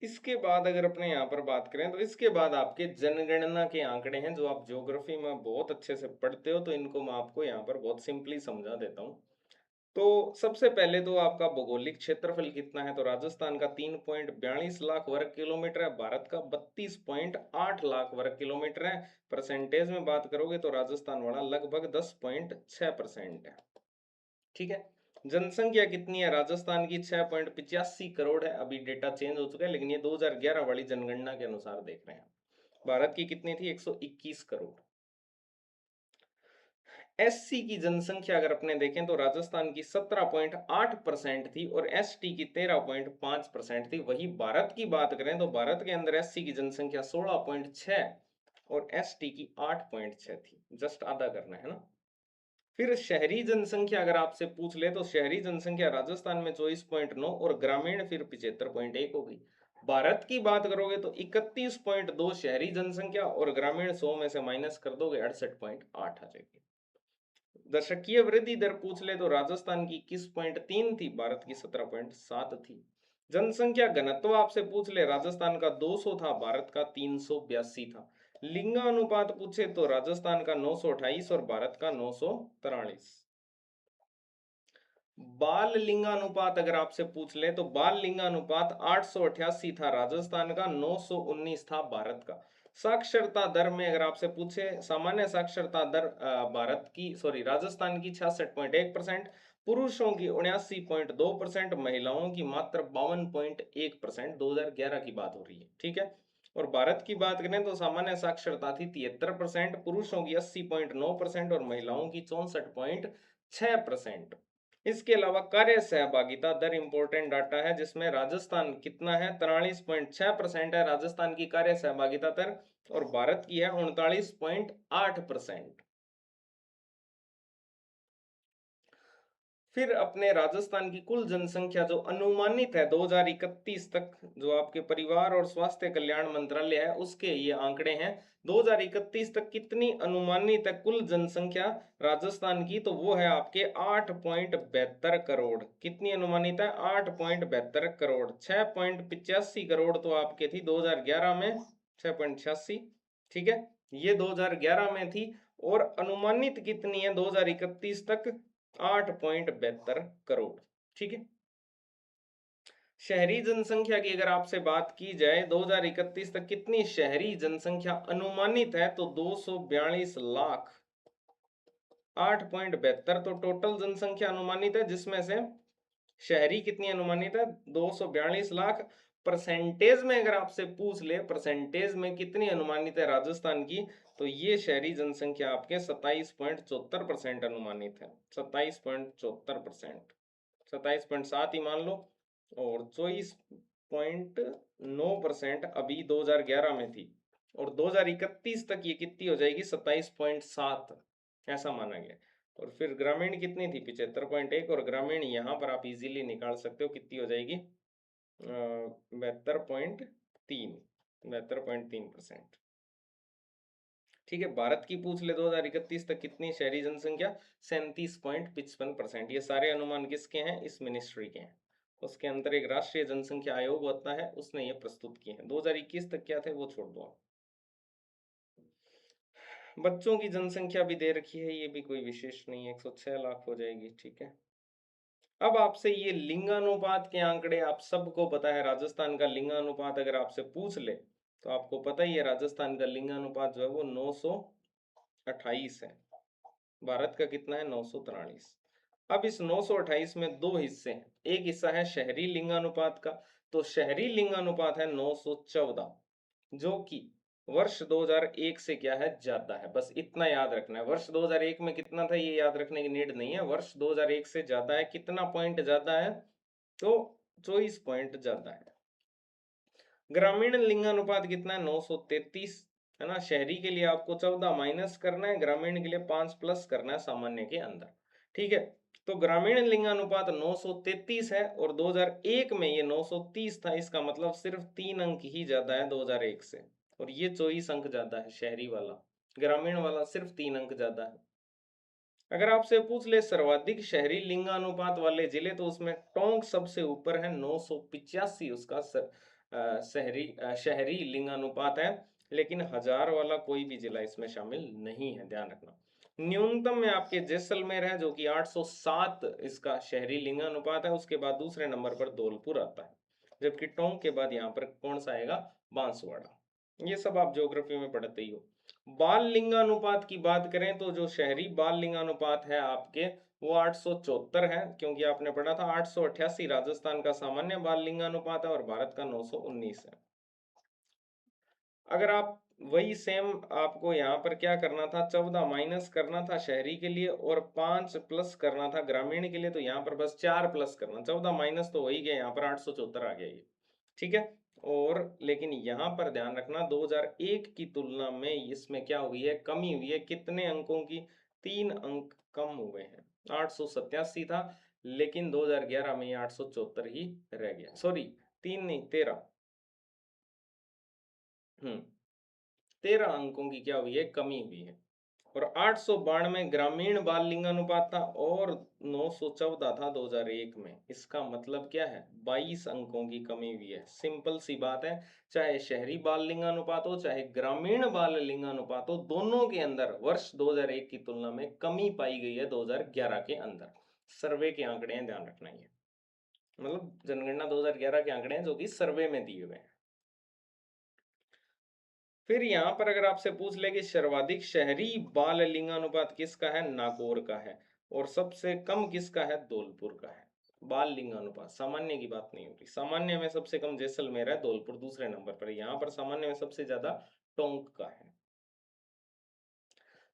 इसके बाद अगर अपने यहाँ पर बात करें तो इसके बाद आपके जनगणना के आंकड़े हैं, जो आप ज्योग्राफी में बहुत अच्छे से पढ़ते हो, तो इनको मैं आपको यहाँ पर बहुत सिंपली समझा देता हूँ। तो सबसे पहले तो आपका भौगोलिक क्षेत्रफल कितना है, तो राजस्थान का 3.42 लाख वर्ग किलोमीटर है, भारत का 32.8 लाख वर्ग किलोमीटर है। परसेंटेज में बात करोगे तो राजस्थान वाला लगभग 10.6% है। ठीक है, जनसंख्या कितनी है राजस्थान की, 6.85 करोड़ है। अभी डेटा चेंज हो चुका है, लेकिन ये 2011 वाली जनगणना के अनुसार देख रहे हैं। भारत की कितनी थी, 121 करोड़। SC की जनसंख्या अगर अपने देखें तो राजस्थान की 17.8% थी, और ST की 13.5% थी। वही भारत की बात करें तो भारत के अंदर SC की जनसंख्या 16.6 और ST की 8.6 थी। जस्ट आधा करना है ना। फिर शहरी जनसंख्या अगर आपसे पूछ ले तो शहरी जनसंख्या राजस्थान में 24.9 और ग्रामीण फिर 75.1 होगी। भारत की बात करोगे तो 31.2 शहरी जनसंख्या, और ग्रामीण 100 में से माइनस कर दोगे 68.8 आ जाएगी। दशकीय वृद्धि दर पूछ ले तो राजस्थान की 21.3 थी, भारत की 17.7 थी। जनसंख्या घनत्व आपसे पूछ ले, राजस्थान का 200 था, भारत का 382 था। लिंगानुपात पूछे तो राजस्थान का 928 और भारत का 943। बाल लिंगानुपात अगर आपसे पूछ ले तो बाल लिंगानुपात 888 था, राजस्थान का 919 था, भारत का। साक्षरता दर में अगर आपसे पूछे, सामान्य साक्षरता दर भारत की राजस्थान की 66.1%, पुरुषों की 79.2%, महिलाओं की मात्र 52.1%। 2011 की बात हो रही है, ठीक है। और भारत की बात करें तो सामान्य साक्षरता थी 73%, पुरुषों की 80.9% और महिलाओं की 64.6%। इसके अलावा कार्य सहभागिता दर इंपॉर्टेंट डाटा है, जिसमें राजस्थान कितना है, 43.6% है राजस्थान की कार्य सहभागिता दर, और भारत की है 39.8%। फिर अपने राजस्थान की कुल जनसंख्या जो अनुमानित है 2031 तक, जो आपके परिवार और स्वास्थ्य कल्याण मंत्रालय है उसके ये आंकड़े हैं, 2031 तक कितनी अनुमानित है कुल जनसंख्या राजस्थान की, तो वो है आपके 8.72 करोड़। कितनी अनुमानित है? 8.72 करोड़। 6.85 करोड़ तो आपके थी 2011 में, 6.86, ठीक है, ये 2011 में थी। और अनुमानित कितनी है 2031 तक? 8.72 करोड़, ठीक है। शहरी जनसंख्या की अगर आपसे बात की जाए 2031 तक कितनी शहरी जनसंख्या अनुमानित है, तो 242 लाख। 8.72 तो टोटल जनसंख्या अनुमानित है, जिसमें से शहरी कितनी अनुमानित है? 242 लाख। परसेंटेज में अगर आपसे पूछ ले परसेंटेज में कितनी अनुमानित है राजस्थान की, तो ये शहरी जनसंख्या आपके 27.74% अनुमानित है। 27.74%, 27.7 ही मान लो, और 24.9% अभी 2011 में थी, और 2031 तक ये कितनी हो जाएगी? 27.7, ऐसा माना गया। और फिर ग्रामीण कितनी थी? 75.1, और ग्रामीण यहाँ पर आप इजीली निकाल सकते हो कितनी हो जाएगी? 72.3, 72.3%, ठीक है। भारत की पूछ ले 2031 तक कितनी शहरी जनसंख्या? 37.55%। ये सारे अनुमान किसके हैं? इस मिनिस्ट्री के हैं। उसके अंदर एक राष्ट्रीय जनसंख्या आयोग होता है, उसने ये प्रस्तुत किए हैं। 2021 तक क्या थे वो छोड़ दो। बच्चों की जनसंख्या भी दे रखी है, ये भी कोई विशेष नहीं है, 106 लाख हो जाएगी, ठीक है। अब आपसे ये लिंगानुपात के आंकड़े आप सबको पता है, राजस्थान का लिंगानुपात अगर आपसे पूछ ले तो आपको पता ही है राजस्थान का लिंगानुपात जो है वो 928 है, भारत का कितना है? 943। अब इस 928 में दो हिस्से हैं, एक हिस्सा है शहरी लिंगानुपात का, तो शहरी लिंगानुपात है 914, जो कि वर्ष 2001 से क्या है? ज्यादा है। बस इतना याद रखना है, वर्ष 2001 में कितना था ये याद रखने की नीड नहीं है, वर्ष 2001 से ज्यादा है। कितना पॉइंट ज्यादा है? तो 24 पॉइंट ज्यादा है। ग्रामीण लिंगानुपात कितना है? 933, है ना। शहरी के लिए आपको 14 माइनस करना है, ग्रामीण के लिए 5 प्लस करना है सामान्य के अंदर, ठीक है। तो ग्रामीण लिंगानुपात 933 है, और 2001 में ये 930 था, इसका मतलब सिर्फ 3 अंक ही ज्यादा है 2001 से, और ये 24 अंक ज्यादा है शहरी वाला, ग्रामीण वाला सिर्फ 3 अंक ज्यादा है। अगर आपसे पूछ ले सर्वाधिक शहरी लिंगानुपात वाले जिले, तो उसमें टोंक सबसे ऊपर है, 985 उसका शहरी लिंगानुपात है, लेकिन हजार वाला कोई भी जिला इसमें शामिल नहीं है, ध्यान रखना। न्यूनतम में आपके जैसलमेर है जो कि 807 इसका शहरी लिंगानुपात है, उसके बाद दूसरे नंबर पर धौलपुर आता है, जबकि टोंक के बाद यहाँ पर कौन सा आएगा? बांसवाड़ा। ये सब आप ज्योग्राफी में पढ़ते ही हो। बाल लिंगानुपात की बात करें तो जो शहरी बाल लिंगानुपात है आपके वो 874 है, क्योंकि आपने पढ़ा था 888 राजस्थान का सामान्य बाल लिंगानुपात है और भारत का 919 है। अगर आप वही सेम आपको यहाँ पर क्या करना था? 14 माइनस करना था शहरी के लिए और 5 प्लस करना था ग्रामीण के लिए, तो यहाँ पर बस 4 प्लस करना, 14 माइनस तो वही गया, यहाँ पर 874 आ गया ये, ठीक है। और लेकिन यहाँ पर ध्यान रखना 2001 की तुलना में इसमें क्या हुई है? कमी हुई है। कितने अंकों की? 3 अंक कम हुए हैं। 887 था, लेकिन 2011 में ये 874 ही रह गया, सॉरी 3 नहीं 13, 13 अंकों की क्या हुई है? कमी हुई है। और 892 ग्रामीण बाल लिंगानुपात था और 914 था 2001 में। इसका मतलब क्या है, 22 अंकों की कमी हुई है। सिंपल सी बात है, चाहे शहरी बाल लिंगानुपात हो चाहे ग्रामीण बाल लिंगानुपात हो, दोनों के अंदर वर्ष 2001 की तुलना में कमी पाई गई है 2011 के अंदर। सर्वे के आंकड़े हैं, ध्यान रखना, ये मतलब जनगणना 2011 के आंकड़े हैं जो कि सर्वे में दिए हुए हैं। फिर यहाँ पर अगर आपसे पूछ ले कि सर्वाधिक शहरी बाल लिंगानुपात किसका है, नागौर का है, और सबसे कम किसका है, धौलपुर का है। बाल लिंगानुपात सामान्य की बात नहीं होती, सामान्य में सबसे कम जैसलमेर है, धौलपुर दूसरे नंबर पर। यहाँ पर सामान्य में सबसे ज्यादा टोंक का है।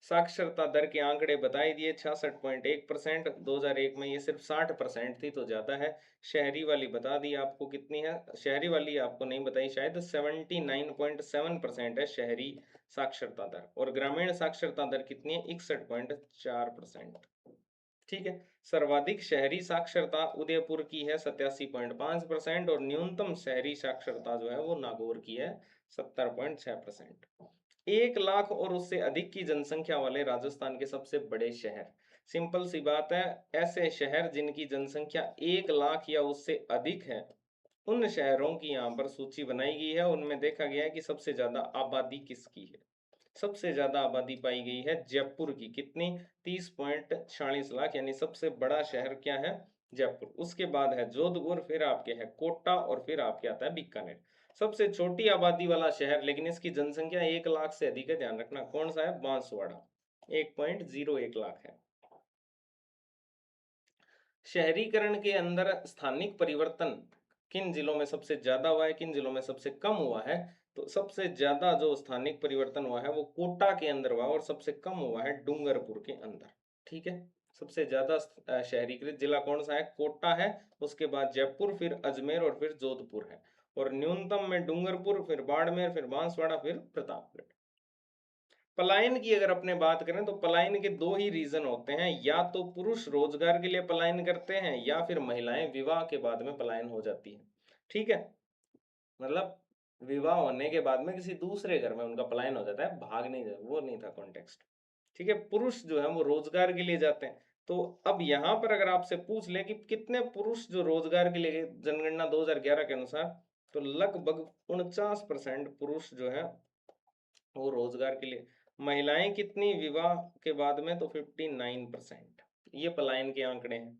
साक्षरता दर के आंकड़े बताई दिए, 66.1%। 2001 में ये सिर्फ 60% थी, तो ज्यादा है। शहरी वाली बता दी आपको कितनी है, शहरी वाली आपको नहीं बताई शायद, 79.7% है शहरी साक्षरता दर, और ग्रामीण साक्षरता दर कितनी है, 61.4%। ठीक है। सर्वाधिक शहरी साक्षरता उदयपुर की है 87.5%, और न्यूनतम शहरी साक्षरता जो है वो नागौर की है 70.6%। 1 लाख और उससे अधिक की जनसंख्या वाले राजस्थान के सबसे बड़े शहर। सिंपल सी बात है, ऐसे शहर जिनकी जनसंख्या 1 लाख या उससे अधिक है, उन शहरों की यहाँ पर सूची बनाई गई है। उनमें देखा गया है कि सबसे ज्यादा आबादी किसकी है। सबसे ज्यादा आबादी पाई गई है जयपुर की, कितनी, 30.46 लाख, यानी सबसे बड़ा शहर क्या है, जयपुर। उसके बाद है जोधपुर, फिर आपके है कोटा, और फिर आपके आता है बीकानेर। सबसे छोटी आबादी वाला शहर लेकिन इसकी जनसंख्या 1 लाख से अधिक है, ध्यान रखना, कौन सा है, बांसवाड़ा, 1.01 लाख है। शहरीकरण के अंदर स्थानिक परिवर्तन किन जिलों में सबसे ज्यादा हुआ है, किन जिलों में सबसे कम हुआ है, तो सबसे ज्यादा जो स्थानिक परिवर्तन हुआ है वो कोटा के अंदर हुआ, और सबसे कम हुआ है डूंगरपुर के अंदर। ठीक है, सबसे ज्यादा शहरीकृत जिला कौन सा है, कोटा है, उसके बाद जयपुर, फिर अजमेर, और फिर जोधपुर है, और न्यूनतम में डूंगरपुर, फिर बाड़मेर, फिर बांसवाड़ा, फिर प्रतापगढ़। पलायन की अगर अपने बात करें तो पलायन के दो ही रीजन होते हैं, या तो पुरुष रोजगार के लिए पलायन करते हैं, या फिर महिलाएं विवाह के बाद में पलायन हो जाती है। ठीक है, मतलब विवाह होने के बाद में किसी दूसरे घर में उनका पलायन हो जाता है, भाग नहीं जाता, वो नहीं था कॉन्टेक्स्ट। ठीक है, पुरुष जो है वो रोजगार के लिए जाते हैं। तो अब यहाँ पर अगर आपसे पूछ ले कि कितने पुरुष जो रोजगार के लिए, जनगणना 2011 के अनुसार, तो लगभग 49% पुरुष जो है वो रोजगार के लिए। महिलाएं कितनी विवाह के बाद में, तो 59%। ये पलायन के आंकड़े हैं।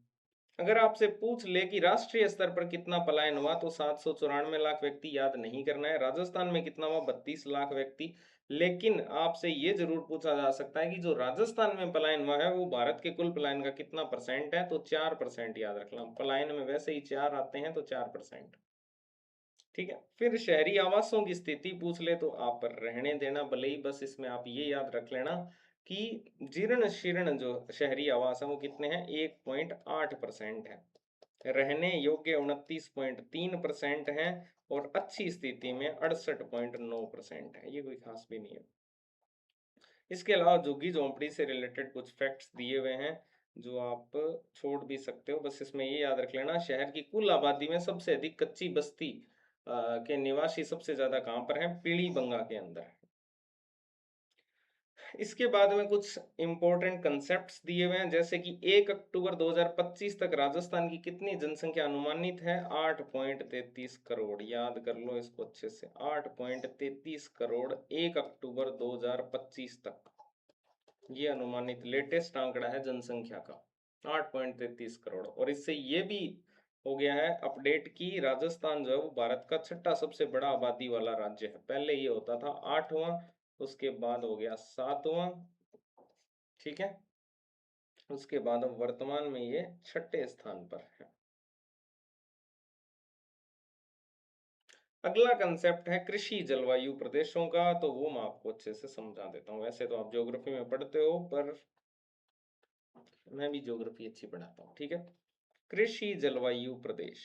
अगर आपसे पूछ ले कि राष्ट्रीय स्तर पर कितना पलायन हुआ, तो 794 लाख व्यक्ति, याद नहीं करना है। राजस्थान में कितना हुआ, 32 लाख व्यक्ति। लेकिन आपसे ये जरूर पूछा जा सकता है कि जो राजस्थान में पलायन हुआ है वो भारत के कुल पलायन का कितना परसेंट है, तो 4%। याद रखना, पलायन में वैसे ही 4 आते हैं, तो 4%। ठीक है, फिर शहरी आवासों की स्थिति पूछ ले तो आप रहने देना भले ही, बस इसमें आप ये याद रख लेना कि जीर्ण शीर्ण जो शहरी आवास है वो कितने हैं, 1.8% है। रहने योग्य 29.3% है, और अच्छी स्थिति में 68.9% है। ये कोई खास भी नहीं है। इसके अलावा झुग्गी झोंपड़ी से रिलेटेड कुछ फैक्ट्स दिए हुए हैं जो आप छोड़ भी सकते हो, बस इसमें ये याद रख लेना, शहर की कुल आबादी में सबसे अधिक कच्ची बस्ती के निवासी सबसे ज्यादा कहां पर हैं, पीली बंगा के अंदर। इसके बाद में कुछ इंपॉर्टेंट कंसेप्ट्स दिए हुए हैं, जैसे कि 1 अक्टूबर 2025 तक राजस्थान की कितनी जनसंख्या अनुमानित है, 8.33 करोड़। याद कर लो इसको अच्छे से, 8.33 करोड़ 1 अक्टूबर 2025 तक, ये अनुमानित लेटेस्ट आंकड़ा है जनसंख्या का, 8.33 करोड़। और इससे ये भी हो गया है अपडेट की राजस्थान जो है वो भारत का छठा सबसे बड़ा आबादी वाला राज्य है। पहले ये होता था 8वां, उसके बाद हो गया 7वां। ठीक है, उसके बाद अब वर्तमान में ये छठे स्थान पर है। अगला कंसेप्ट है कृषि जलवायु प्रदेशों का, तो वो मैं आपको अच्छे से समझा देता हूँ। वैसे तो आप ज्योग्राफी में पढ़ते हो, पर मैं भी ज्योग्राफी अच्छी पढ़ाता हूँ। ठीक है, कृषि जलवायु प्रदेश,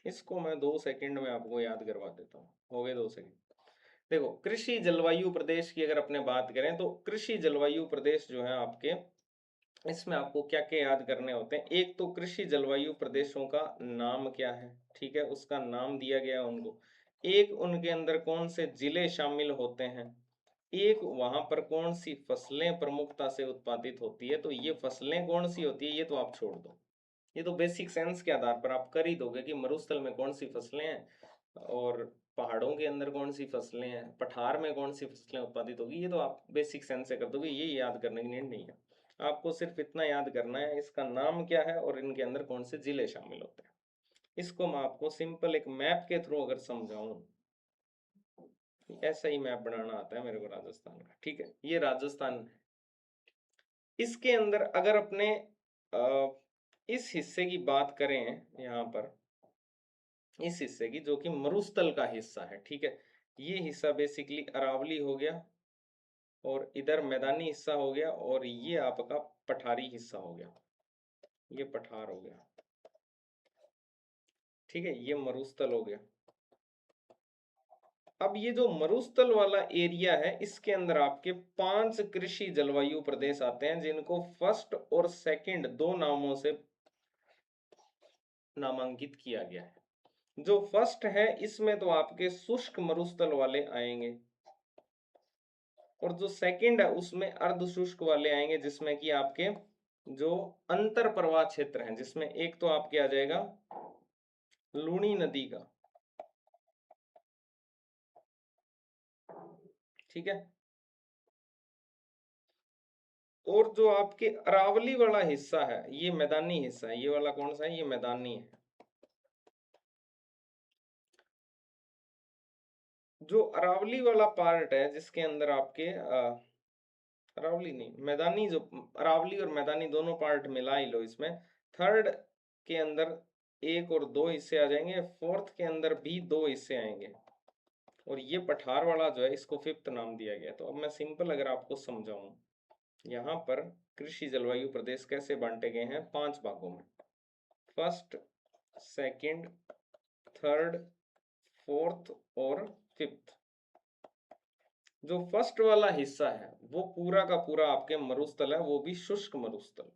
इसको मैं 2 सेकंड में आपको याद करवा देता हूँ, हो गए 2 सेकंड। देखो, कृषि जलवायु प्रदेश की अगर अपने बात करें तो कृषि जलवायु प्रदेश जो है आपके, इसमें आपको क्या क्या याद करने होते हैं। एक तो कृषि जलवायु प्रदेशों का नाम क्या है, ठीक है, उसका नाम दिया गया उनको। एक, उनके अंदर कौन से जिले शामिल होते हैं। एक वहां पर कौन सी फसलें प्रमुखता से उत्पादित होती है, तो ये फसलें कौन सी होती है ये तो आप छोड़ दो, ये तो बेसिक सेंस के आधार पर आप कर ही दोगे कि मरुस्थल में कौन सी फसलें हैं और पहाड़ों के अंदर कौन सी फसलें हैं, पठार में कौन सी फसलें उत्पादित होगी, ये तो आप बेसिक सेंस से कर दोगे, ये याद करने की नीड नहीं है। आपको सिर्फ इतना याद करना है इसका नाम क्या है और इनके अंदर कौन से जिले शामिल होते हैं। इसको मैं आपको सिंपल एक मैप के थ्रू अगर समझाऊं, ऐसा ही मैप बनाना आता है मेरे को राजस्थान का, ठीक है, ये राजस्थान है। इसके अंदर अगर अपने इस हिस्से की बात करें, यहाँ पर इस हिस्से की जो कि मरुस्थल का हिस्सा है, ठीक है, ये हिस्सा बेसिकली अरावली हो गया और इधर मैदानी हिस्सा हो गया और ये आपका पठारी हिस्सा हो गया, ये पठार हो गया, ठीक है, ये मरुस्थल हो गया। अब ये जो मरुस्थल वाला एरिया है इसके अंदर आपके 5 कृषि जलवायु प्रदेश आते हैं जिनको फर्स्ट और सेकंड दो नामों से नामांकित किया गया है। जो फर्स्ट है इसमें तो आपके शुष्क मरुस्थल वाले आएंगे और जो सेकंड है उसमें अर्ध शुष्क वाले आएंगे, जिसमें कि आपके जो अंतर प्रवाह क्षेत्र हैं, जिसमें एक तो आपके आ जाएगा लूनी नदी का, ठीक है, और जो आपके अरावली वाला हिस्सा है ये मैदानी हिस्सा है, ये वाला कौन सा है, ये मैदानी है। जो अरावली वाला पार्ट है जिसके अंदर आपके अरावली नहीं मैदानी, जो अरावली और मैदानी दोनों पार्ट मिला ही लो, इसमें थर्ड के अंदर 1 और 2 हिस्से आ जाएंगे, फोर्थ के अंदर भी 2 हिस्से आएंगे और ये पठार वाला जो है इसको फिफ्थ नाम दिया गया। तो अब मैं सिंपल अगर आपको समझाऊं, यहाँ पर कृषि जलवायु प्रदेश कैसे बांटे गए हैं 5 भागों में, फर्स्ट, सेकंड, थर्ड, फोर्थ और फिफ्थ। जो फर्स्ट वाला हिस्सा है वो पूरा का पूरा आपके मरुस्थल है, वो भी शुष्क मरुस्थल।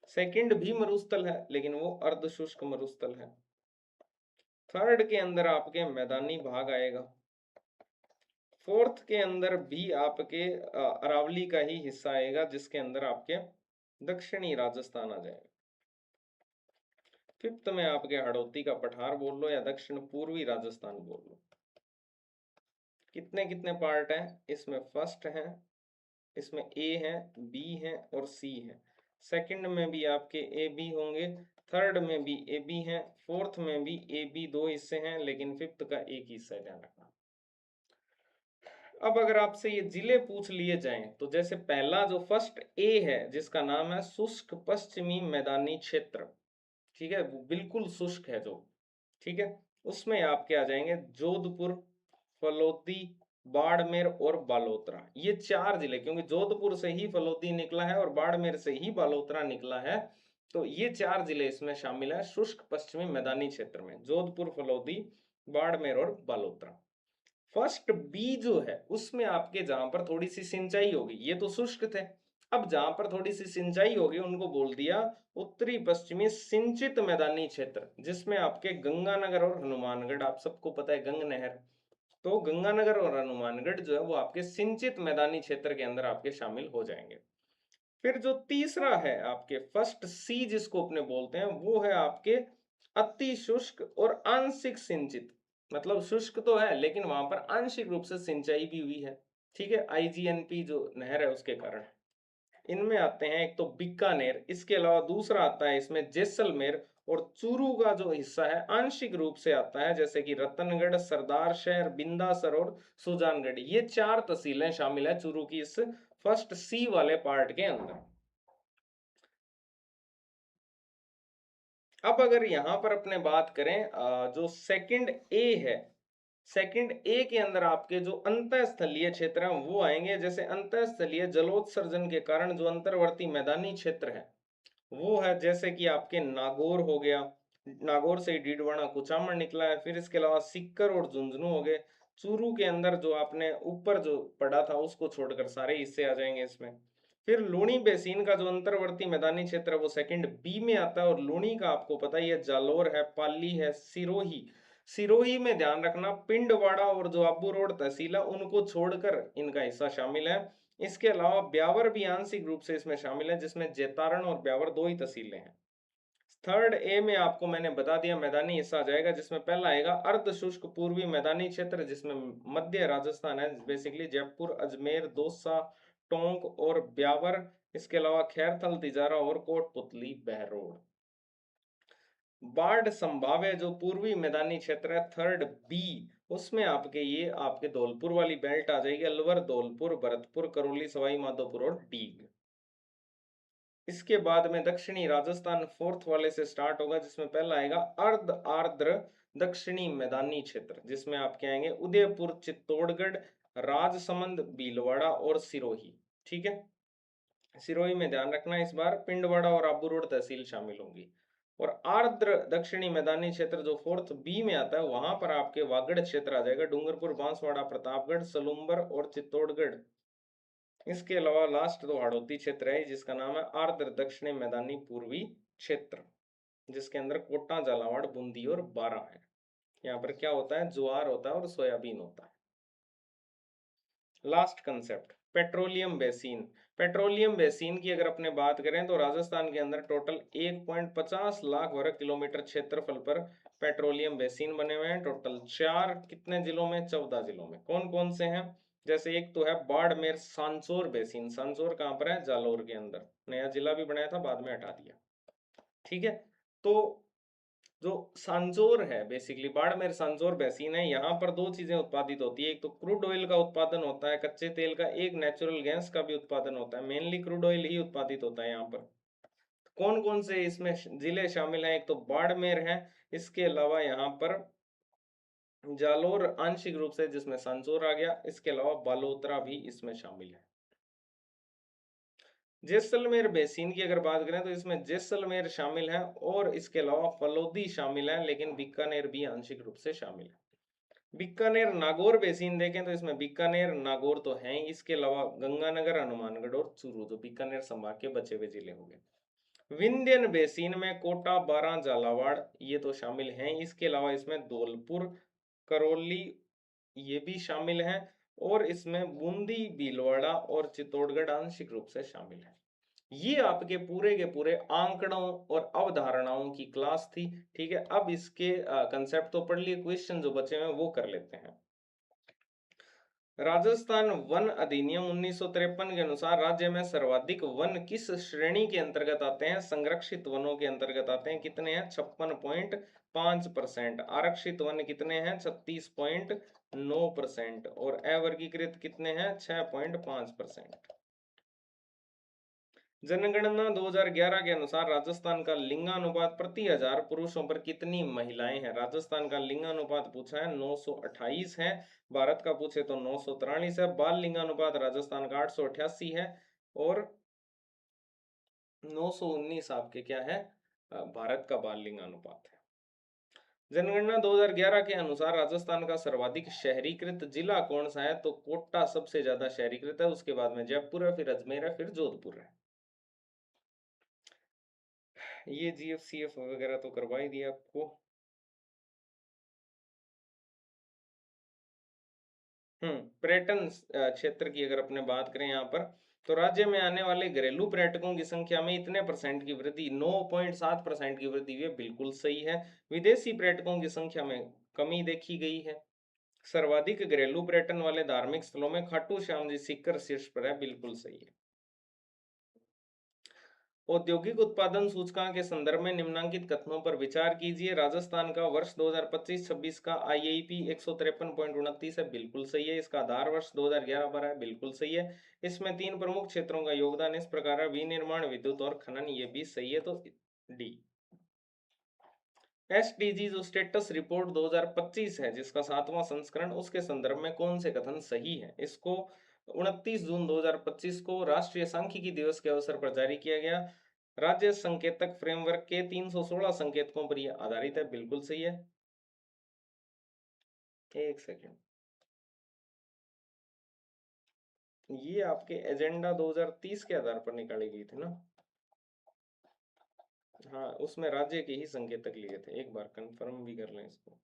सेकंड भी मरुस्थल है लेकिन वो अर्ध शुष्क मरुस्थल है। थर्ड के अंदर आपके मैदानी भाग आएगा। फोर्थ के अंदर भी आपके अरावली का ही हिस्सा आएगा जिसके अंदर आपके दक्षिणी राजस्थान आ जाएगा। फिफ्थ में आपके हड़ौती का पठार बोल लो या दक्षिण पूर्वी राजस्थान बोल लो। कितने कितने पार्ट हैं इसमें, फर्स्ट है, इसमें ए है, बी है और सी है। सेकंड में भी आपके ए बी होंगे, थर्ड में भी ए बी है, फोर्थ में भी ए बी 2 हिस्से हैं लेकिन फिफ्थ का एक हिस्सा है, ध्यान रखना। अब अगर आपसे ये जिले पूछ लिए जाएं तो जैसे पहला जो फर्स्ट ए है जिसका नाम है शुष्क पश्चिमी मैदानी क्षेत्र, ठीक है, वो बिल्कुल शुष्क है जो, ठीक है, उसमें आपके आ जाएंगे जोधपुर, फलोदी, बाड़मेर और बालोतरा, ये 4 जिले, क्योंकि जोधपुर से ही फलोदी निकला है और बाड़मेर से ही बालोतरा निकला है, तो ये 4 जिले इसमें शामिल है शुष्क पश्चिमी मैदानी क्षेत्र में, जोधपुर, फलोदी, बाड़मेर और बालोतरा। फर्स्ट बी जो है उसमें आपके जहां पर थोड़ी सी सिंचाई होगी, ये तो शुष्क थे, अब जहां पर थोड़ी सी सिंचाई होगी उनको बोल दिया उत्तरी पश्चिमी सिंचित मैदानी क्षेत्र, जिसमें आपके गंगानगर और हनुमानगढ़, आप सबको पता है गंग नहर, तो गंगानगर और हनुमानगढ़ जो है वो आपके सिंचित मैदानी क्षेत्र के अंदर आपके शामिल हो जाएंगे। फिर जो तीसरा है आपके फर्स्ट सी जिसको अपने बोलते हैं, वो है आपके अति शुष्क और आंशिक सिंचित, मतलब शुष्क तो है लेकिन वहां पर आंशिक रूप से सिंचाई भी हुई है, ठीक है, आईजीएनपी जो नहर है उसके कारण। इनमें आते हैं एक तो बीकानेर, इसके अलावा दूसरा आता है इसमें जैसलमेर, और चूरू का जो हिस्सा है आंशिक रूप से आता है जैसे कि रतनगढ़, सरदार शहर, बिंदासर और सुजानगढ़, ये 4 तहसीलें शामिल है चूरू की इस फर्स्ट सी वाले पार्ट के अंदर। अब अगर यहां पर अपने बात करें जो सेकंड ए है, सेकंड ए के अंदर आपके जो अंतःस्थलीय क्षेत्र हैं वो आएंगे, जैसे अंतःस्थलीय जलोत्सर्जन के कारण जो अंतर्वर्ती मैदानी क्षेत्र है वो है, जैसे कि आपके नागौर हो गया, नागौर से डीडवाना कुचामन निकला है, फिर इसके अलावा सिक्कर और झुंझुनू हो गए। चूरू के अंदर जो आपने ऊपर जो पड़ा था उसको छोड़कर सारे हिस्से आ जाएंगे इसमें। फिर लूणी बेसिन का जो अंतर्वर्ती मैदानी क्षेत्र है वो सेकंड बी में आता है, और लूणी का आपको पता ही है जालोर है, पाली है, सिरोही, सिरोही में ध्यान रखना पिंडवाड़ा और जो आबू रोड तहसील है उनको छोड़कर इनका हिस्सा शामिल है। इसके अलावा ब्यावर भी आंशिक रूप से इसमें शामिल है, जिसमें जेतारण और ब्यावर दो ही तहसीलें हैं। थर्ड ए में आपको मैंने बता दिया मैदानी हिस्सा आ जाएगा, जिसमें पहला आएगा अर्ध शुष्क पूर्वी मैदानी क्षेत्र, जिसमें मध्य राजस्थान है, बेसिकली जयपुर, अजमेर, दौसा, टोंक और ब्यावर। इसके अलावा खैरथल, तिजारा और कोटपुतली, बहरोड। बाढ़ संभाव्य जो पूर्वी मैदानी क्षेत्र है थर्ड बी, उसमें आपके ये आपके धौलपुर वाली बेल्ट आ जाएगी, अलवर, धौलपुर, भरतपुर, करौली, सवाई माधोपुर और डीग। इसके बाद में दक्षिणी राजस्थान फोर्थ वाले से स्टार्ट होगा, जिसमें पहला आएगा अर्ध आर्द्र दक्षिणी मैदानी क्षेत्र, जिसमें आपके आएंगे उदयपुर, चित्तौड़गढ़, राजसमंद, भीलवाड़ा और सिरोही। ठीक है, सिरोही में ध्यान रखना इस बार पिंडवाड़ा और आबू रोड तहसील शामिल होंगी। और आर्द्र दक्षिणी मैदानी क्षेत्र जो फोर्थ बी में आता है, वहां पर आपके वागड़ क्षेत्र आ जाएगा, डूंगरपुर, बांसवाड़ा, प्रतापगढ़, सलूम्बर और चित्तौड़गढ़। इसके अलावा लास्ट तो हाड़ौती क्षेत्र है, जिसका नाम है आर्द्र दक्षिणी मैदानी पूर्वी क्षेत्र, जिसके अंदर कोटा, झालावाड़, बूंदी और बारां है। यहाँ पर क्या होता है, ज्वार होता है और सोयाबीन होता है। Last concept petroleum basin. Petroleum basin की अगर अपने बात करें तो राजस्थान के अंदर टोटल 1.50 लाख वर्ग किलोमीटर क्षेत्रफल पर पेट्रोलियम बेसिन बने हुए हैं। टोटल 4 कितने जिलों में, 14 जिलों में। कौन कौन से हैं, जैसे एक तो है बाड़मेर सांचौर बेसिन। सांचौर कहां पर है, जालोर के अंदर, नया जिला भी बनाया था, बाद में हटा दिया। ठीक है, तो जो सांजोर है, बेसिकली बाड़मेर सांजोर बेसिन है, यहाँ पर दो चीजें उत्पादित होती है। एक तो क्रूड ऑयल का उत्पादन होता है, कच्चे तेल का, एक नेचुरल गैस का भी उत्पादन होता है। मेनली क्रूड ऑयल ही उत्पादित होता है यहाँ पर। कौन कौन से इसमें जिले शामिल हैं, एक तो बाड़मेर है, इसके अलावा यहाँ पर जालोर आंशिक रूप से, जिसमें सांजोर आ गया, इसके अलावा बालोतरा भी इसमें शामिल है। जैसलमेर बेसिन की अगर बात करें तो इसमें जैसलमेर शामिल है और इसके अलावा फलोदी शामिल है, लेकिन बीकानेर भी आंशिक रूप से शामिल है। बीकानेर नागौर बेसिन देखें तो इसमें बीकानेर, नागौर तो हैं, इसके अलावा गंगानगर, हनुमानगढ़ और चूरू जो बीकानेर संभाग के बचे हुए जिले हो गए। विंध्यन बेसिन में कोटा, बारां, झालावाड़ ये तो शामिल हैं, इसके अलावा इसमें धौलपुर, करौली ये भी शामिल हैं, और इसमें बूंदी, भीलवाड़ा और चित्तौड़गढ़ आंशिक रूप से शामिल है। ये आपके पूरे के पूरे आंकड़ों और अवधारणाओं की क्लास थी। ठीक है, अब इसके कंसेप्ट तो पढ़ लिए, क्वेश्चन जो बचे हैं वो कर लेते हैं। राजस्थान वन अधिनियम 1953 के अनुसार राज्य में सर्वाधिक वन किस श्रेणी के अंतर्गत आते हैं, संरक्षित वनों के अंतर्गत आते हैं। कितने हैं, 56.5%। आरक्षित वन कितने हैं, 36.9%। और अवर्गीकृत कितने हैं, 6.5%। जनगणना 2011 के अनुसार राजस्थान का लिंगानुपात प्रति हजार पुरुषों पर कितनी महिलाएं हैं। राजस्थान का लिंगानुपात पूछा है 928 है, भारत का पूछे तो 943 है। बाल लिंगानुपात राजस्थान का 888 है और 919 आपके क्या है, भारत का बाल लिंगानुपात है। जनगणना 2011 के अनुसार राजस्थान का सर्वाधिक शहरीकृत जिला कौन सा है, तो कोटा सबसे ज्यादा शहरीकृत है, उसके बाद में जयपुर है, फिर अजमेर है, फिर जोधपुर है। ये जीएफसीएफ वगैरह तो करवा ही दिया आपको। पर्यटन क्षेत्र की अगर अपने बात करें यहाँ पर, तो राज्य में आने वाले घरेलू पर्यटकों की संख्या में इतने परसेंट की वृद्धि, 9.7% की वृद्धि हुई है, बिल्कुल सही है। विदेशी पर्यटकों की संख्या में कमी देखी गई है। सर्वाधिक घरेलू पर्यटन वाले धार्मिक स्थलों में खाटू श्याम जी सीकर शीर्ष पर है, बिल्कुल सही है। औद्योगिक उत्पादन सूचकांक के संदर्भ में निम्नांकित कथनों पर विचार कीजिए। राजस्थान का वर्ष 2025-26 का आईआईपी 153.29 है, बिल्कुल सही है। इसका आधार वर्ष 2011-12 है, बिल्कुल सही है। इसमें 3 प्रमुख क्षेत्रों का योगदान इस प्रकार है, विनिर्माण, विद्युत और खनन, ये भी सही है, तो डी। एसडीजी जो स्टेटस रिपोर्ट 2025 है, जिसका 7वां संस्करण, उसके संदर्भ में कौन से कथन सही है। इसको 29 जून 2025 को राष्ट्रीय सांख्यिकी दिवस के अवसर पर जारी किया गया। राज्य संकेतक फ्रेमवर्क के 316 संकेतकों पर यह आधारित है, बिल्कुल सही है। एक सेकेंड, ये आपके एजेंडा 2030 के आधार पर निकाली गई थी ना। हाँ, उसमें राज्य के ही संकेतक लिए थे, एक बार कंफर्म भी कर लें इसको।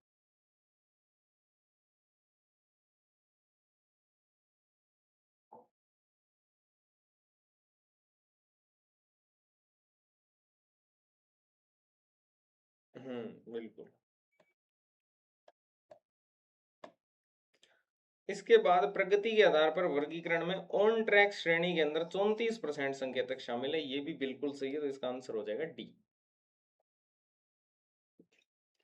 बिल्कुल। इसके बाद प्रगति के आधार पर वर्गीकरण में ऑन ट्रैक श्रेणी के अंदर 34% संकेतक शामिल है, ये भी बिल्कुल सही है, तो इसका आंसर हो जाएगा डी।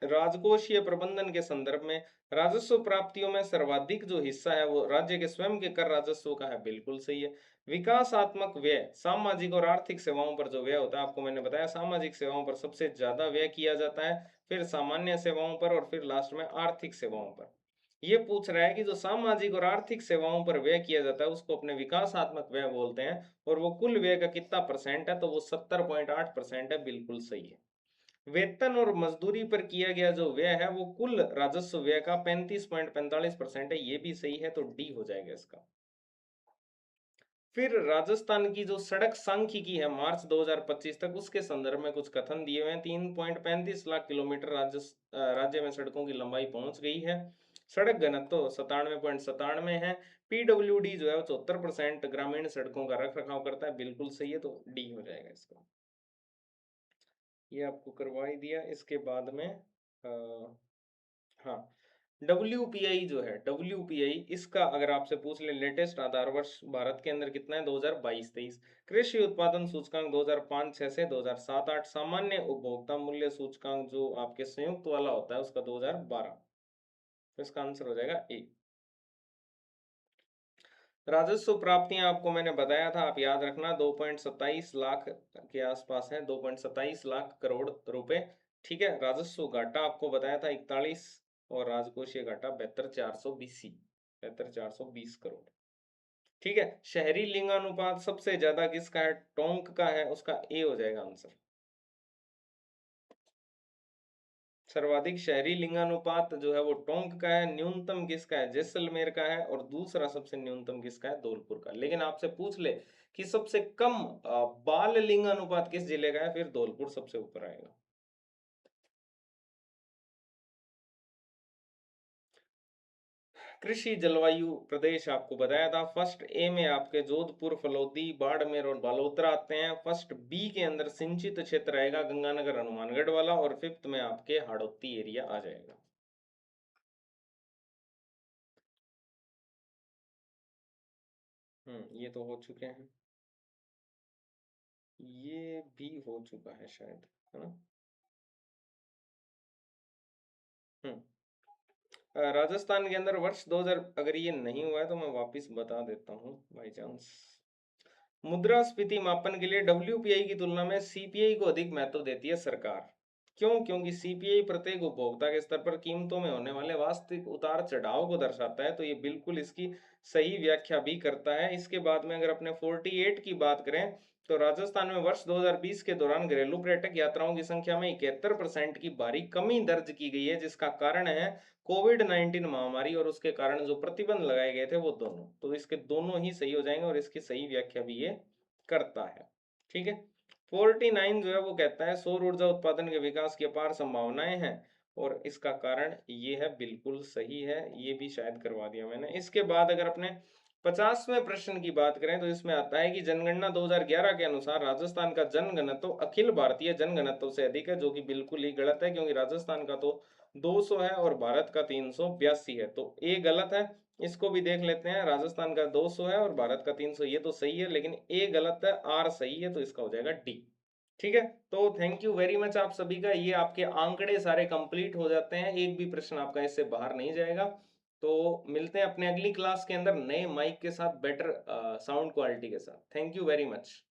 राजकोषीय प्रबंधन के संदर्भ में राजस्व प्राप्तियों में सर्वाधिक जो हिस्सा है वो राज्य के स्वयं के कर राजस्व का है, बिल्कुल सही है। विकासात्मक व्यय, सामाजिक और आर्थिक सेवाओं पर जो व्यय होता है, आपको मैंने बताया सामाजिक सेवाओं पर सबसे ज्यादा व्यय किया जाता है, फिर सामान्य सेवाओं पर और फिर लास्ट में आर्थिक सेवाओं पर। ये पूछ रहा है कि जो सामाजिक और आर्थिक सेवाओं पर व्यय किया जाता है उसको अपने विकासात्मक व्यय बोलते हैं, और वो कुल व्यय का कितना परसेंट है, तो वो 70.8% है, बिल्कुल सही है। वेतन और मजदूरी पर किया गया जो व्यय है वो कुल राजस्व व्यय का 35.45% है, ये भी सही है, तो डी हो जाएगा इसका। फिर राजस्थान की जो सड़क सांख्यिकी है मार्च 2025 तक, उसके संदर्भ में कुछ कथन दिए हुए हैं। 3.35 लाख किलोमीटर राज्य में सड़कों की लंबाई पहुंच गई है। सड़क घनत्व 97.97 है। पीडब्ल्यूडी जो है वो 74% ग्रामीण सड़कों का रख रखाव करता है, बिल्कुल सही है, तो डी हो जाएगा इसका। ये आपको करवा ही दिया। इसके बाद में हाँ, WPI जो है, WPI इसका अगर आपसे पूछ ले लेटेस्ट आधार वर्ष भारत के अंदर कितना है, 2022-23। कृषि उत्पादन सूचकांक 2005-6 से 2007-8। सामान्य उपभोक्ता मूल्य सूचकांक जो आपके संयुक्त वाला होता है उसका 2012। तो इसका आंसर हो जाएगा ए। राजस्व प्राप्तियां आपको मैंने बताया था, आप याद रखना 2.27 लाख के आसपास है, 2.27 लाख करोड़ रुपए। ठीक है, राजस्व घाटा आपको बताया था 41, और राजकोषीय घाटा 72,420 करोड़। ठीक है, शहरी लिंगानुपात सबसे ज्यादा किसका है, टोंक का है, उसका ए हो जाएगा आंसर। सर्वाधिक शहरी लिंगानुपात जो है वो टोंक का है, न्यूनतम किसका है, जैसलमेर का है, और दूसरा सबसे न्यूनतम किसका है, धौलपुर का। लेकिन आपसे पूछ ले कि सबसे कम बाल लिंगानुपात किस जिले का है, फिर धौलपुर सबसे ऊपर आएगा। कृषि जलवायु प्रदेश आपको बताया था। फर्स्ट ए में आपके जोधपुर, फलोदी, बाड़मेर और बालोतरा आते हैं। फर्स्ट बी के अंदर सिंचित क्षेत्र आएगा गंगानगर, हनुमानगढ़ वाला, और फिफ्थ में आपके हाड़ौती एरिया आ जाएगा। ये तो हो चुके हैं, ये भी हो चुका है शायद, है ना। हम्म राजस्थान के अंदर वर्ष 2000, अगर ये नहीं हुआ है तो मैं वापस बता देता हूँ बाई चांस। मुद्रास्फीति मापन के लिए WPI की तुलना में CPI को अधिक महत्व देती है सरकार। क्यों? क्योंकि CPI प्रत्येक उपभोक्ता के स्तर पर कीमतों में होने वाले वास्तविक उतार चढ़ाव को दर्शाता है, तो ये बिल्कुल इसकी सही व्याख्या भी करता है। इसके बाद में अगर अपने 48 की बात करें, तो राजस्थान में वर्ष 2020 के दौरान घरेलू पर्यटक यात्राओं की संख्या में 71% की भारी कमी दर्ज की गई है, जिसका कारण है कोविड-19 महामारी और उसके कारण जो प्रतिबंध लगाए गए थे वो दोनों। तो इसके दोनों ही सही हो जाएंगे, और इसकी सही व्याख्या भी ये करता है। ठीक है, 49 जो है वो कहता है सौर ऊर्जा उत्पादन के विकास की अपार संभावनाएं हैं, और इसका कारण ये है, बिल्कुल सही है, ये भी शायद करवा दिया मैंने। इसके बाद अगर अपने 50वें प्रश्न की बात करें, तो इसमें आता है कि जनगणना 2011 के अनुसार राजस्थान का जनघनत्व अखिल भारतीय जनघनत्व से अधिक है, जो कि बिल्कुल ही गलत है, क्योंकि राजस्थान का तो 200 है और भारत का 382 है, तो ए गलत है। इसको भी देख लेते हैं, राजस्थान का 200 है और भारत का 300, ये तो सही है, लेकिन ए गलत है, आर सही है, तो इसका हो जाएगा डी। ठीक है, तो थैंक यू वेरी मच आप सभी का। ये आपके आंकड़े सारे कंप्लीट हो जाते हैं, एक भी प्रश्न आपका इससे बाहर नहीं जाएगा। तो मिलते हैं अपने अगली क्लास के अंदर नए माइक के साथ, बेटर साउंड क्वालिटी के साथ। Thank you very much.